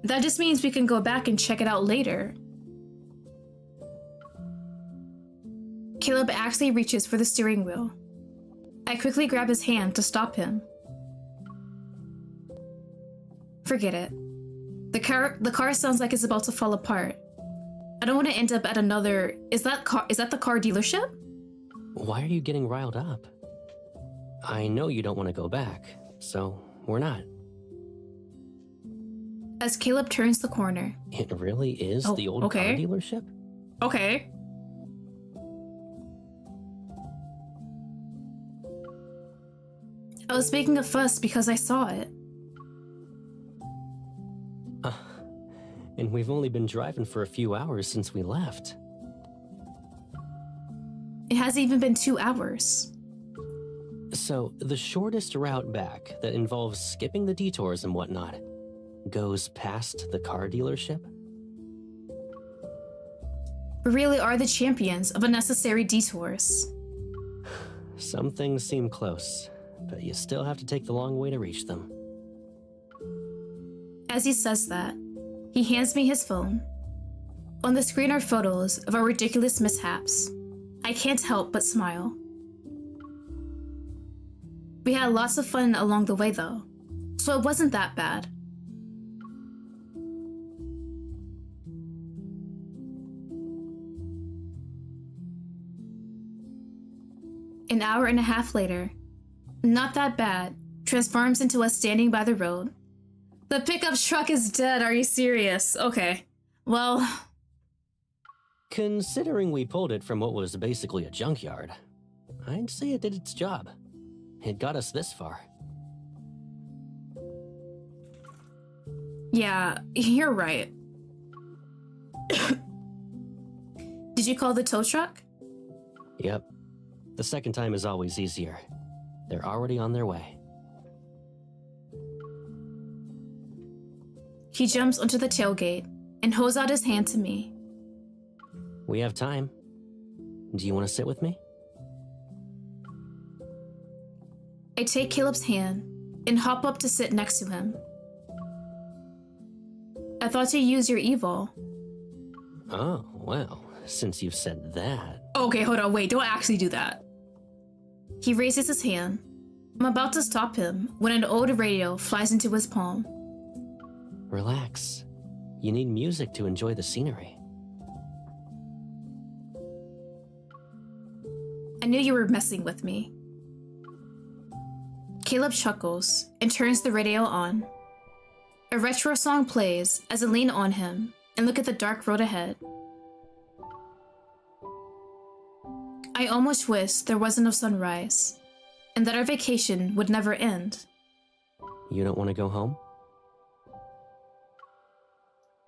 S1: that just means we can go back and check it out later. Caleb actually reaches for the steering wheel. I quickly grab his hand to stop him. Forget it. The car sounds like it's about to fall apart. I don't want to end up at another... Is that the car dealership?
S12: Why are you getting riled up? I know you don't want to go back, so we're not.
S1: As Caleb turns the corner.
S12: It really is the old car dealership?
S1: Okay. I was making a fuss because I saw it.
S12: And we've only been driving for a few hours since we left.
S1: It hasn't even been 2 hours.
S12: So, the shortest route back that involves skipping the detours and whatnot goes past the car dealership?
S1: We really are the champions of unnecessary detours.
S12: Some things seem close, but you still have to take the long way to reach them.
S1: As he says that, he hands me his phone. On the screen are photos of our ridiculous mishaps. I can't help but smile. We had lots of fun along the way though, so it wasn't that bad. An hour and a half later, Not that bad. Transforms into us standing by the road. The pickup truck is dead. Are you serious? Okay. Well...
S12: Considering we pulled it from what was basically a junkyard, I'd say it did its job. It got us this far.
S1: Yeah, you're right. Did you call the tow truck?
S12: Yep. The second time is always easier. They're already on their way.
S1: He jumps onto the tailgate and holds out his hand to me.
S12: We have time. Do you want to sit with me?
S1: I take Caleb's hand and hop up to sit next to him. I thought you used your evil.
S12: Oh, well, since you've said that...
S1: Okay, hold on, wait, don't actually do that. He raises his hand. I'm about to stop him when an old radio flies into his palm.
S12: Relax. You need music to enjoy the scenery.
S1: I knew you were messing with me. Caleb chuckles and turns the radio on. A retro song plays as I lean on him and look at the dark road ahead. I almost wish there wasn't a sunrise and that our vacation would never end.
S12: You don't want to go home?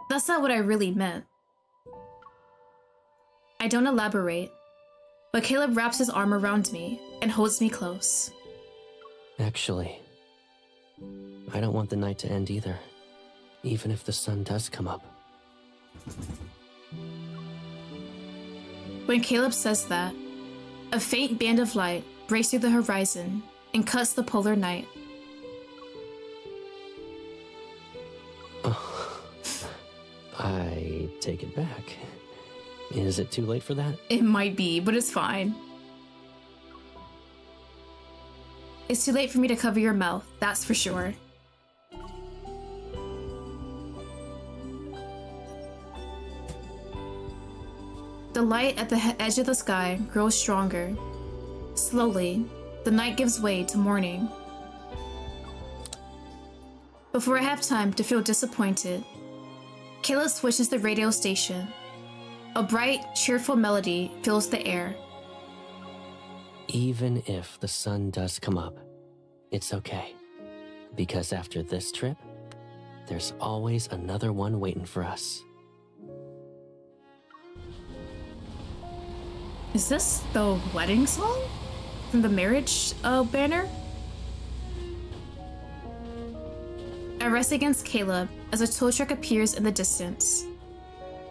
S1: That's not what I really meant. I don't elaborate, but Caleb wraps his arm around me and holds me close.
S12: Actually, I don't want the night to end either, even if the sun does come up.
S1: When Caleb says that, a faint band of light breaks through the horizon and cuts the polar night.
S12: Oh, I take it back. Is it too late for that?
S1: It might be, but it's fine. It's too late for me to cover your mouth, that's for sure. The light at the edge of the sky grows stronger. Slowly, the night gives way to morning. Before I have time to feel disappointed, Caleb switches the radio station. A bright, cheerful melody fills the air.
S12: Even if the sun does come up, it's okay. Because after this trip, there's always another one waiting for us.
S1: Is this the wedding song? From the marriage banner? I rest against Caleb as a tow truck appears in the distance.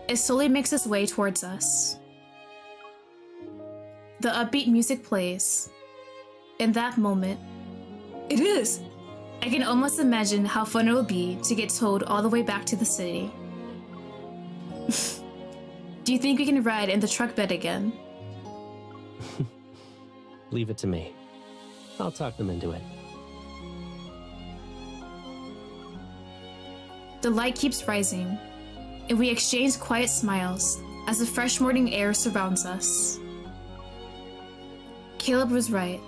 S1: It slowly makes its way towards us. The upbeat music plays. In that moment, it is! I can almost imagine how fun it will be to get towed all the way back to the city. Do you think we can ride in the truck bed again?
S12: Leave it to me. I'll talk them into it.
S1: The light keeps rising, and we exchange quiet smiles as the fresh morning air surrounds us. Caleb was right.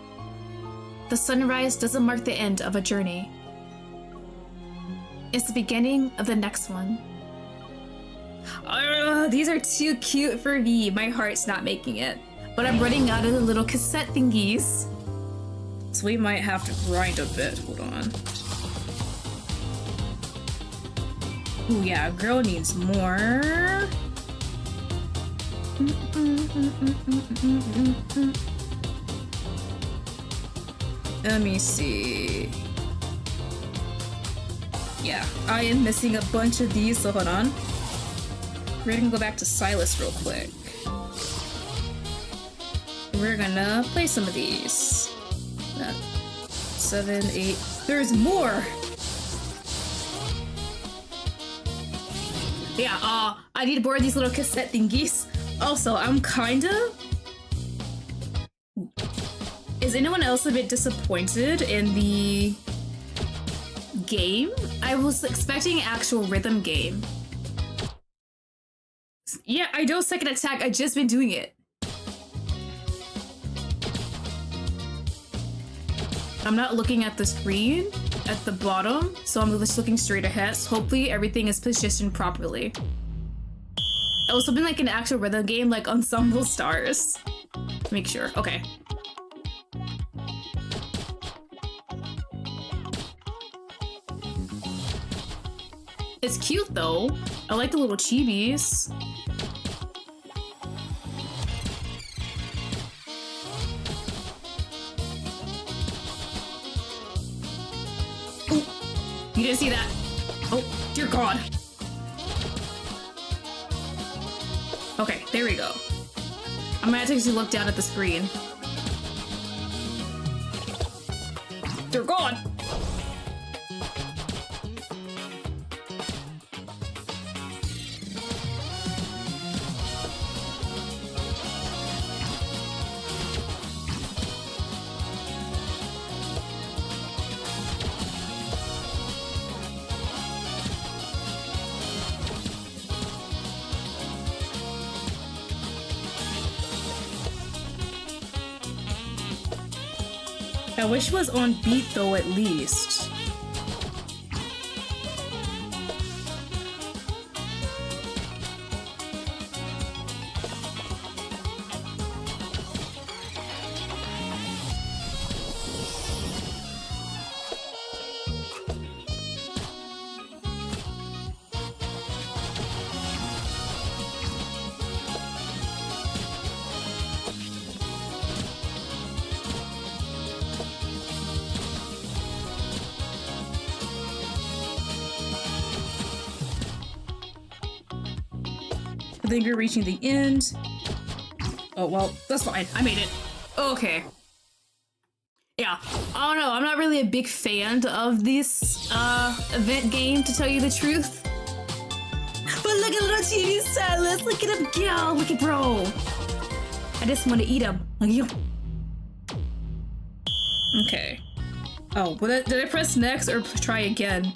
S1: The sunrise doesn't mark the end of a journey. It's the beginning of the next one. These are too cute for me. My heart's not making it. But I'm running out of the little cassette thingies. So we might have to grind a bit. Hold on. Ooh, yeah, girl needs more. Let me see. Yeah, I am missing a bunch of these, so hold on. We're gonna go back to Silas real quick. We're gonna play some of these. 7, 8. There's more! Yeah, I need more of these little cassette thingies. Also, I'm kinda... Is anyone else a bit disappointed in the game? I was expecting an actual rhythm game. Yeah, I know second attack, I just been doing it. I'm not looking at the screen at the bottom, so I'm just looking straight ahead. So hopefully everything is positioned properly. It was something like an actual rhythm game, like Ensemble Stars. Make sure. Okay. It's cute though. I like the little chibis. Ooh, you didn't see that. Oh, dear God. Okay, there we go. I'm gonna take a look down at the screen. They're gone. I wish it was on beat though, at least. I think we're reaching the end. Oh, well, that's fine. I made it. Okay. Yeah, I don't know. I'm not really a big fan of this event game, to tell you the truth. But look at little Chibi Silas. Look at him go. Look at bro. I just want to eat him. Like you. Okay. Oh, well, did I press next or try again?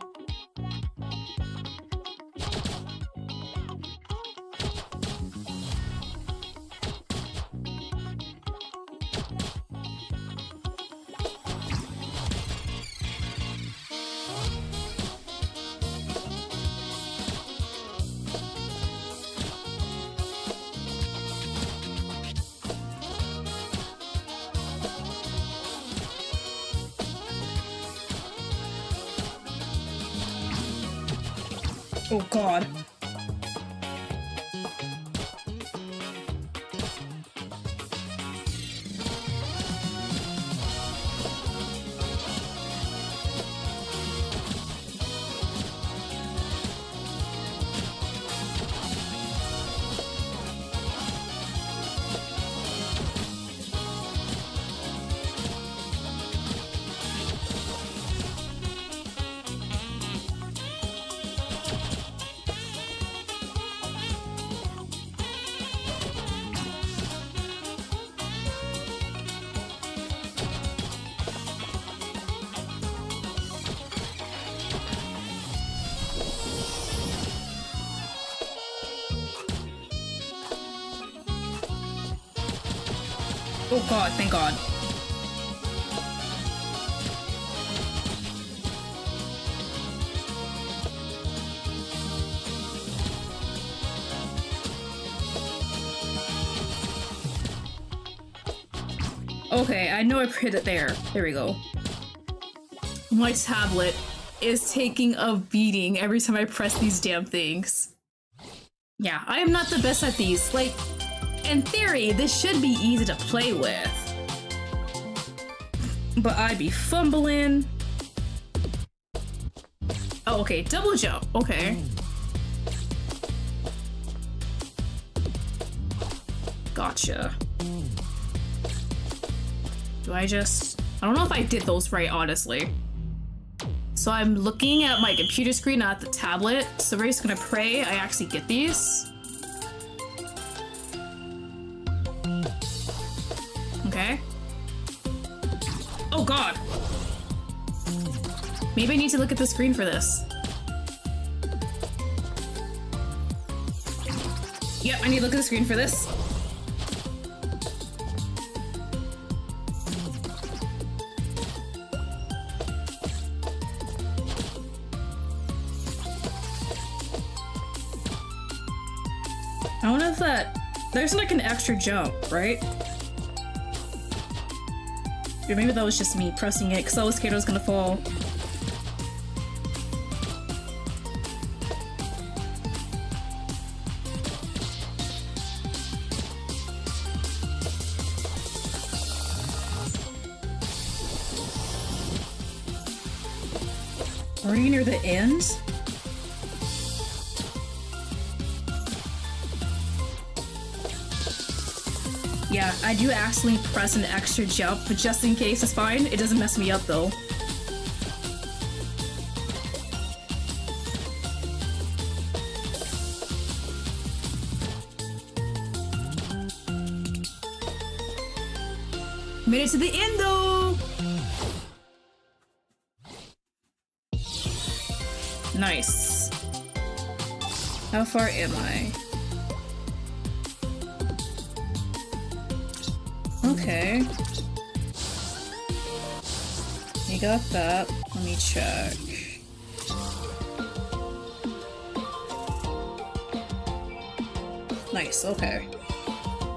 S1: Oh God. Oh God, thank God. Okay, I know I put it there. There we go. My tablet is taking a beating every time I press these damn things. Yeah, I am not the best at these. Like, in theory, this should be easy to play with. But I'd be fumbling. Oh, okay, double jump. Okay. Gotcha. Do I just... I don't know if I did those right, honestly. So I'm looking at my computer screen, not the tablet. So we're just gonna pray I actually get these. Okay. Oh God. Maybe I need to look at the screen for this. Yep, I need to look at the screen for this. I don't know if that... There's like an extra jump, right? Or maybe that was just me pressing it because I was scared I was gonna fall. Already near the end? Yeah, I do accidentally press an extra jump, but just in case, it's fine. It doesn't mess me up though. Made it to the end though! Nice. How far am I? Okay. We got that. Let me check. Nice, okay.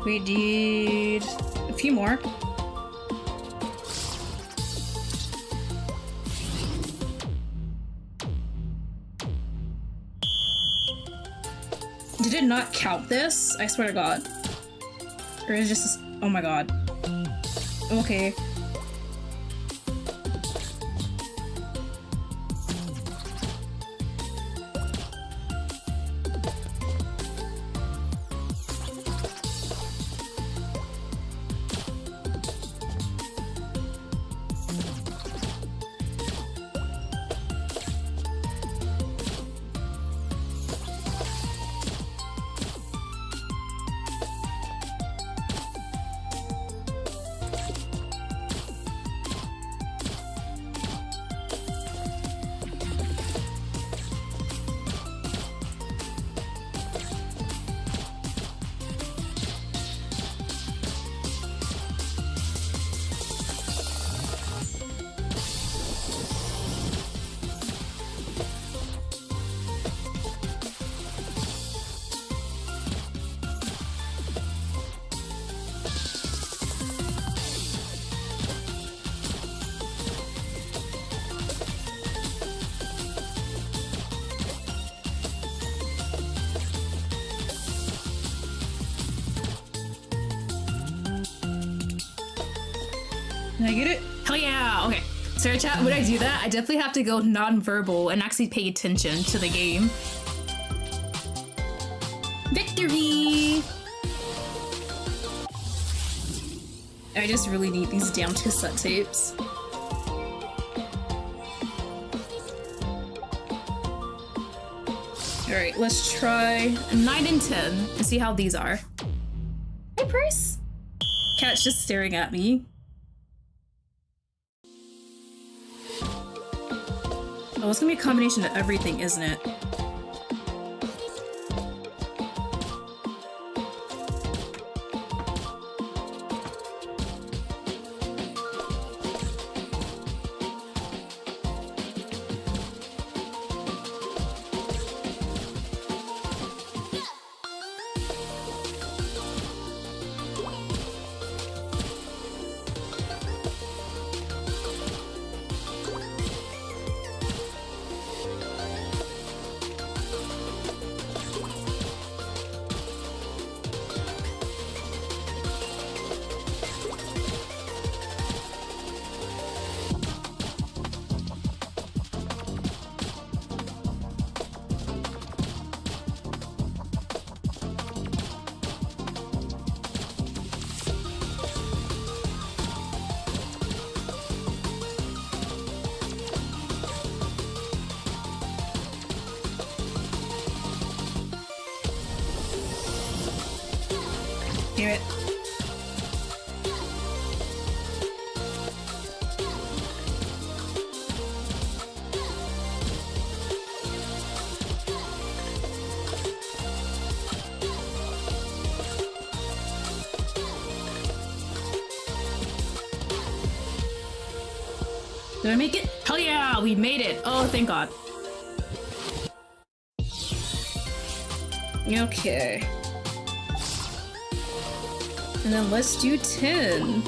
S1: We need a few more. Did it not count this? I swear to God. Or is it just... Oh my God. Okay. Can I get it? Hell yeah! Okay. So chat, when I do that, I definitely have to go non-verbal and actually pay attention to the game. Victory! I just really need these damn cassette tapes. Alright, let's try 9 and 10 and see how these are. Hey, Price! Cat's just staring at me. Oh, it's gonna be a combination of everything, isn't it? Hear it. Did I make it? Hell yeah, we made it. Oh, thank God. Okay. And then let's do 10.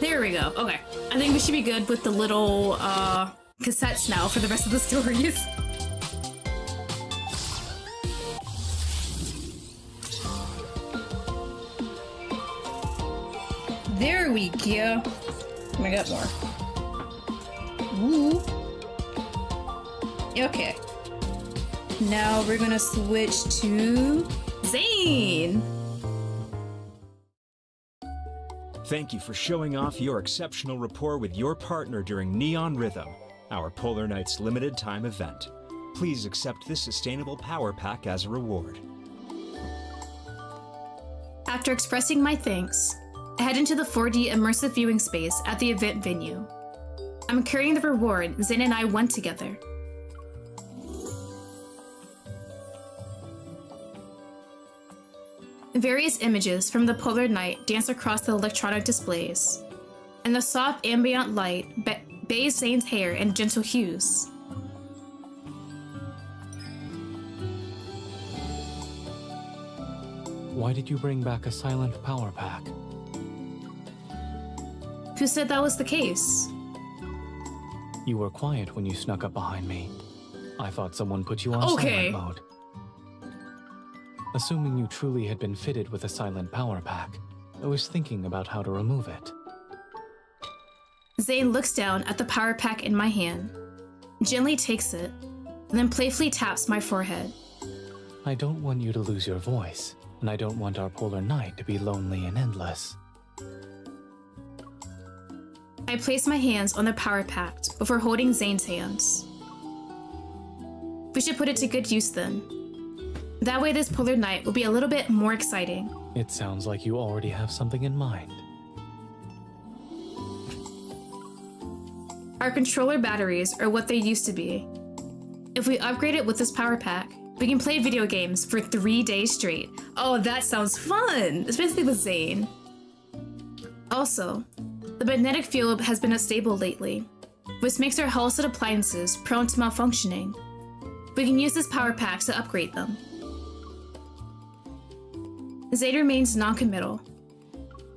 S1: There we go. Okay. I think we should be good with the little cassettes now for the rest of the stories. There we go. I got more. Ooh. Okay. Now we're gonna switch to Zane.
S4: Thank you for showing off your exceptional rapport with your partner during Neon Rhythm, our Polar Nights limited time event. Please accept this sustainable power pack as a reward.
S1: After expressing my thanks, I head into the 4D immersive viewing space at the event venue. I'm carrying the reward Zane and I won together. Various images from the polar night dance across the electronic displays, and the soft ambient light bathes Zane's hair in gentle hues.
S6: Why did you bring back a silent power pack?
S1: Who said that was the case?
S6: You were quiet when you snuck up behind me. I thought someone put you on silent mode. Assuming you truly had been fitted with a silent power pack, I was thinking about how to remove it.
S1: Zane looks down at the power pack in my hand, gently takes it, and then playfully taps my forehead.
S6: I don't want you to lose your voice, and I don't want our polar night to be lonely and endless.
S1: I place my hands on the power pack before holding Zane's hands. We should put it to good use then. That way this polar night will be a little bit more exciting.
S6: It sounds like you already have something in mind.
S1: Our controller batteries are what they used to be. If we upgrade it with this power pack, we can play video games for 3 days straight. Oh, that sounds fun, especially with Zane. Also, the magnetic field has been unstable lately, which makes our household appliances prone to malfunctioning. We can use this power pack to upgrade them. Zane remains non-committal.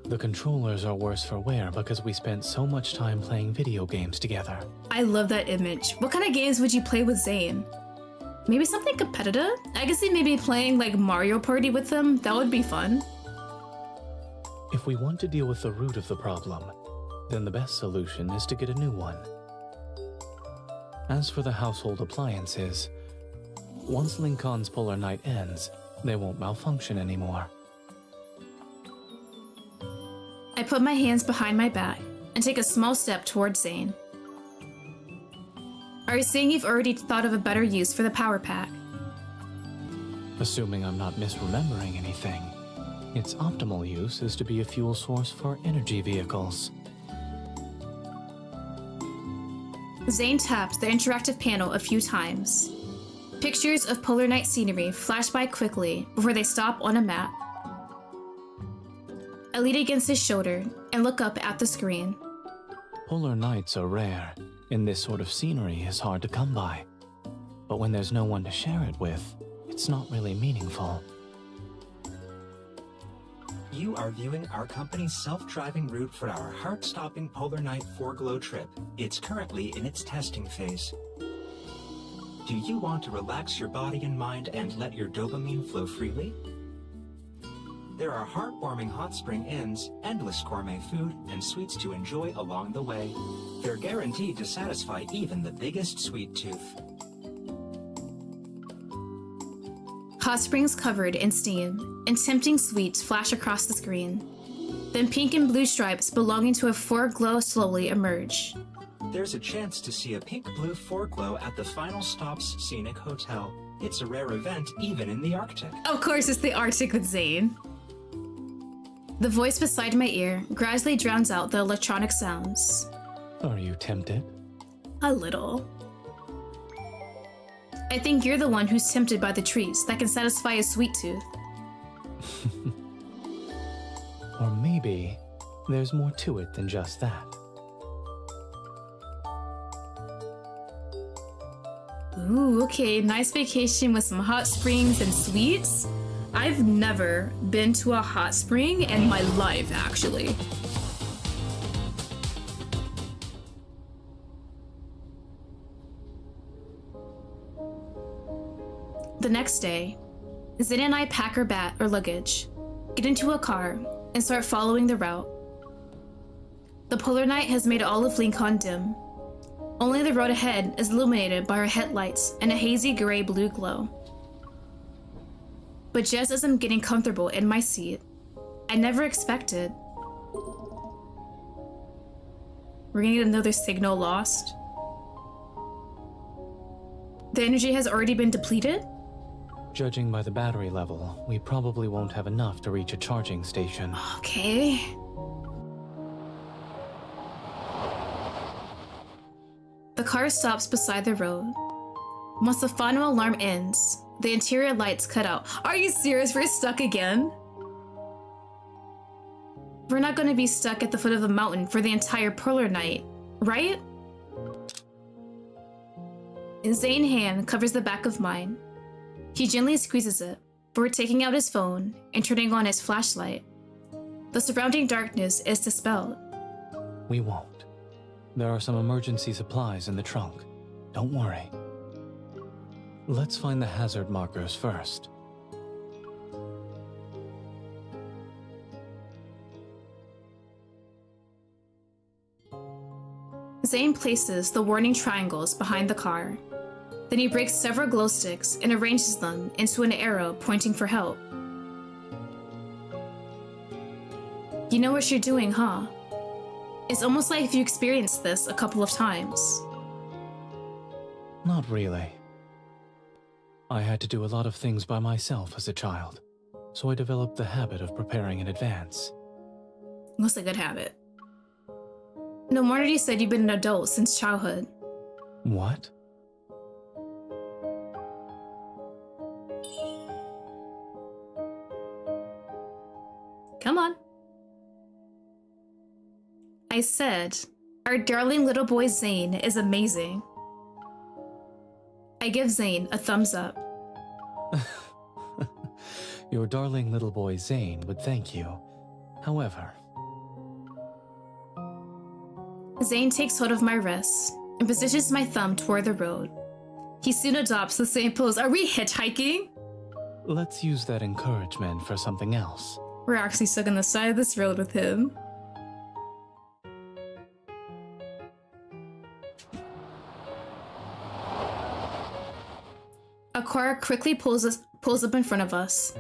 S6: The controllers are worse for wear because we spent so much time playing video games together.
S1: I love that image. What kind of games would you play with Zane? Maybe something competitive? I could see maybe playing like Mario Party with him. That would be fun.
S6: If we want to deal with the root of the problem, then the best solution is to get a new one. As for the household appliances, once Lincoln's polar night ends, they won't malfunction anymore.
S1: I put my hands behind my back and take a small step towards Zane. Are you saying you've already thought of a better use for the power pack?
S6: Assuming I'm not misremembering anything, its optimal use is to be a fuel source for energy vehicles.
S1: Zane taps the interactive panel a few times. Pictures of polar night scenery flash by quickly before they stop on a map. I lean against his shoulder and look up at the screen.
S6: Polar nights are rare, and this sort of scenery is hard to come by. But when there's no one to share it with, it's not really meaningful.
S4: You are viewing our company's self-driving route for our heart-stopping Polar Night 4-Glow trip. It's currently in its testing phase. Do you want to relax your body and mind and let your dopamine flow freely? There are heartwarming hot spring inns, endless gourmet food, and sweets to enjoy along the way. They're guaranteed to satisfy even the biggest sweet tooth.
S1: Hot springs covered in steam, and tempting sweets flash across the screen. Then pink and blue stripes belonging to a 4-Glow slowly emerge.
S4: There's a chance to see a pink-blue 4-Glow at the Final Stop's Scenic Hotel. It's a rare event even in the Arctic.
S1: Of course it's the Arctic with Zane. The voice beside my ear gradually drowns out the electronic sounds.
S6: Are you tempted?
S1: A little. I think you're the one who's tempted by the treats that can satisfy a sweet tooth.
S6: Or maybe there's more to it than just that.
S1: Ooh, okay, nice vacation with some hot springs and sweets. I've never been to a hot spring in my life, actually. The next day, Zin and I pack our luggage, get into a car, and start following the route. The polar night has made all of Lincoln dim. Only the road ahead is illuminated by our headlights and a hazy gray-blue glow. But just as I'm getting comfortable in my seat, I never expected. We're gonna get another signal lost. The energy has already been depleted?
S6: Judging by the battery level, we probably won't have enough to reach a charging station.
S1: Okay. The car stops beside the road. Once the final alarm ends, the interior lights cut out. Are you serious? We're stuck again? We're not going to be stuck at the foot of the mountain for the entire polar night, right? Zane's hand covers the back of mine. He gently squeezes it before taking out his phone and turning on his flashlight. The surrounding darkness is dispelled.
S6: We won't. There are some emergency supplies in the trunk. Don't worry. Let's find the hazard markers first.
S1: Zane places the warning triangles behind the car. Then he breaks several glow sticks and arranges them into an arrow pointing for help. You know what you're doing, huh? It's almost like you experienced this a couple of times.
S6: Not really. I had to do a lot of things by myself as a child, so I developed the habit of preparing in advance.
S1: What's a good habit? No wonder you said you've been an adult since childhood.
S6: What?
S1: Come on. I said, our darling little boy Zane is amazing. I give Zane a thumbs up.
S6: Your darling little boy Zane would thank you. However...
S1: Zane takes hold of my wrist and positions my thumb toward the road. He soon adopts the same pose. Are we hitchhiking?
S6: Let's use that encouragement for something else.
S1: We're actually stuck on the side of this road with him. A car quickly pulls up in front of us,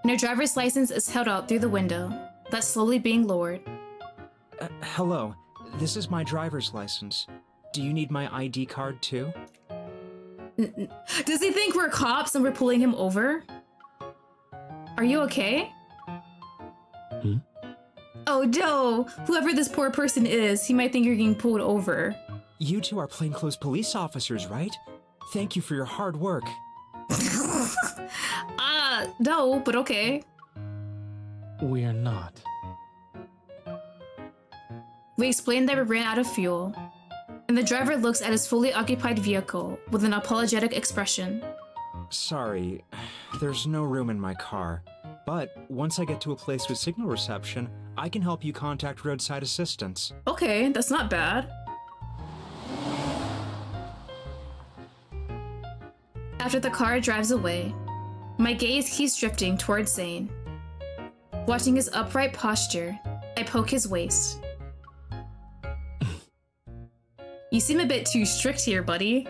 S1: and a driver's license is held out through the window, that's slowly being lowered.
S17: Hello, this is my driver's license. Do you need my ID card too?
S1: Does he think we're cops and we're pulling him over? Are you okay? Oh no! Whoever this poor person is, he might think you're getting pulled over.
S17: you two are plainclothes police officers, right? Thank you for your hard work.
S1: No, but okay.
S6: We're not.
S1: We explain that we ran out of fuel, and the driver looks at his fully occupied vehicle with an apologetic expression.
S17: Sorry, there's no room in my car. But once I get to a place with signal reception, I can help you contact roadside assistance.
S1: Okay, that's not bad. After the car drives away, my gaze keeps drifting towards Zane. Watching his upright posture, I poke his waist. You seem a bit too strict here, buddy.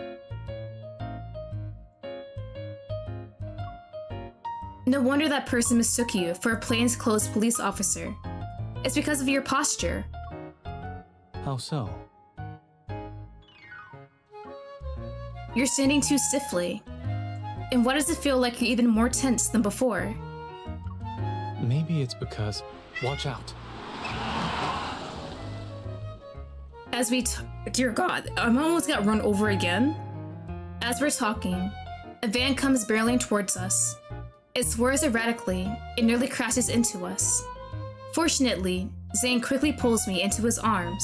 S1: No wonder that person mistook you for a plainclothes police officer. It's because of your posture.
S6: How so?
S1: You're standing too stiffly. And why does it feel like you're even more tense than before?
S6: Maybe it's because... Watch out.
S1: As we Dear God, I almost got run over again. As we're talking, a van comes barreling towards us. It swerves erratically and nearly crashes into us. Fortunately, Zane quickly pulls me into his arms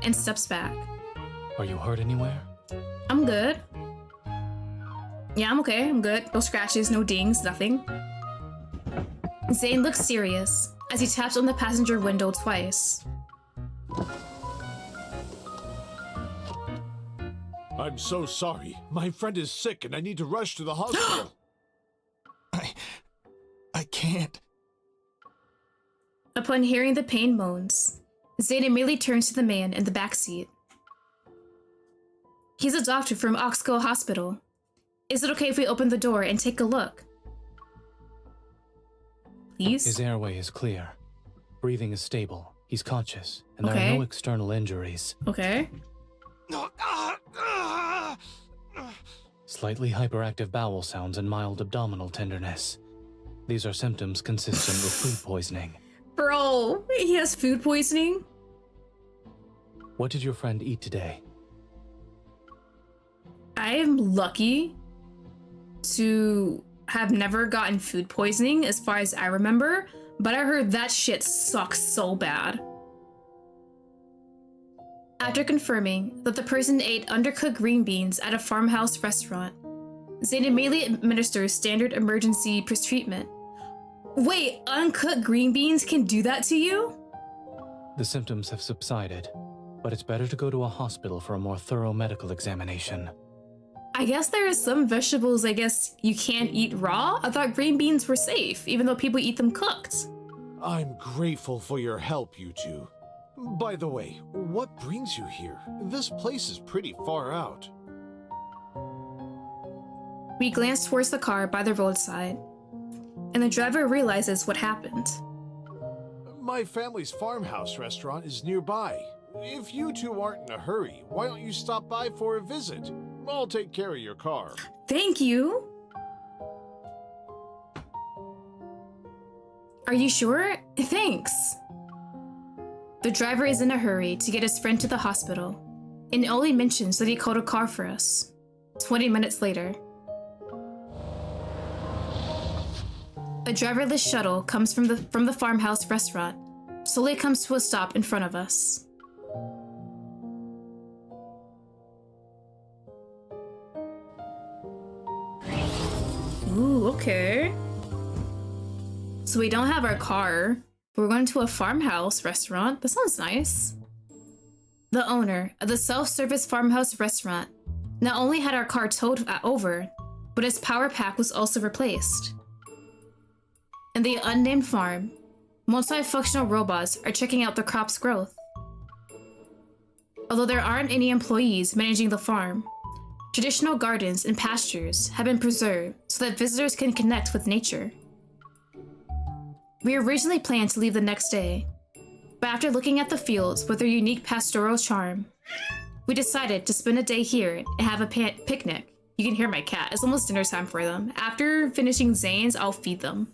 S1: and steps back.
S6: Are you hurt anywhere?
S1: I'm good. Yeah, I'm okay. I'm good. No scratches, no dings, nothing. Zane looks serious as he taps on the passenger window twice.
S8: I'm so sorry. My friend is sick and I need to rush to the hospital.
S11: I can't.
S1: Upon hearing the pain moans, Zane immediately turns to the man in the back seat. He's a doctor from Oxco Hospital. Is it okay if we open the door and take a look? Please?
S6: His airway is clear. Breathing is stable. He's conscious, and there
S1: Okay.
S6: are no external injuries.
S1: Okay.
S6: Slightly hyperactive bowel sounds and mild abdominal tenderness. These are symptoms consistent with food poisoning.
S1: Bro, he has food poisoning?
S6: What did your friend eat today?
S1: I am lucky to have never gotten food poisoning as far as I remember, but I heard that shit sucks so bad. After confirming that the person ate undercooked green beans at a farmhouse restaurant, Zane immediately administers standard emergency treatment. Wait, uncooked green beans can do that to you?
S6: The symptoms have subsided, but it's better to go to a hospital for a more thorough medical examination.
S1: I guess there are some vegetables I guess you can't eat raw. I thought green beans were safe, even though people eat them cooked.
S8: I'm grateful for your help, you two. By the way, what brings you here? This place is pretty far out.
S1: We glance towards the car by the roadside, and the driver realizes what happened.
S8: My family's farmhouse restaurant is nearby. If you two aren't in a hurry, why don't you stop by for a visit? I'll take care of your car.
S1: Thank you. Are you sure? Thanks. The driver is in a hurry to get his friend to the hospital, and only mentions that he called a car for us. 20 minutes later, a driverless shuttle comes from the farmhouse restaurant, slowly comes to a stop in front of us. Ooh, okay. So we don't have our car. We're going to a farmhouse restaurant. That sounds nice. The owner of the self-service farmhouse restaurant not only had our car towed over, but its power pack was also replaced. In the unnamed farm, multifunctional robots are checking out the crop's growth. Although there aren't any employees managing the farm, traditional gardens and pastures have been preserved so that visitors can connect with nature. We originally planned to leave the next day, but after looking at the fields with their unique pastoral charm, we decided to spend a day here and have a picnic. You can hear my cat. It's almost dinner time for them. After finishing Zane's, I'll feed them.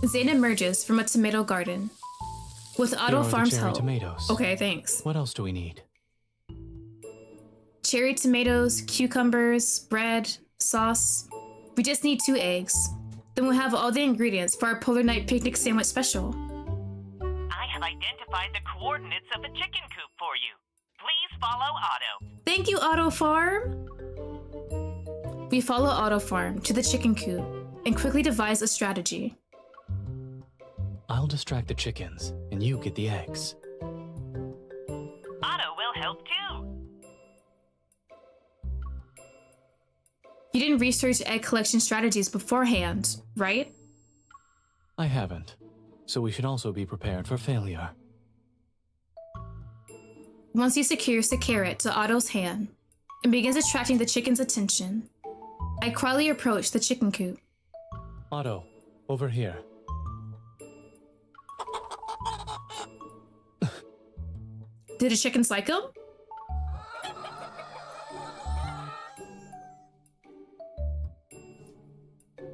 S1: Zane emerges from a tomato garden. With
S6: Here
S1: Otto
S6: are the
S1: Farms
S6: cherry
S1: help.
S6: tomatoes.
S1: Okay, thanks.
S6: What else do we need?
S1: Cherry tomatoes, cucumbers, bread, sauce. We just need 2 eggs. Then we'll have all the ingredients for our Polar Night picnic sandwich special.
S18: I have identified the coordinates of a chicken coop for you. Please follow Otto.
S1: Thank you, Otto Farm! We follow Otto Farm to the chicken coop and quickly devise a strategy.
S6: I'll distract the chickens, and you get the eggs.
S18: Otto will help too.
S1: You didn't research egg collection strategies beforehand, right?
S6: I haven't, so we should also be prepared for failure.
S1: Once he secures the carrot to Otto's hand and begins attracting the chicken's attention, I quietly approach the chicken coop.
S6: Otto, over here.
S1: Did the chickens like him?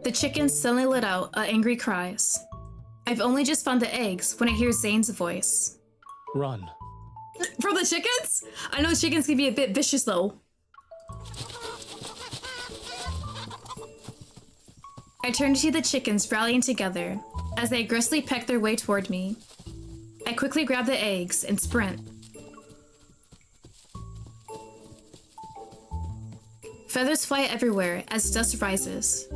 S1: The chickens suddenly let out angry cries. I've only just found the eggs when I hear Zane's voice.
S6: Run.
S1: From the chickens? I know chickens can be a bit vicious though. I turn to see the chickens rallying together as they aggressively peck their way toward me. I quickly grab the eggs and sprint. Feathers fly everywhere as dust rises.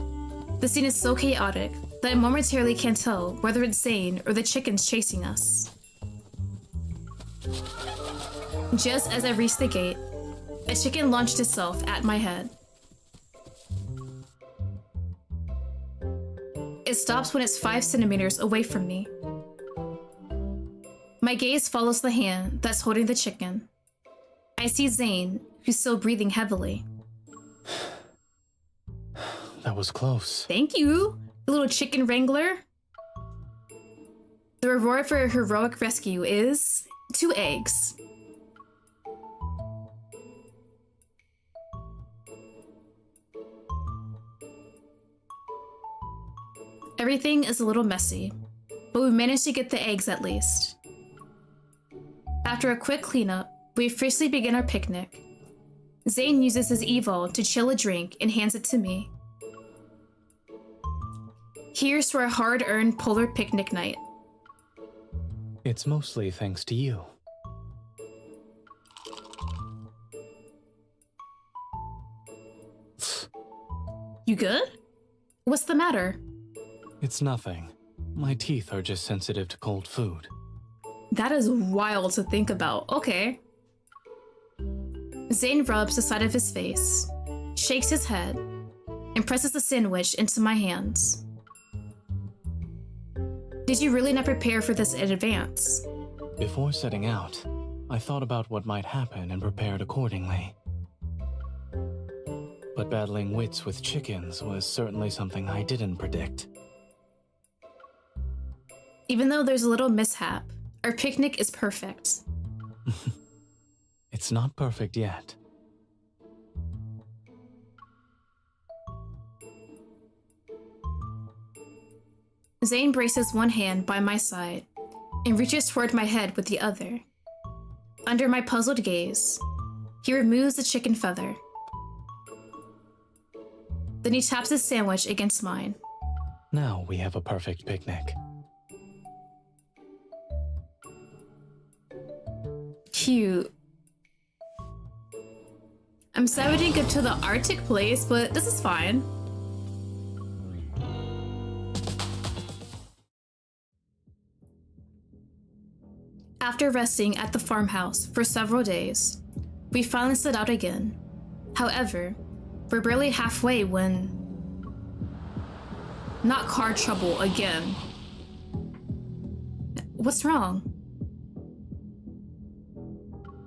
S1: The scene is so chaotic that I momentarily can't tell whether it's Zane or the chickens chasing us. Just as I reach the gate, a chicken launched itself at my head. It stops when it's 5 centimeters away from me. My gaze follows the hand that's holding the chicken. I see Zane, who's still breathing heavily.
S6: That was close.
S1: Thank you, little chicken wrangler. The reward for a heroic rescue is 2 eggs. Everything is a little messy, but we managed to get the eggs at least. After a quick cleanup, we officially begin our picnic. Zane uses his Evo to chill a drink and hands it to me. Here's to our hard-earned polar picnic night.
S6: It's mostly thanks to you.
S1: You good? What's the matter?
S6: It's nothing. My teeth are just sensitive to cold food.
S1: That is wild to think about. Okay. Zane rubs the side of his face, shakes his head, and presses the sandwich into my hands. Did you really not prepare for this in advance?
S6: Before setting out, I thought about what might happen and prepared accordingly. But battling wits with chickens was certainly something I didn't predict.
S1: Even though there's a little mishap, our picnic is perfect.
S6: It's not perfect yet.
S1: Zane braces one hand by my side and reaches toward my head with the other. Under my puzzled gaze, he removes the chicken feather. Then he taps his sandwich against mine.
S6: Now we have a perfect picnic.
S1: Cute. I'm sad we didn't go to the Arctic place, but this is fine. After resting at the farmhouse for several days, we finally set out again. However, we're barely halfway when... Not car trouble again. What's wrong?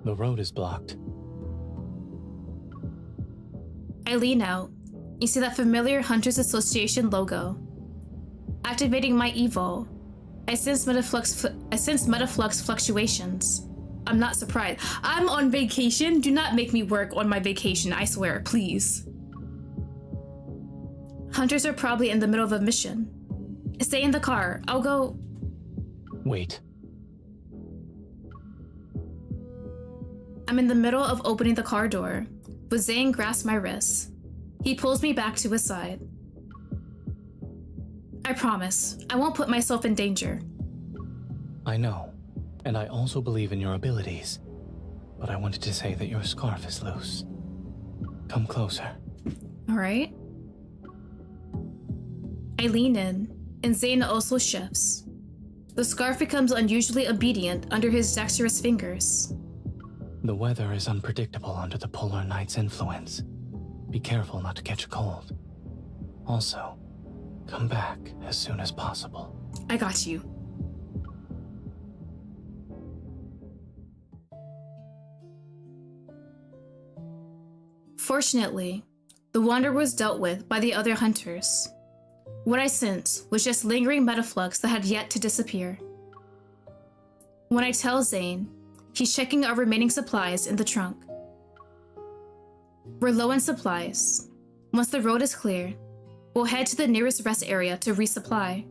S6: The road is blocked.
S1: I lean out. You see that familiar Hunters Association logo. Activating my Evo, I sense metaflux fluctuations. I'm not surprised. I'm on vacation. Do not make me work on my vacation, I swear, please. Hunters are probably in the middle of a mission. Stay in the car. I'll go...
S6: Wait.
S1: I'm in the middle of opening the car door, but Zane grasps my wrist. He pulls me back to his side. I promise, I won't put myself in danger.
S6: I know, and I also believe in your abilities, but I wanted to say that your scarf is loose. Come closer.
S1: All right. I lean in, and Zane also shifts. The scarf becomes unusually obedient under his dexterous fingers.
S6: The weather is unpredictable under the polar night's influence. Be careful not to catch a cold. Also, come back as soon as possible.
S1: I got you. Fortunately, the wanderer was dealt with by the other hunters. What I sensed was just lingering metaflux that had yet to disappear. When I tell Zane, he's checking our remaining supplies in the trunk. We're low on supplies. Once the road is clear, we'll head to the nearest rest area to resupply.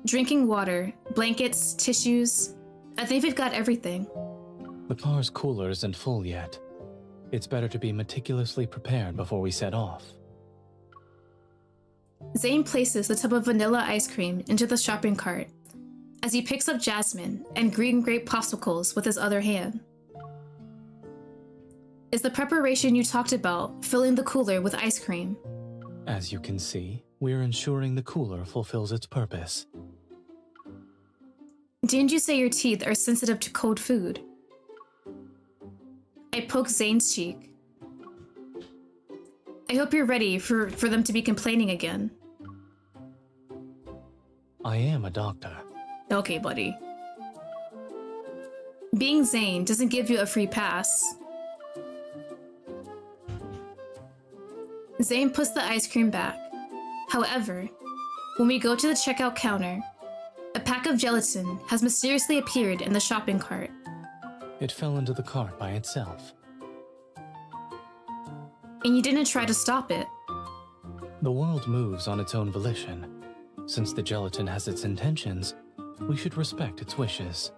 S1: Drinking water, blankets, tissues. I think we've got everything.
S6: The car's cooler isn't full yet. It's better to be meticulously prepared before we set off.
S1: Zane places the tub of vanilla ice cream into the shopping cart as he picks up jasmine and green grape popsicles with his other hand. Is the preparation you talked about filling the cooler with ice cream?
S6: As you can see, we're ensuring the cooler fulfills its purpose.
S1: Didn't you say your teeth are sensitive to cold food? I poke Zane's cheek. I hope you're ready for them to be complaining again.
S6: I am a doctor.
S1: Okay, buddy. Being Zane doesn't give you a free pass. Zane puts the ice cream back. However, when we go to the checkout counter, a pack of gelatin has mysteriously appeared in the shopping cart.
S6: It fell into the cart by itself.
S1: And you didn't try to stop it.
S6: The world moves on its own volition. Since the gelatin has its intentions, we should respect its wishes.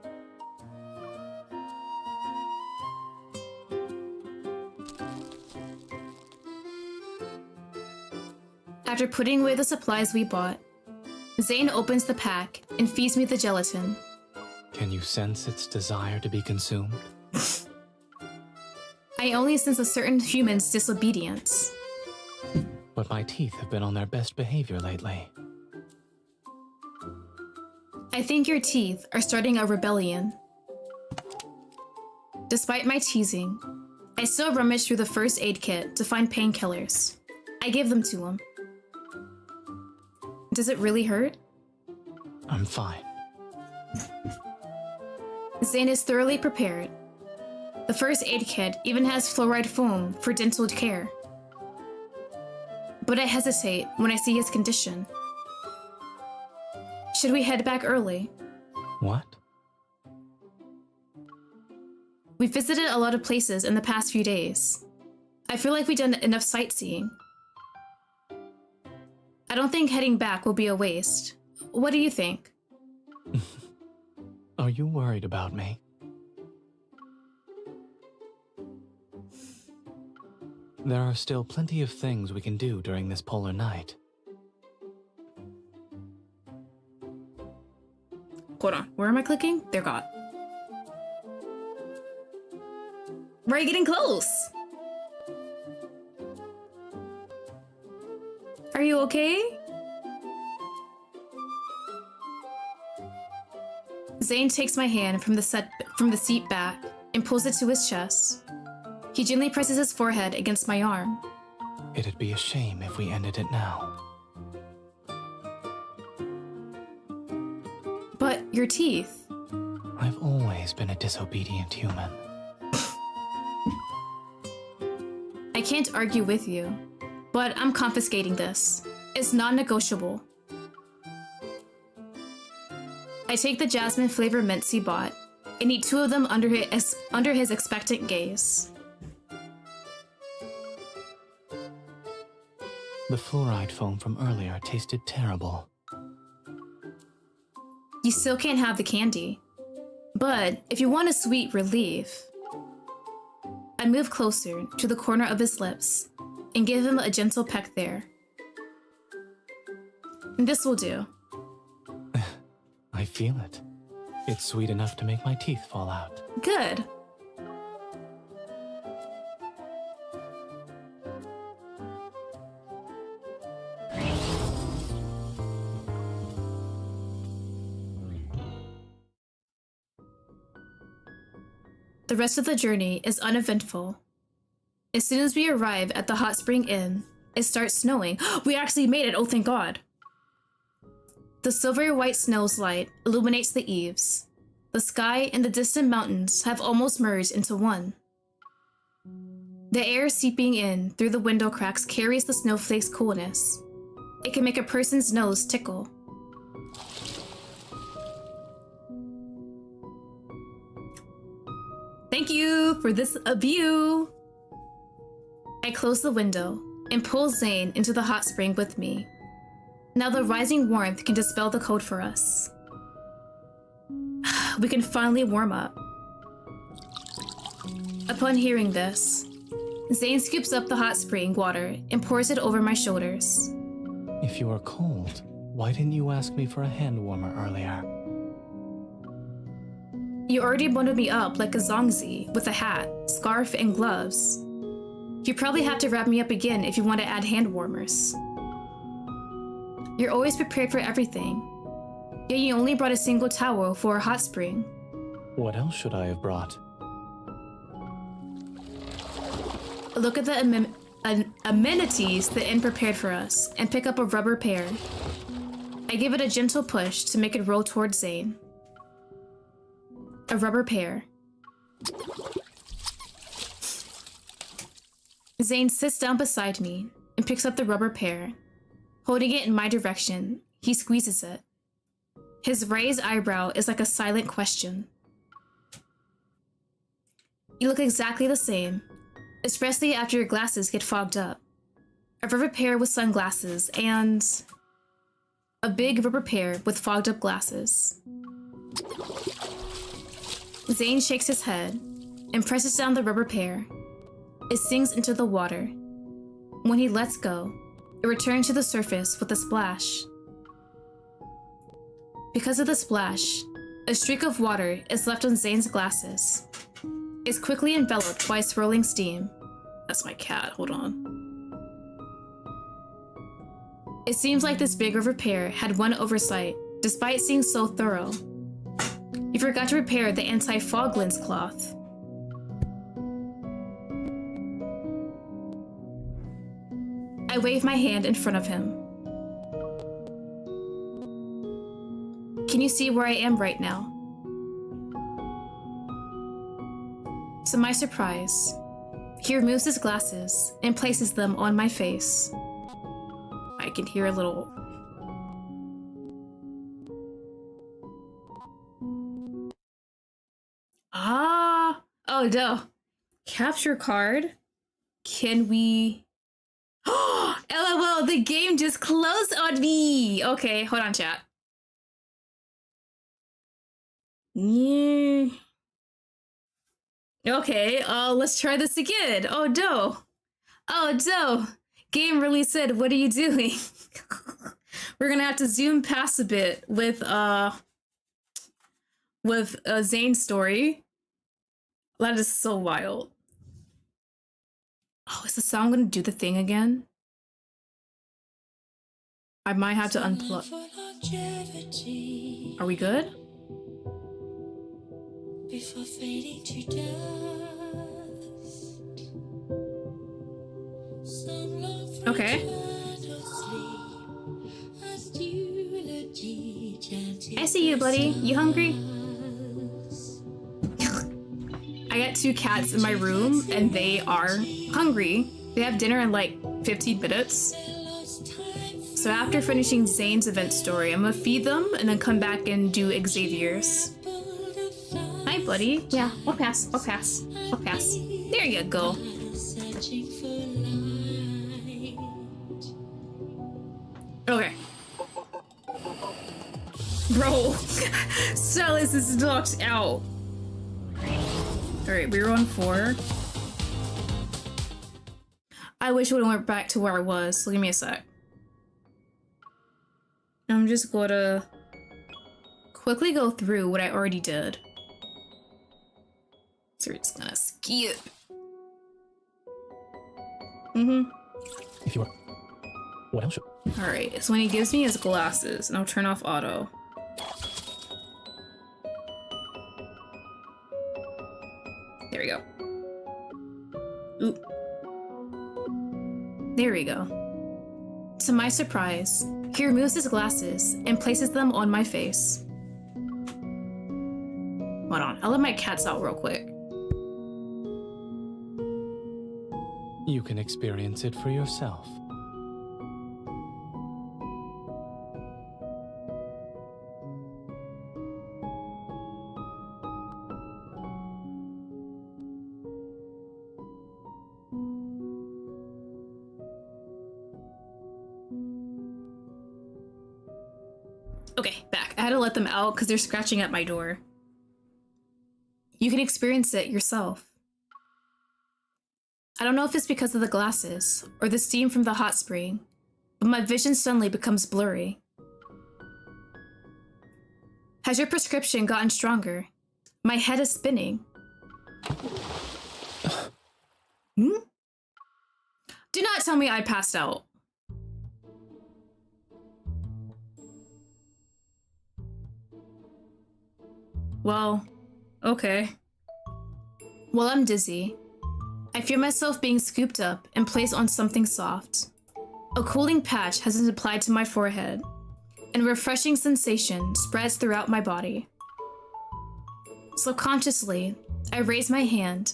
S1: After putting away the supplies we bought, Zane opens the pack and feeds me the gelatin.
S6: Can you sense its desire to be consumed?
S1: I only sense a certain human's disobedience.
S6: But my teeth have been on their best behavior lately.
S1: I think your teeth are starting a rebellion. Despite my teasing, I still rummage through the first aid kit to find painkillers. I give them to him. Does it really hurt?
S6: I'm fine.
S1: Zane is thoroughly prepared. The first aid kit even has fluoride foam for dental care. But I hesitate when I see his condition. Should we head back early?
S6: What?
S1: We visited a lot of places in the past few days. I feel like we've done enough sightseeing. I don't think heading back will be a waste. What do you think?
S6: Are you worried about me? There are still plenty of things we can do during this polar night.
S1: Hold on, where am I clicking? They're gone. We're getting close. Are you okay? Zane takes my hand from the seat back and pulls it to his chest. He gently presses his forehead against my arm.
S6: It'd be a shame if we ended it now.
S1: But your teeth.
S6: I've always been a disobedient human.
S1: I can't argue with you, but I'm confiscating this. It's non-negotiable. I take the jasmine flavor mints he bought and eat 2 of them under his expectant gaze.
S6: The
S19: The fluoride foam from earlier tasted terrible.
S1: You still can't have the candy. But if you want a sweet relief... I move closer to the corner of his lips and give him a gentle peck there. This will do.
S19: I feel it. It's sweet enough to make my teeth fall out.
S1: Good. The rest of the journey is uneventful. As soon as we arrive at the Hot Spring Inn, it starts snowing. We actually made it, oh thank God. The silvery white snow's light illuminates the eaves. The sky and the distant mountains have almost merged into one. The air seeping in through the window cracks carries the snowflake's coolness. It can make a person's nose tickle. Thank you for this view. I close the window and pull Zane into the hot spring with me. Now the rising warmth can dispel the cold for us. We can finally warm up. Upon hearing this, Zane scoops up the hot spring water and pours it over my shoulders.
S19: If you are cold, why didn't you ask me for a hand warmer earlier?
S1: You already bundled me up like a zongzi with a hat, scarf, and gloves. You probably have to wrap me up again if you want to add hand warmers. You're always prepared for everything, yet you only brought a single towel for a hot spring.
S19: What else should I have brought?
S1: Look at the amenities the inn prepared for us and pick up a rubber pair. I give it a gentle push to make it roll towards Zane. A rubber pair. Zane sits down beside me and picks up the rubber pair. Holding it in my direction, he squeezes it. His raised eyebrow is like a silent question. You look exactly the same, especially after your glasses get fogged up. A rubber pair with sunglasses and a big rubber pair with fogged up glasses. Zane shakes his head and presses down the rubber pair. It sinks into the water. When he lets go, it returns to the surface with a splash. Because of the splash, a streak of water is left on Zane's glasses. It's quickly enveloped by swirling steam. That's my cat, hold on. It seems like this big rubber pair had one oversight, despite seeming so thorough. You forgot to repair the anti-fog lens cloth. I wave my hand in front of him. Can you see where I am right now? To my surprise, he removes his glasses and places them on my face. I can hear a little... Ah! Oh no. Capture card? Can we... Oh! LOL, the game just closed on me! Okay, hold on, chat. Yeah. Okay, let's try this again. Oh no. Oh no. Game really said, what are you doing? We're gonna have to zoom past a bit with Zane's story. That is so wild. Oh, is the sound gonna do the thing again? I might have to unplug. Are we good? Before fading to dust. Okay. I see you, buddy. You hungry? I got 2 cats in my room and they are hungry. They have dinner in like 15 minutes. So after finishing Zane's event story, I'm gonna feed them and then come back and do Xavier's. Hi, buddy. Yeah, I'll pass. I'll pass. I'll pass. There you go. Okay. Bro, Celis is knocked out. Alright, we were on 4. I wish I would have went back to where I was. So give me a sec. I'm just gonna quickly go through what I already did. So we're just gonna skip.
S19: If you were... What else?
S1: Alright, so when he gives me his glasses, and I'll turn off auto. There we go. Ooh. There we go. To my surprise, he removes his glasses and places them on my face. Hold on, I'll let my cats out real quick.
S19: You can experience it for yourself.
S1: Okay, back. I had to let them out because they're scratching at my door. You can experience it yourself. I don't know if it's because of the glasses or the steam from the hot spring, but my vision suddenly becomes blurry. Has your prescription gotten stronger? My head is spinning. Do not tell me I passed out. Well, okay. Well, I'm dizzy. I feel myself being scooped up and placed on something soft. A cooling patch has been applied to my forehead, and a refreshing sensation spreads throughout my body. Subconsciously, I raise my hand,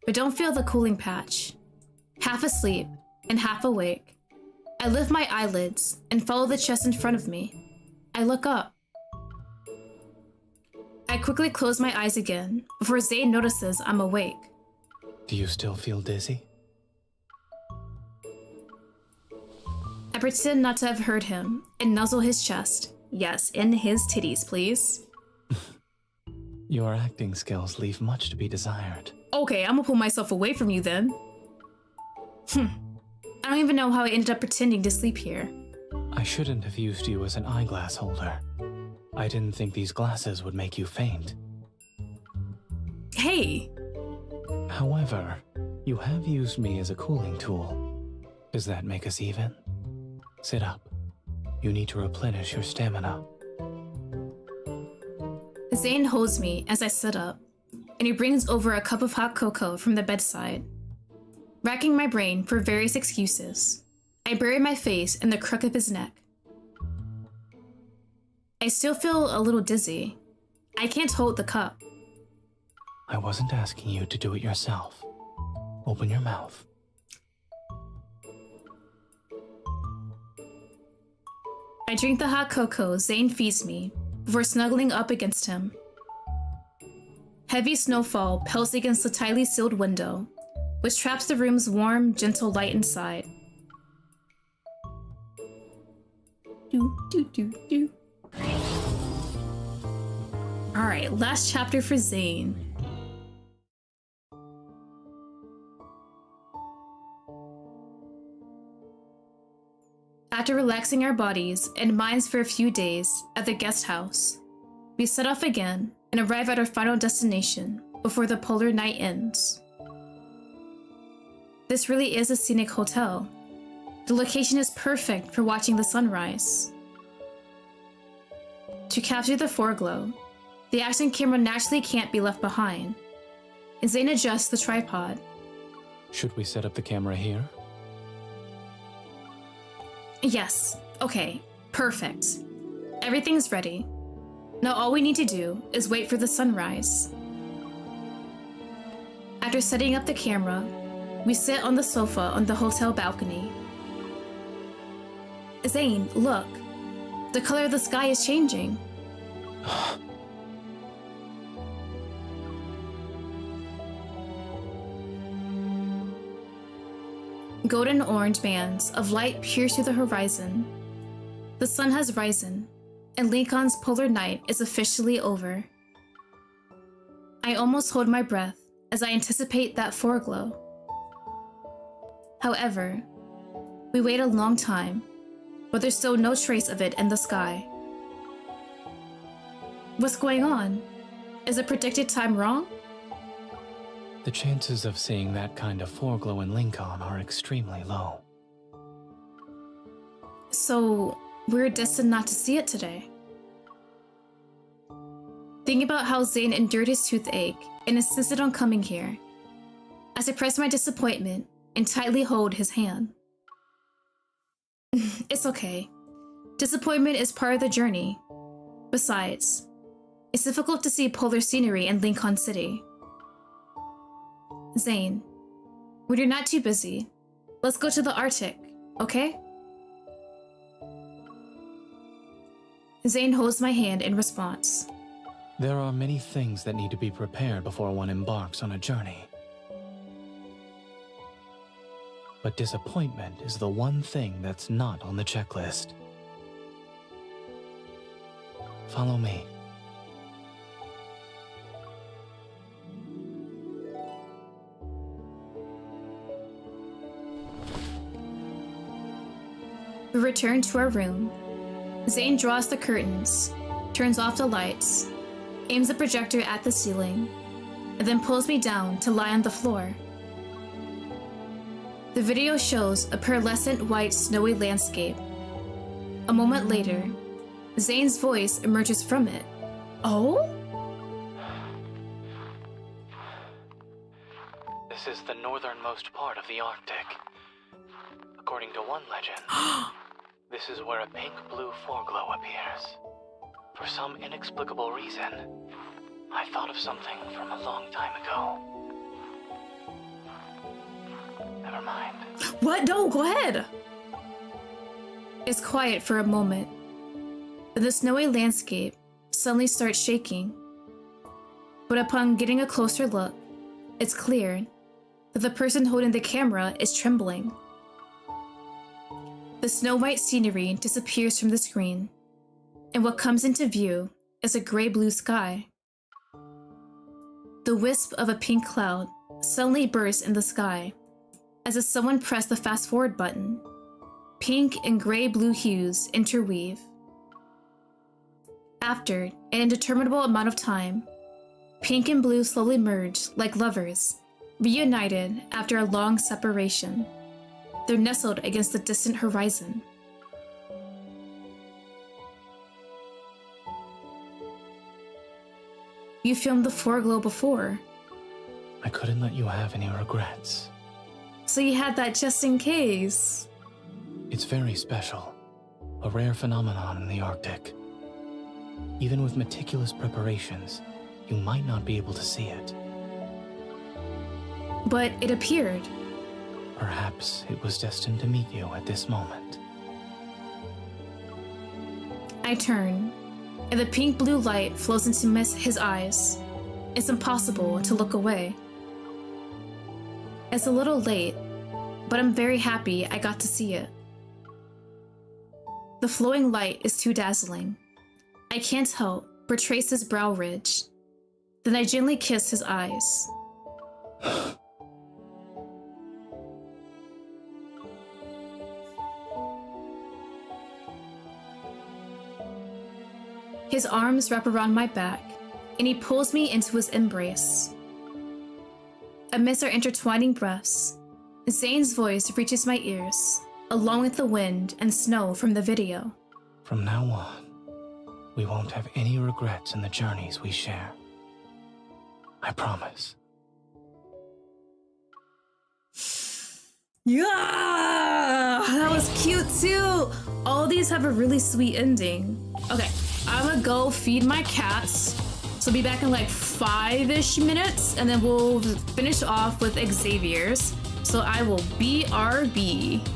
S1: but don't feel the cooling patch. Half asleep and half awake, I lift my eyelids and follow the chest in front of me. I look up. I quickly close my eyes again before Zane notices I'm awake.
S19: Do you still feel dizzy?
S1: I pretend not to have heard him and nuzzle his chest. Yes, in his titties, please.
S19: Your acting skills leave much to be desired.
S1: Okay, I'm gonna pull myself away from you then. I don't even know how I ended up pretending to sleep here.
S19: I shouldn't have used you as an eyeglass holder. I didn't think these glasses would make you faint.
S1: Hey!
S19: However, you have used me as a cooling tool. Does that make us even? Sit up. You need to replenish your stamina.
S1: Zane holds me as I sit up, and he brings over a cup of hot cocoa from the bedside. Racking my brain for various excuses, I bury my face in the crook of his neck. I still feel a little dizzy. I can't hold the cup.
S19: I wasn't asking you to do it yourself. Open your mouth.
S1: I drink the hot cocoa Zane feeds me before snuggling up against him. Heavy snowfall pelts against the tightly sealed window, which traps the room's warm, gentle light inside. Alright, last chapter for Zane. After relaxing our bodies and minds for a few days at the guest house, we set off again and arrive at our final destination before the polar night ends. This really is a scenic hotel. The location is perfect for watching the sunrise. To capture the foreglow, the action camera naturally can't be left behind, and Zane adjusts the tripod.
S19: Should we set up the camera here?
S1: Yes, okay, perfect. Everything's ready. Now all we need to do is wait for the sunrise. After setting up the camera, we sit on the sofa on the hotel balcony. Zane, look. The color of the sky is changing. Golden orange bands of light pierce through the horizon. The sun has risen, and Lincoln's polar night is officially over. I almost hold my breath as I anticipate that foreglow. However, we wait a long time, but there's still no trace of it in the sky. What's going on? Is the predicted time wrong?
S19: The chances of seeing that kind of foreglow in Lincoln are extremely low.
S1: So, we're destined not to see it today. Thinking about how Zane endured his toothache and insisted on coming here, I suppress my disappointment and tightly hold his hand. It's okay. Disappointment is part of the journey. Besides, it's difficult to see polar scenery in Lincoln City. Zane, when you're not too busy, let's go to the Arctic, okay? Zane holds my hand in response.
S19: There are many things that need to be prepared before one embarks on a journey. But disappointment is the one thing that's not on the checklist. Follow me.
S1: We return to our room. Zane draws the curtains, turns off the lights, aims the projector at the ceiling, and then pulls me down to lie on the floor. The video shows a pearlescent white snowy landscape. A moment later, Zane's voice emerges from it. Oh?
S19: This is the northernmost part of the Arctic. According to one legend, this is where a pink-blue foreglow appears. For some inexplicable reason, I thought of something from a long time ago. Never mind.
S1: What? No, go ahead! It's quiet for a moment. Then the snowy landscape suddenly starts shaking. But upon getting a closer look, it's clear that the person holding the camera is trembling. The snow-white scenery disappears from the screen, and what comes into view is a gray-blue sky. The wisp of a pink cloud suddenly bursts in the sky, as if someone pressed the fast-forward button. Pink and gray-blue hues interweave. After an indeterminable amount of time, pink and blue slowly merge like lovers, reunited after a long separation. They're nestled against the distant horizon. You filmed the foreglow before.
S19: I couldn't let you have any regrets.
S1: So you had that just in case.
S19: It's very special. A rare phenomenon in the Arctic. Even with meticulous preparations, you might not be able to see it.
S1: But it appeared.
S19: Perhaps it was destined to meet you at this moment.
S1: I turn, and the pink-blue light flows into his eyes. It's impossible to look away. It's a little late, but I'm very happy I got to see it. The flowing light is too dazzling. I can't help but trace his brow ridge. Then I gently kiss his eyes. His arms wrap around my back, and he pulls me into his embrace. Amidst our intertwining breaths, Zane's voice reaches my ears, along with the wind and snow from the video.
S19: From now on, we won't have any regrets in the journeys we share. I promise.
S1: Yeah! That was cute too! All these have a really sweet ending. Okay, I'm gonna go feed my cats. So I'll be back in like 5-ish minutes, and then we'll finish off with Xavier's. So I will BRB.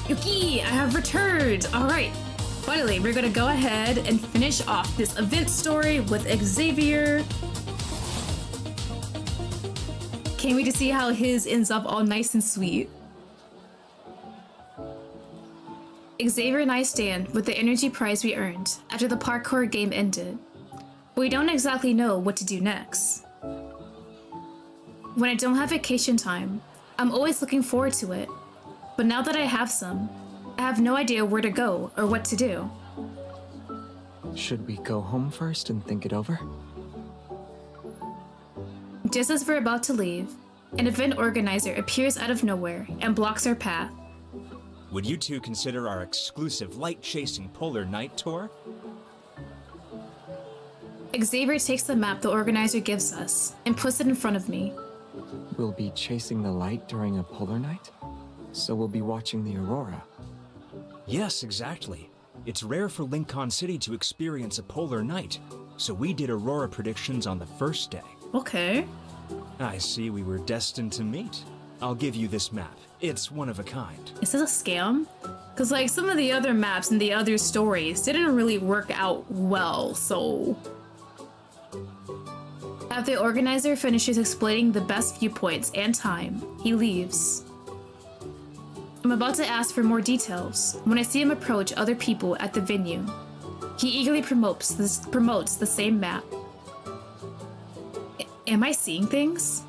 S1: Yuki, I have returned. All right. Finally, we're gonna go ahead and finish off this event story with Xavier. Can't wait to see how his ends up all nice and sweet. Xavier and I stand with the energy prize we earned after the parkour game ended. We don't exactly know what to do next. When I don't have vacation time, I'm always looking forward to it. But now that I have some, I have no idea where to go or what to do.
S6: Should we go home first and think it over?
S1: Just as we're about to leave, an event organizer appears out of nowhere and blocks our path.
S4: Would you two consider our exclusive light-chasing polar night tour?
S1: Xavier takes the map the organizer gives us and puts it in front of me.
S6: We'll be chasing the light during a polar night? So we'll be watching the aurora.
S4: Yes, exactly. It's rare for Lincoln City to experience a polar night, so we did aurora predictions on the first day.
S1: Okay.
S4: I see we were destined to meet. I'll give you this map. It's one of a kind.
S1: Is this a scam? Because like some of the other maps and the other stories didn't really work out well, so... After the organizer finishes explaining the best viewpoints and time, he leaves. I'm about to ask for more details when I see him approach other people at the venue. He eagerly promotes the same map. Am I seeing things?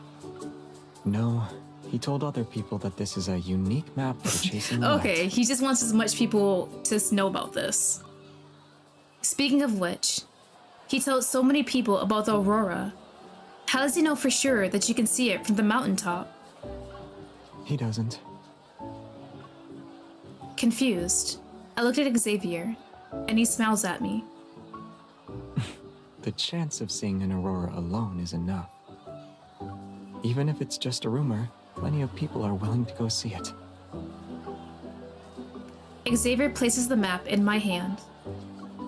S6: No, he told other people that this is a unique map for chasing the
S1: Okay,
S6: light.
S1: he just wants as much people to know about this. Speaking of which, he told so many people about the aurora. How does he know for sure that you can see it from the mountaintop?
S6: He doesn't.
S1: Confused, I looked at Xavier, and he smiles at me.
S6: The chance of seeing an aurora alone is enough. Even if it's just a rumor, plenty of people are willing to go see it.
S1: Xavier places the map in my hand.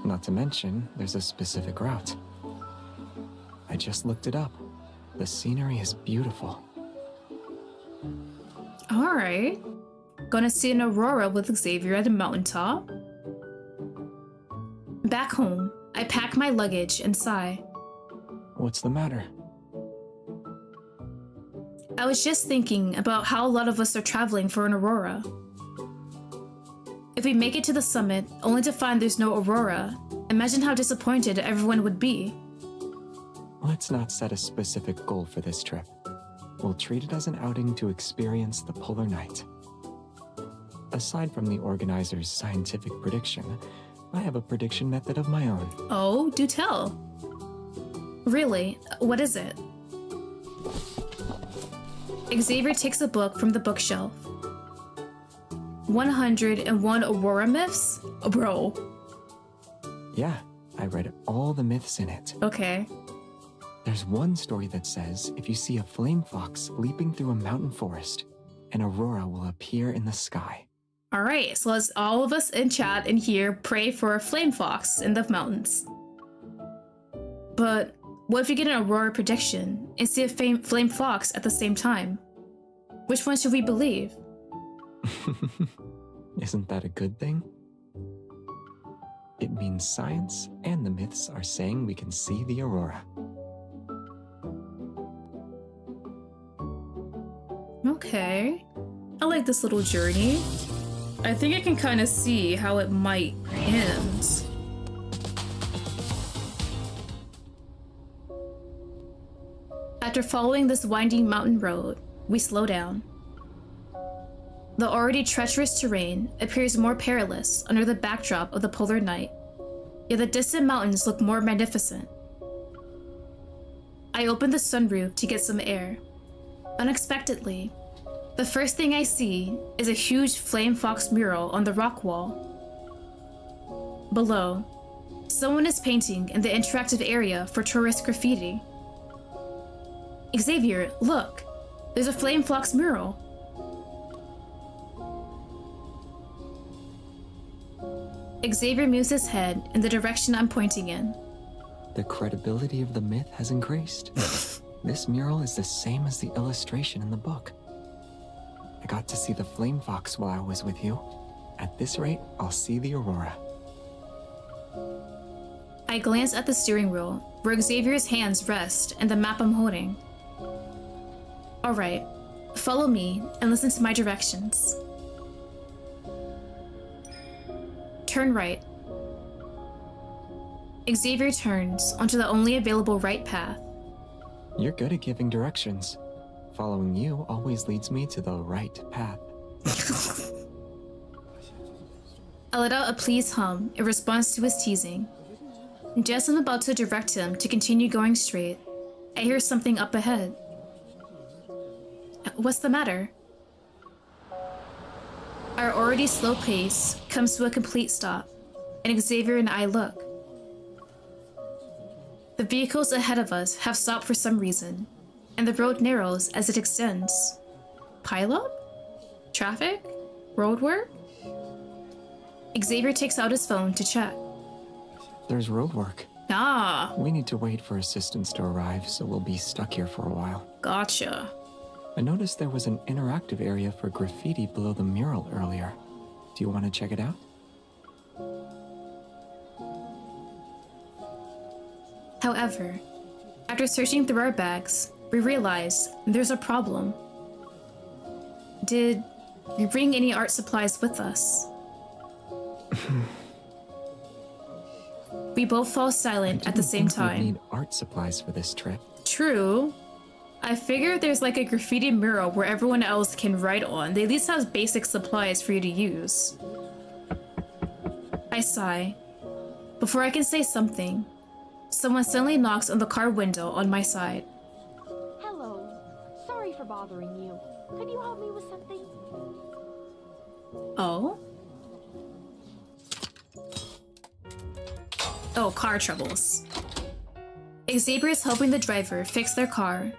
S6: Not to mention, there's a specific route. I just looked it up. The scenery is beautiful.
S1: All right. Gonna see an aurora with Xavier at the mountaintop. Back home, I pack my luggage and sigh.
S6: What's the matter?
S1: I was just thinking about how a lot of us are traveling for an aurora. If we make it to the summit only to find there's no aurora, imagine how disappointed everyone would be.
S6: Let's not set a specific goal for this trip. We'll treat it as an outing to experience the polar night. Aside from the organizer's scientific prediction, I have a prediction method of my own.
S1: Oh, do tell. Really? What is it? Xavier takes a book from the bookshelf. 101 Aurora Myths? Oh, bro.
S6: Yeah, I read all the myths in it.
S1: Okay.
S6: There's one story that says if you see a flame fox leaping through a mountain forest, an aurora will appear in the sky.
S1: All right, so let's all of us in chat and here pray for a flame fox in the mountains. But what if you get an aurora prediction and see a flame fox at the same time? Which one should we believe?
S6: Isn't that a good thing? It means science and the myths are saying we can see the aurora.
S1: Okay. I like this little journey. I think I can kind of see how it might end. After following this winding mountain road, we slow down. The already treacherous terrain appears more perilous under the backdrop of the polar night, yet the distant mountains look more magnificent. I open the sunroof to get some air. Unexpectedly, the first thing I see is a huge flame fox mural on the rock wall. Below, someone is painting in the interactive area for tourist graffiti. Xavier, look! There's a flame fox mural. Xavier moves his head in the direction I'm pointing in.
S6: The credibility of the myth has increased. This mural is the same as the illustration in the book. I got to see the flame fox while I was with you.
S20: At this rate, I'll see the aurora.
S1: I glance at the steering wheel, where Xavier's hands rest and the map I'm holding. Alright, follow me and listen to my directions. Turn right. Xavier turns onto the only available right path.
S20: You're good at giving directions. Following you always leads me to the right path.
S1: I let out a pleased hum in response to his teasing. Just as I'm about to direct him to continue going straight, I hear something up ahead. What's the matter? Our already slow pace comes to a complete stop, and Xavier and I look. The vehicles ahead of us have stopped for some reason, and the road narrows as it extends. Pileup? Traffic? Road work? Xavier takes out his phone to check.
S20: There's road work.
S1: Ah.
S20: We need to wait for assistance to arrive, so we'll be stuck here for a while.
S1: Gotcha.
S20: I noticed there was an interactive area for graffiti below the mural earlier. Do you want to check it out?
S1: However, after searching through our bags, we realize there's a problem. Did we bring any art supplies with us? We both fall silent at the same time.
S20: We need art supplies for this trip.
S1: True. I figured there's like a graffiti mural where everyone else can write on. They at least have basic supplies for you to use. I sigh. Before I can say something, someone suddenly knocks on the car window on my side.
S21: Hello. Sorry for bothering you. Could you help me with something?
S1: Oh? Oh, car troubles. Xavier is helping the driver fix their car,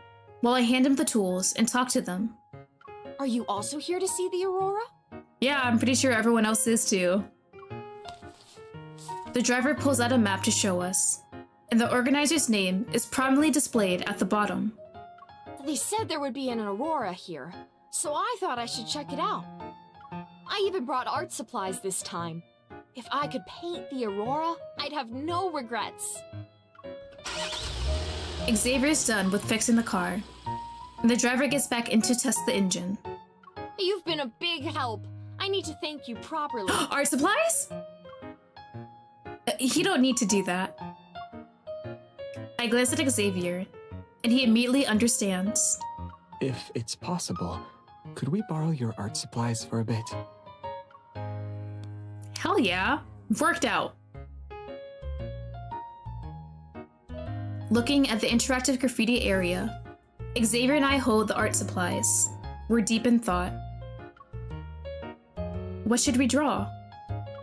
S1: while I hand him the tools and talk to them.
S21: Are you also here to see the aurora?
S1: Yeah, I'm pretty sure everyone else is too. The driver pulls out a map to show us, and the organizer's name is prominently displayed at the bottom.
S21: They said there would be an aurora here, so I thought I should check it out. I even brought art supplies this time. If I could paint the aurora, I'd have no regrets.
S1: Xavier's done with fixing the car, and the driver gets back in to test the engine.
S21: You've been a big help. I need to thank you properly.
S1: Art supplies? He don't need to do that. I glance at Xavier, and he immediately understands.
S20: If it's possible, could we borrow your art supplies for a bit?
S1: Hell yeah. Worked out. Looking at the interactive graffiti area, Xavier and I hold the art supplies. We're deep in thought. What should we draw?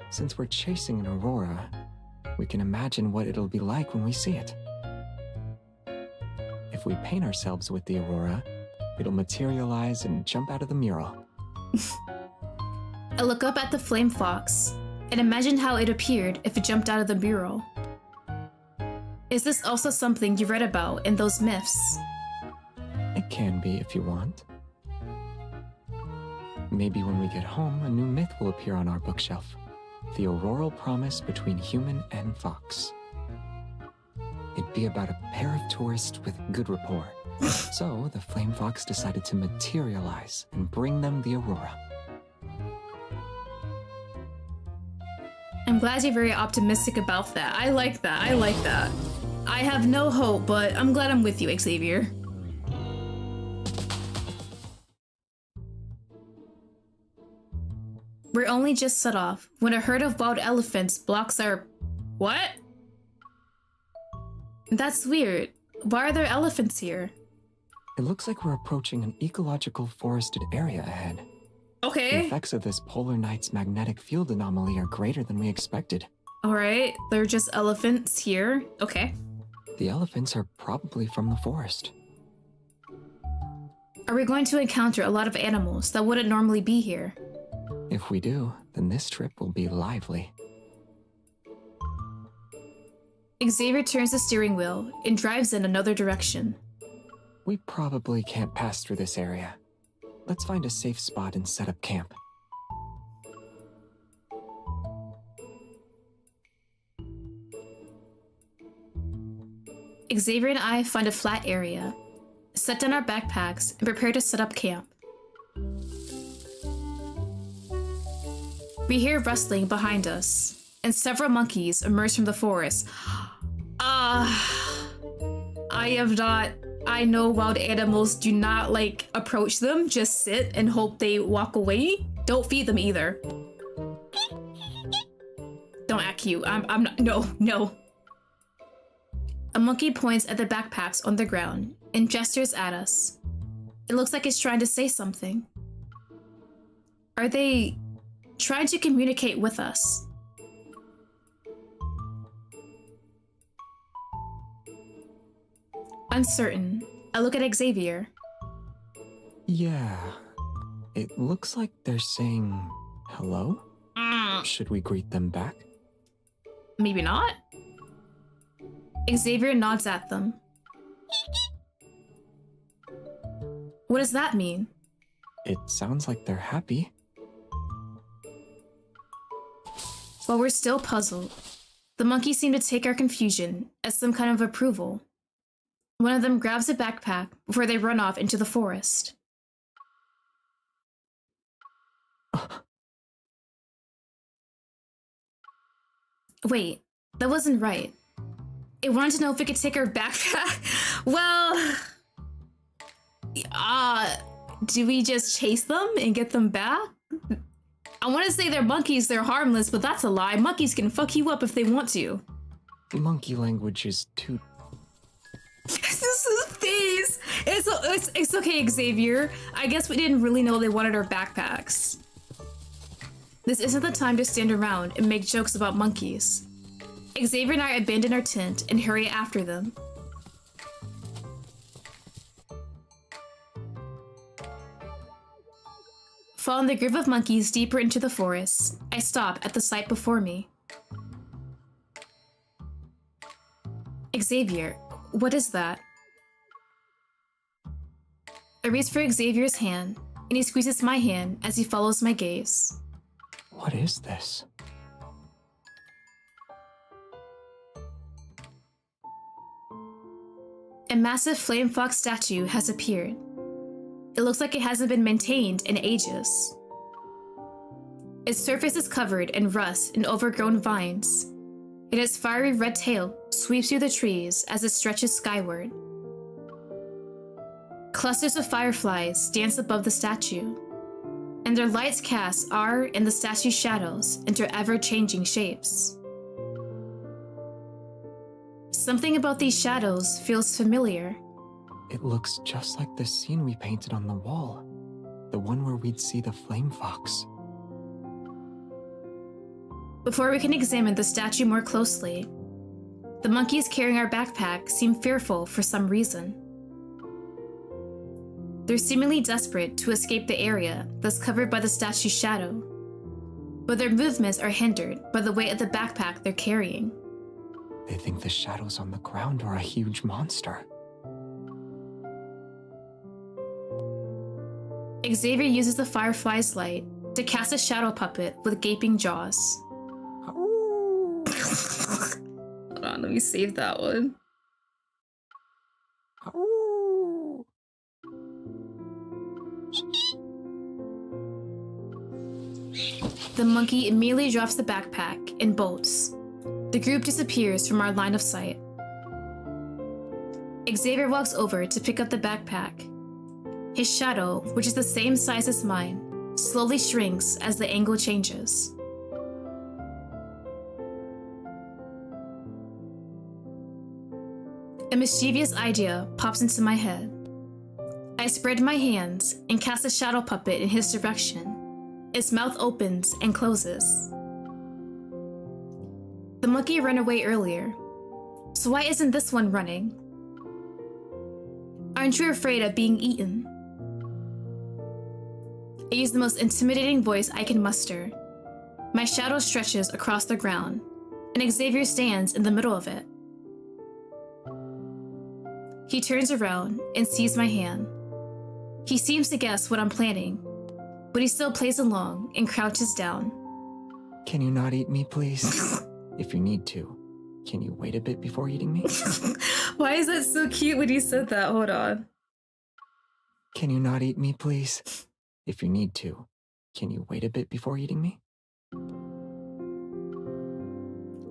S20: Since we're chasing an aurora, we can imagine what it'll be like when we see it. If we paint ourselves with the aurora, it'll materialize and jump out of the mural.
S1: I look up at the flame fox and imagine how it appeared if it jumped out of the mural. Is this also something you read about in those myths?
S20: It can be if you want. Maybe when we get home, a new myth will appear on our bookshelf. The auroral promise between human and fox. It'd be about a pair of tourists with good rapport. So the flame fox decided to materialize and bring them the aurora.
S1: I'm glad you're very optimistic about that. I like that. I like that. I have no hope, but I'm glad I'm with you, Xavier. We're only just set off when a herd of wild elephants blocks our... What? That's weird. Why are there elephants here?
S20: It looks like we're approaching an ecological forested area ahead.
S1: Okay.
S20: The effects of this polar night's magnetic field anomaly are greater than we expected.
S1: Alright, they're just elephants here. Okay.
S20: The elephants are probably from the forest.
S1: Are we going to encounter a lot of animals that wouldn't normally be here?
S20: If we do, then this trip will be lively.
S1: Xavier turns the steering wheel and drives in another direction.
S20: We probably can't pass through this area. Let's find a safe spot and set up camp.
S1: Xavier and I find a flat area, set down our backpacks, and prepare to set up camp. We hear rustling behind us, and several monkeys emerge from the forest. I know wild animals do not like approach them, just sit and hope they walk away. Don't feed them either. Don't act cute. I'm not, no. A monkey points at the backpacks on the ground and gestures at us. It looks like it's trying to say something. Are they trying to communicate with us? Uncertain, I look at Xavier.
S20: Yeah, it looks like they're saying hello. Should we greet them back?
S1: Maybe not? Xavier nods at them. What does that mean?
S20: It sounds like they're happy.
S1: While we're still puzzled, the monkeys seem to take our confusion as some kind of approval. One of them grabs a backpack before they run off into the forest. Wait, that wasn't right. It wanted to know if we could take our backpack. Well, do we just chase them and get them back? I want to say they're monkeys, they're harmless, but that's a lie. Monkeys can fuck you up if they want to.
S20: Monkey language is too...
S1: This is face. It's okay, Xavier. I guess we didn't really know they wanted our backpacks. This isn't the time to stand around and make jokes about monkeys. Xavier and I abandon our tent and hurry after them. Following the group of monkeys deeper into the forest, I stop at the sight before me. Xavier, what is that? I reach for Xavier's hand, and he squeezes my hand as he follows my gaze.
S20: What is this?
S1: A massive flame fox statue has appeared. It looks like it hasn't been maintained in ages. Its surface is covered in rust and overgrown vines, and its fiery red tail sweeps through the trees as it stretches skyward. Clusters of fireflies dance above the statue, and their lights cast our and the statue's shadows into ever-changing shapes. Something about these shadows feels familiar.
S20: It looks just like the scene we painted on the wall. The one where we'd see the flame fox.
S1: Before we can examine the statue more closely, the monkeys carrying our backpack seem fearful for some reason. They're seemingly desperate to escape the area that's covered by the statue's shadow, but their movements are hindered by the weight of the backpack they're carrying.
S20: They think the shadows on the ground are a huge monster.
S1: Xavier uses the firefly's light to cast a shadow puppet with gaping jaws. Hold on, let me save that one. The monkey immediately drops the backpack and bolts. The group disappears from our line of sight. Xavier walks over to pick up the backpack. His shadow, which is the same size as mine, slowly shrinks as the angle changes. A mischievous idea pops into my head. I spread my hands and cast a shadow puppet in his direction. Its mouth opens and closes. The monkey ran away earlier, so why isn't this one running? Aren't you afraid of being eaten? I use the most intimidating voice I can muster. My shadow stretches across the ground, and Xavier stands in the middle of it. He turns around and sees my hand. He seems to guess what I'm planning, but he still plays along and crouches down.
S20: Can you not eat me, please? If you need to, can you wait a bit before eating me?
S1: Why is that so cute when you said that? Hold on.
S20: Can you not eat me, please? If you need to, can you wait a bit before eating me?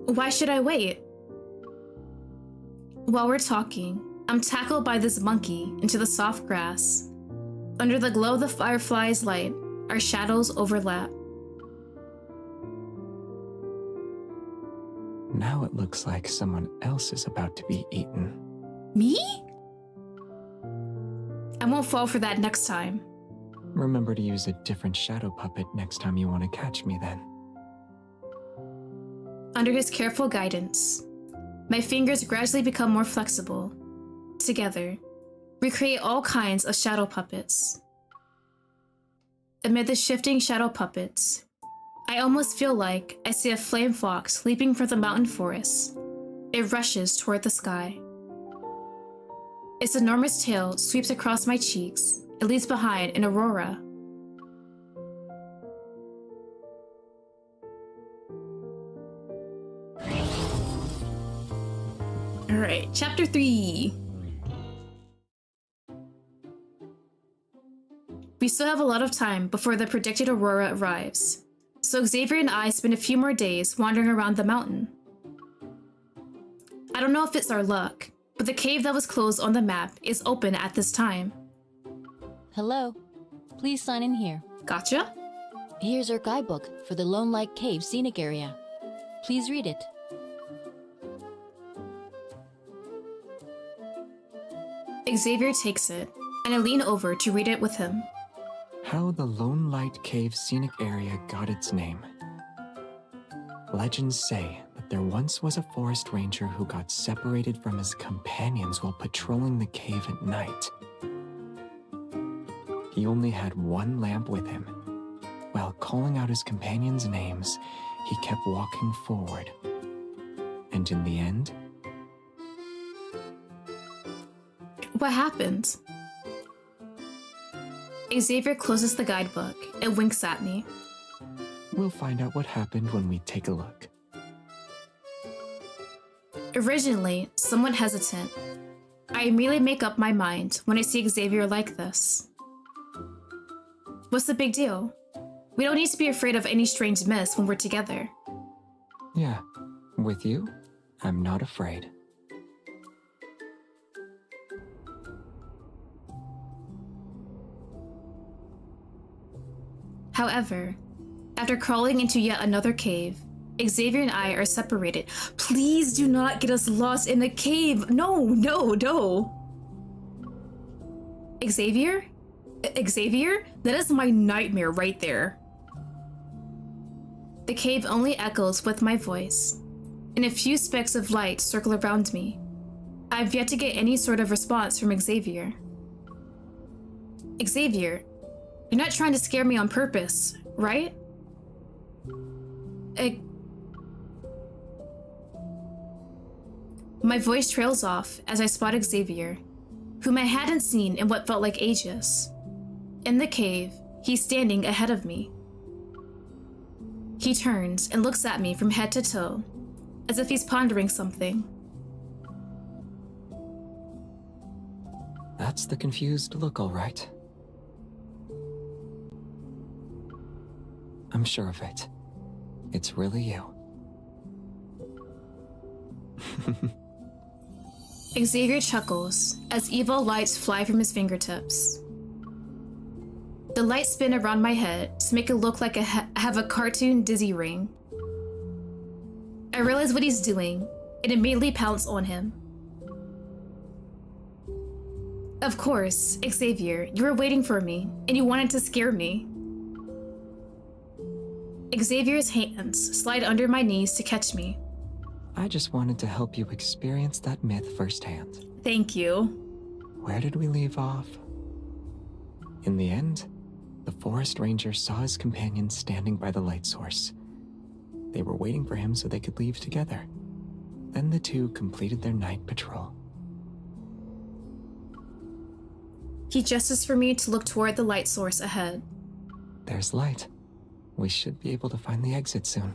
S1: Why should I wait? While we're talking, I'm tackled by this monkey into the soft grass. Under the glow of the firefly's light, our shadows overlap.
S20: Now it looks like someone else is about to be eaten.
S1: Me? I won't fall for that next time.
S20: Remember to use a different shadow puppet next time you want to catch me then.
S1: Under his careful guidance, my fingers gradually become more flexible. Together, we create all kinds of shadow puppets. Amid the shifting shadow puppets, I almost feel like I see a flame fox leaping from the mountain forest. It rushes toward the sky. Its enormous tail sweeps across my cheeks. It leaves behind an aurora. Alright, chapter 3. We still have a lot of time before the predicted aurora arrives, so Xavier and I spend a few more days wandering around the mountain. I don't know if it's our luck, but the cave that was closed on the map is open at this time.
S5: Hello. Please sign in here.
S1: Gotcha.
S5: Here's our guidebook for the Lone Light Cave scenic area. Please read it.
S1: Xavier takes it, and I lean over to read it with him.
S20: How the Lone Light Cave scenic area got its name. Legends say that there once was a forest ranger who got separated from his companions while patrolling the cave at night. He only had one lamp with him. While calling out his companions' names, he kept walking forward. And in the end...
S1: What happened? Xavier closes the guidebook and winks at me.
S20: We'll find out what happened when we take a look.
S1: Originally, somewhat hesitant, I immediately make up my mind when I see Xavier like this. What's the big deal? We don't need to be afraid of any strange myths when we're together.
S20: Yeah, with you, I'm not afraid.
S1: However, after crawling into yet another cave, Xavier and I are separated. Please do not get us lost in the cave. No, no, no. Xavier? Xavier? That is my nightmare right there. The cave only echoes with my voice, and a few specks of light circle around me. I've yet to get any sort of response from Xavier. Xavier, you're not trying to scare me on purpose, right? My voice trails off as I spot Xavier, whom I hadn't seen in what felt like ages. In the cave, he's standing ahead of me. He turns and looks at me from head to toe, as if he's pondering something.
S20: That's the confused look, all right. I'm sure of it. It's really you.
S1: Xavier chuckles as evil lights fly from his fingertips. The lights spin around my head to make it look like I have a cartoon dizzy ring. I realize what he's doing and immediately pounce on him. Of course, Xavier, you were waiting for me and you wanted to scare me. Xavier's hands slide under my knees to catch me.
S20: I just wanted to help you experience that myth firsthand.
S1: Thank you.
S20: Where did we leave off? In the end, the forest ranger saw his companions standing by the light source. They were waiting for him so they could leave together. Then the two completed their night patrol.
S1: He gestures for me to look toward the light source ahead.
S20: There's light. We should be able to find the exit soon.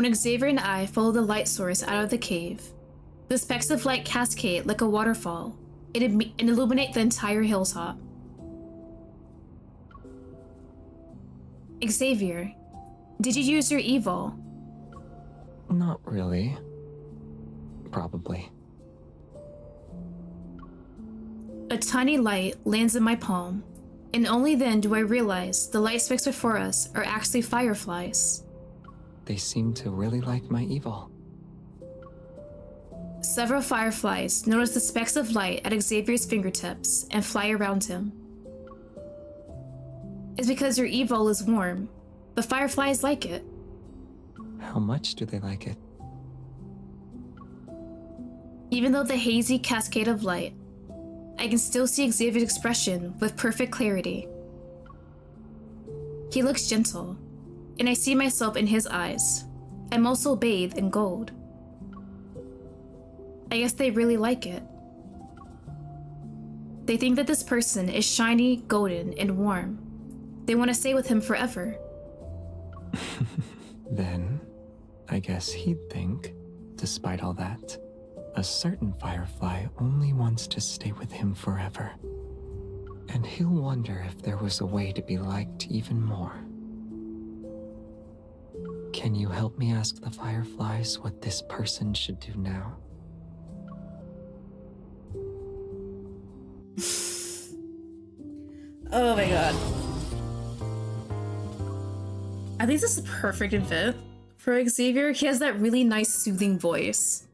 S1: when Xavier and I follow the light source out of the cave, the specks of light cascade like a waterfall and illuminate the entire hilltop. Xavier, did you use your evil?
S20: Not really. Probably.
S1: A tiny light lands in my palm, and only then do I realize the light specks before us are actually fireflies.
S20: They seem to really like my evil.
S1: Several fireflies notice the specks of light at Xavier's fingertips and fly around him. It's because your evil is warm. The fireflies like it.
S20: How much do they like it?
S1: Even though the hazy cascade of light, I can still see Xavier's expression with perfect clarity. He looks gentle, and I see myself in his eyes. I'm also bathed in gold. I guess they really like it. They think that this person is shiny, golden, and warm. They want to stay with him forever.
S20: Then, I guess he'd think, despite all that, a certain firefly only wants to stay with him forever. And he'll wonder if there was a way to be liked even more. Can you help me ask the fireflies what this person should do now?
S1: Oh my god. I think this is a perfect fit for Xavier. He has that really nice soothing voice.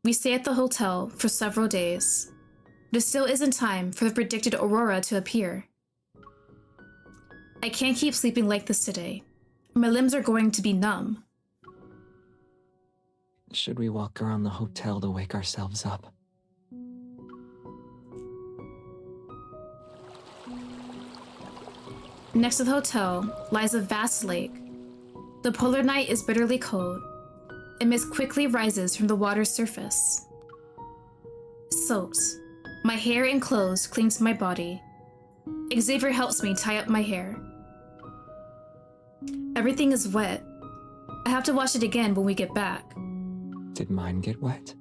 S1: We stay at the hotel for several days, but it still isn't time for the predicted aurora to appear. I can't keep sleeping like this today. My limbs are going to be numb.
S20: Should we walk around the hotel to wake ourselves up?
S1: Next to the hotel lies a vast lake. The polar night is bitterly cold, and mist quickly rises from the water's surface. Soaked, my hair and clothes cling to my body. Xavier helps me tie up my hair. Everything is wet. I have to wash it again when we get back.
S20: Did mine get wet?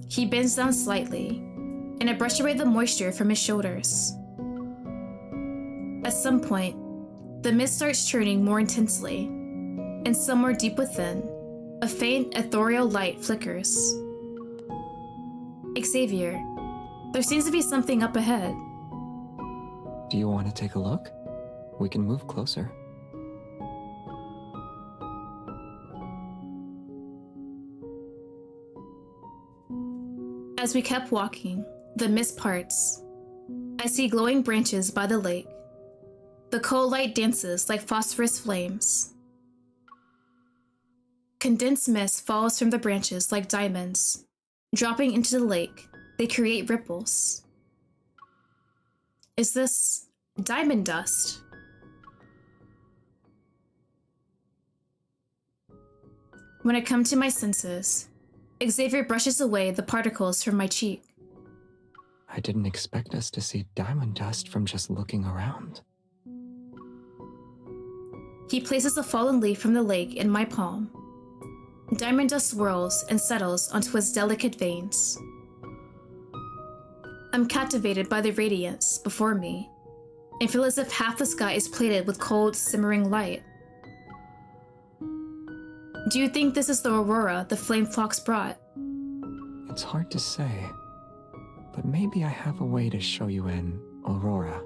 S1: He bends down slightly, and I brush away the moisture from his shoulders. At some point, the mist starts churning more intensely, and somewhere deep within, a faint ethereal light flickers. Xavier, there seems to be something up ahead.
S20: Do you want to take a look? We can move closer.
S1: As we kept walking, the mist parts. I see glowing branches by the lake. The cold light dances like phosphorus flames. Condensed mist falls from the branches like diamonds. Dropping into the lake, they create ripples. Is this diamond dust? When I come to my senses, Xavier brushes away the particles from my cheek.
S20: I didn't expect us to see diamond dust from just looking around.
S1: He places a fallen leaf from the lake in my palm. Diamond dust swirls and settles onto his delicate veins. I'm captivated by the radiance before me, and feel as if half the sky is plated with cold, simmering light. Do you think this is the aurora the flame flocks brought?
S20: It's hard to say, but maybe I have a way to show you an aurora.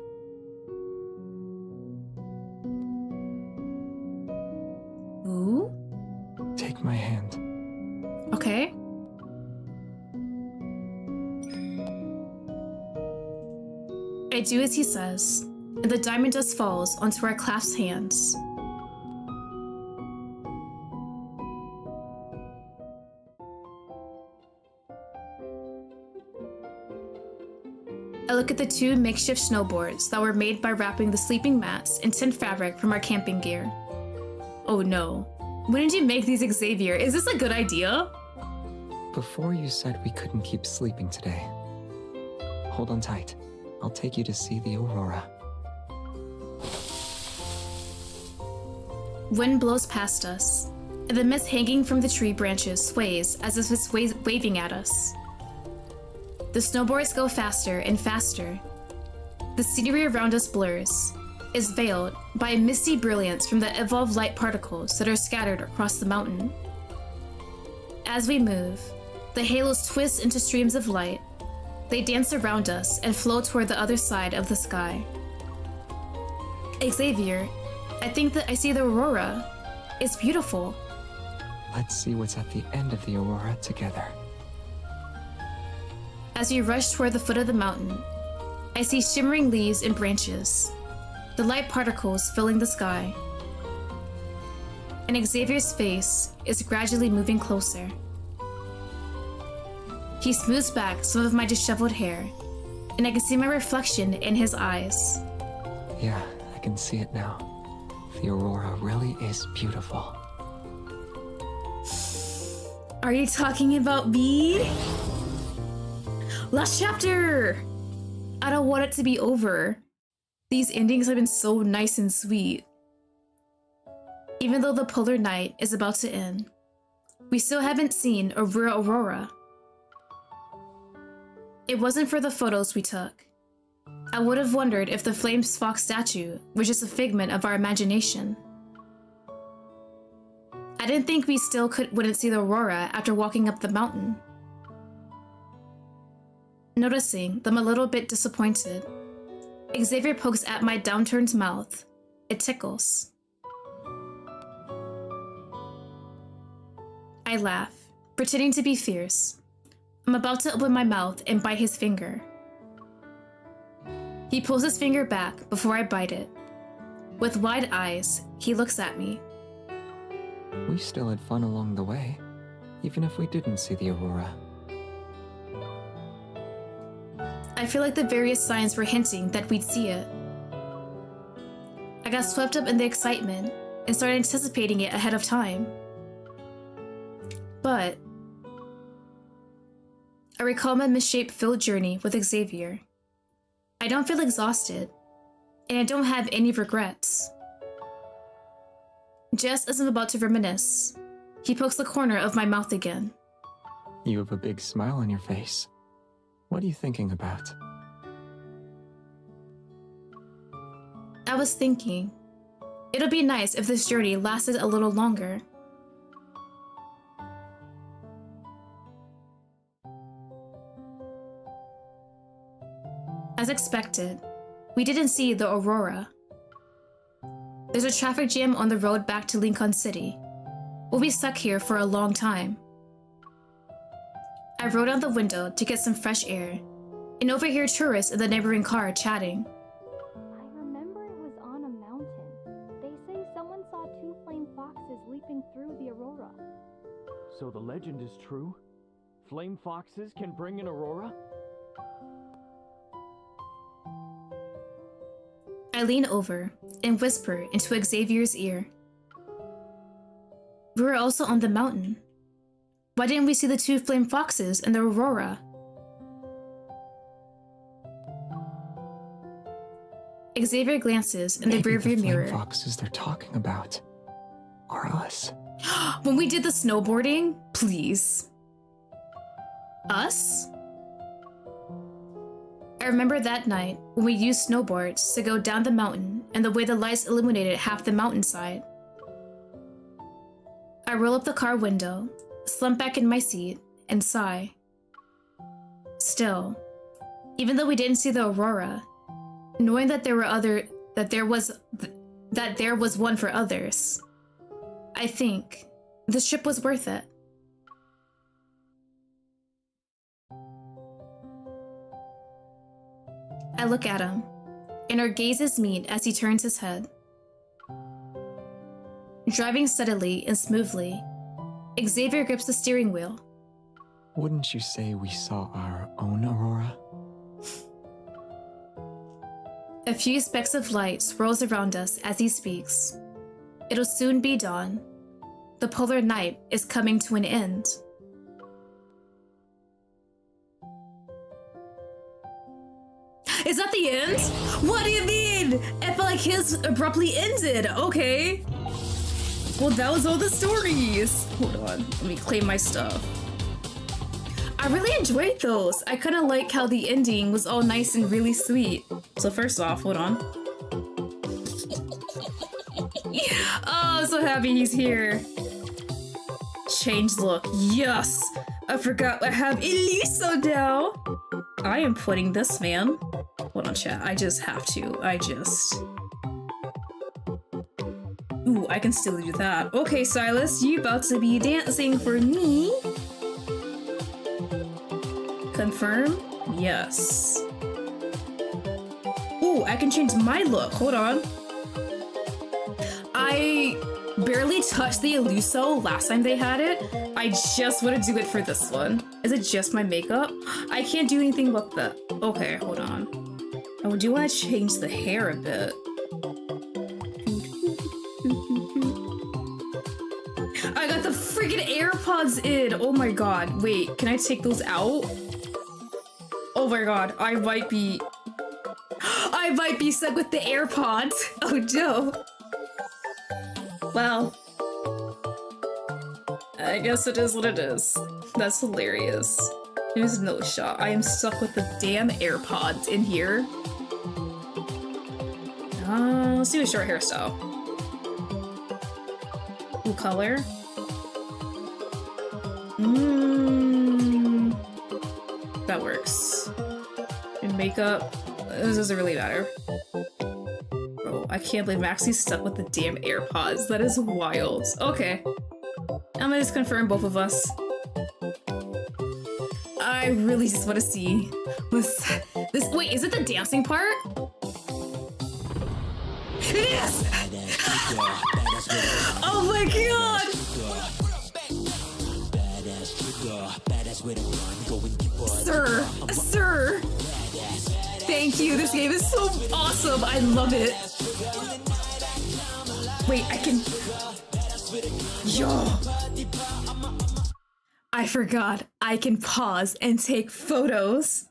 S1: Ooh?
S20: Take my hand.
S1: Okay. I do as he says, and the diamond dust falls onto our clasped hands. I look at the two makeshift snowboards that were made by wrapping the sleeping mats in tin fabric from our camping gear. Oh no. When did you make these, Xavier? Is this a good idea?
S20: Before you said we couldn't keep sleeping today. Hold on tight. I'll take you to see the aurora.
S1: Wind blows past us, and the mist hanging from the tree branches sways as if it's waving at us. The snowboards go faster and faster. The scenery around us blurs, is veiled by a misty brilliance from the evolved light particles that are scattered across the mountain. As we move, the halos twist into streams of light. They dance around us and flow toward the other side of the sky. Xavier, I think that I see the aurora. It's beautiful.
S20: Let's see what's at the end of the aurora together.
S1: As we rush toward the foot of the mountain, I see shimmering leaves and branches, the light particles filling the sky. And Xavier's face is gradually moving closer. He smooths back some of my disheveled hair, and I can see my reflection in his eyes.
S20: Yeah, I can see it now. The aurora really is beautiful.
S1: Are you talking about me? Last chapter! I don't want it to be over. These endings have been so nice and sweet. Even though the polar night is about to end, we still haven't seen a real aurora. It wasn't for the photos we took. I would have wondered if the Flames Fox statue was just a figment of our imagination. I didn't think we still wouldn't see the aurora after walking up the mountain. Noticing them a little bit disappointed, Xavier pokes at my downturned mouth. It tickles. I laugh, pretending to be fierce. I'm about to open my mouth and bite his finger. He pulls his finger back before I bite it. With wide eyes, he looks at me.
S20: We still had fun along the way, even if we didn't see the aurora.
S1: I feel like the various signs were hinting that we'd see it. I got swept up in the excitement and started anticipating it ahead of time. But I recall my misshape-filled journey with Xavier. I don't feel exhausted, and I don't have any regrets. Just as I'm about to reminisce, he pokes the corner of my mouth again.
S20: You have a big smile on your face. What are you thinking about?
S1: I was thinking, it'll be nice if this journey lasted a little longer. As expected, we didn't see the aurora. There's a traffic jam on the road back to Lincoln City. We'll be stuck here for a long time. I rolled out the window to get some fresh air and overhear tourists in the neighboring car chatting.
S3: I remember it was on a mountain. They say someone saw 2 flame foxes leaping through the aurora.
S22: So the legend is true? Flame foxes can bring an aurora?
S1: I lean over and whisper into Xavier's ear. We were also on the mountain. Why didn't we see the 2 flame foxes and the aurora? Xavier glances in the rearview mirror.
S20: The flame foxes they're talking about are us.
S1: When we did the snowboarding? Please. Us? I remember that night when we used snowboards to go down the mountain and the way the lights illuminated half the mountainside. I roll up the car window, slump back in my seat, and sigh. Still, even though we didn't see the aurora, knowing that there was one for others, I think this trip was worth it. I look at him, and our gazes meet as he turns his head. Driving steadily and smoothly, Xavier grips the steering wheel.
S20: Wouldn't you say we saw our own aurora?
S1: A few specks of light swirls around us as he speaks. It'll soon be dawn. The polar night is coming to an end. Is that the end? What do you mean? It felt like his abruptly ended. Okay. Well, that was all the stories. Hold on, let me claim my stuff. I really enjoyed those. I kind of like how the ending was all nice and really sweet. So first off, hold on. Oh, I'm so happy he's here. Change look. Yes! I forgot I have Eliso now. I am putting this man. Hold on, chat. I just have to. Ooh, I can still do that. Okay, Silas, you about to be dancing for me. Confirm? Yes. Ooh, I can change my look. Hold on. I barely touched the Eluso last time they had it. I just want to do it for this one. Is it just my makeup? I can't do anything about that. Okay, hold on. I do want to change the hair a bit. I got the freaking AirPods in! Oh my god. Wait, can I take those out? Oh my god, I might be stuck with the AirPods. Oh no. Well, I guess it is what it is. That's hilarious. There's no shot. I am stuck with the damn AirPods in here. Let's do a short hairstyle. Ooh, color. That works. And makeup. This doesn't really matter. Bro, I can't believe I'm actually stuck with the damn AirPods. That is wild. Okay. I'm gonna just confirm both of us. I really just want to see this. Wait, is it the dancing part? Yes! Oh my god! Sir! Thank you, this game is so awesome, I love it. Wait, I can... Yo! I forgot, I can pause and take photos.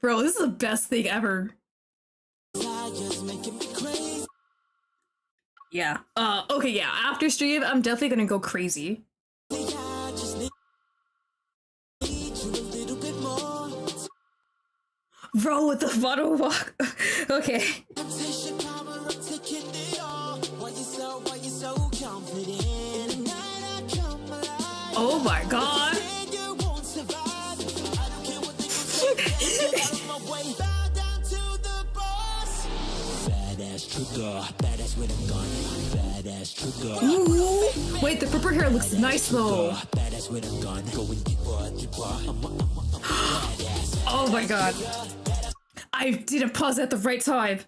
S1: Bro, this is the best thing ever. Yeah. Okay, yeah. After stream, I'm definitely gonna go crazy. Bro, with the photo walk. Okay. Oh my god. Ooh. Wait, the purple hair looks nice though. Oh my god. I didn't pause at the right time.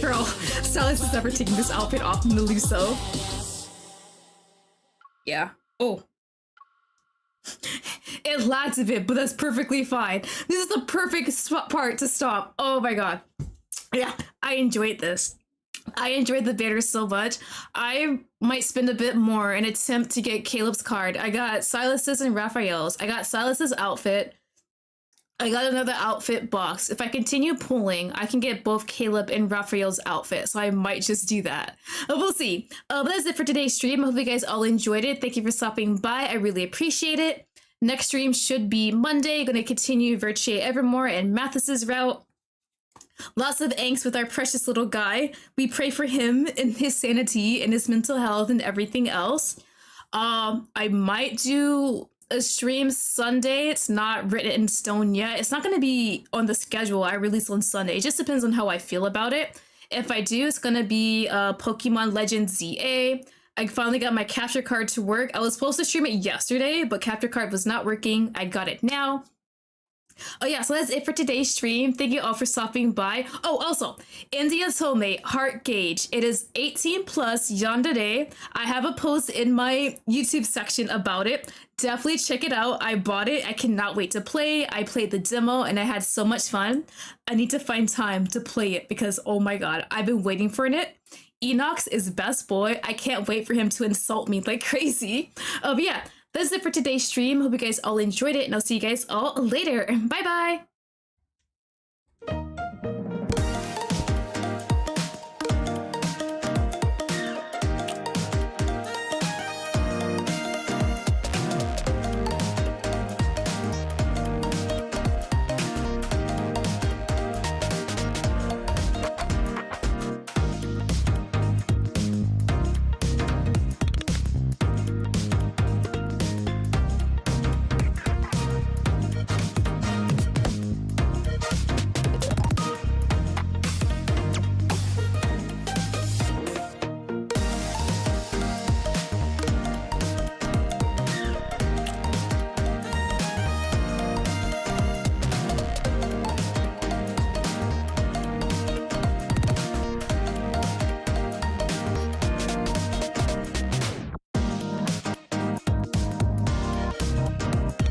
S1: Bro, Silas is never taking this outfit off from the Luso. Yeah. Oh. It lags a bit, but that's perfectly fine. This is the perfect part to stop. Oh my god. Yeah, I enjoyed this. I enjoyed the banner so much. I might spend a bit more in an attempt to get Caleb's card. I got Silas's and Raphael's. I got Silas's outfit. I got another outfit box. If I continue pulling, I can get both Caleb and Raphael's outfit, so I might just do that. We'll see. But that's it for today's stream. I hope you guys all enjoyed it. Thank you for stopping by. I really appreciate it. Next stream should be Monday. Going to continue Vertier Evermore and Mathis's route. Lots of angst with our precious little guy. We pray for him and his sanity and his mental health and everything else. I might do a stream Sunday. It's not written in stone yet. It's not going to be on the schedule I release on Sunday. It just depends on how I feel about it. If I do, it's going to be Pokemon Legends ZA. I finally got my capture card to work. I was supposed to stream it yesterday, but capture card was not working. I got it now. Oh yeah, so that's it for today's stream. Thank you all for stopping by. Oh, also, India Soulmate Heart Gauge. It is 18 plus yandere. I have a post in my YouTube section about it. Definitely check it out. I bought it. I cannot wait to play. I played the demo and I had so much fun. I need to find time to play it because, oh my god, I've been waiting for it. Enox is best boy. I can't wait for him to insult me like crazy. But yeah, That's it for today's stream. Hope you guys all enjoyed it, and I'll see you guys all later. Bye bye.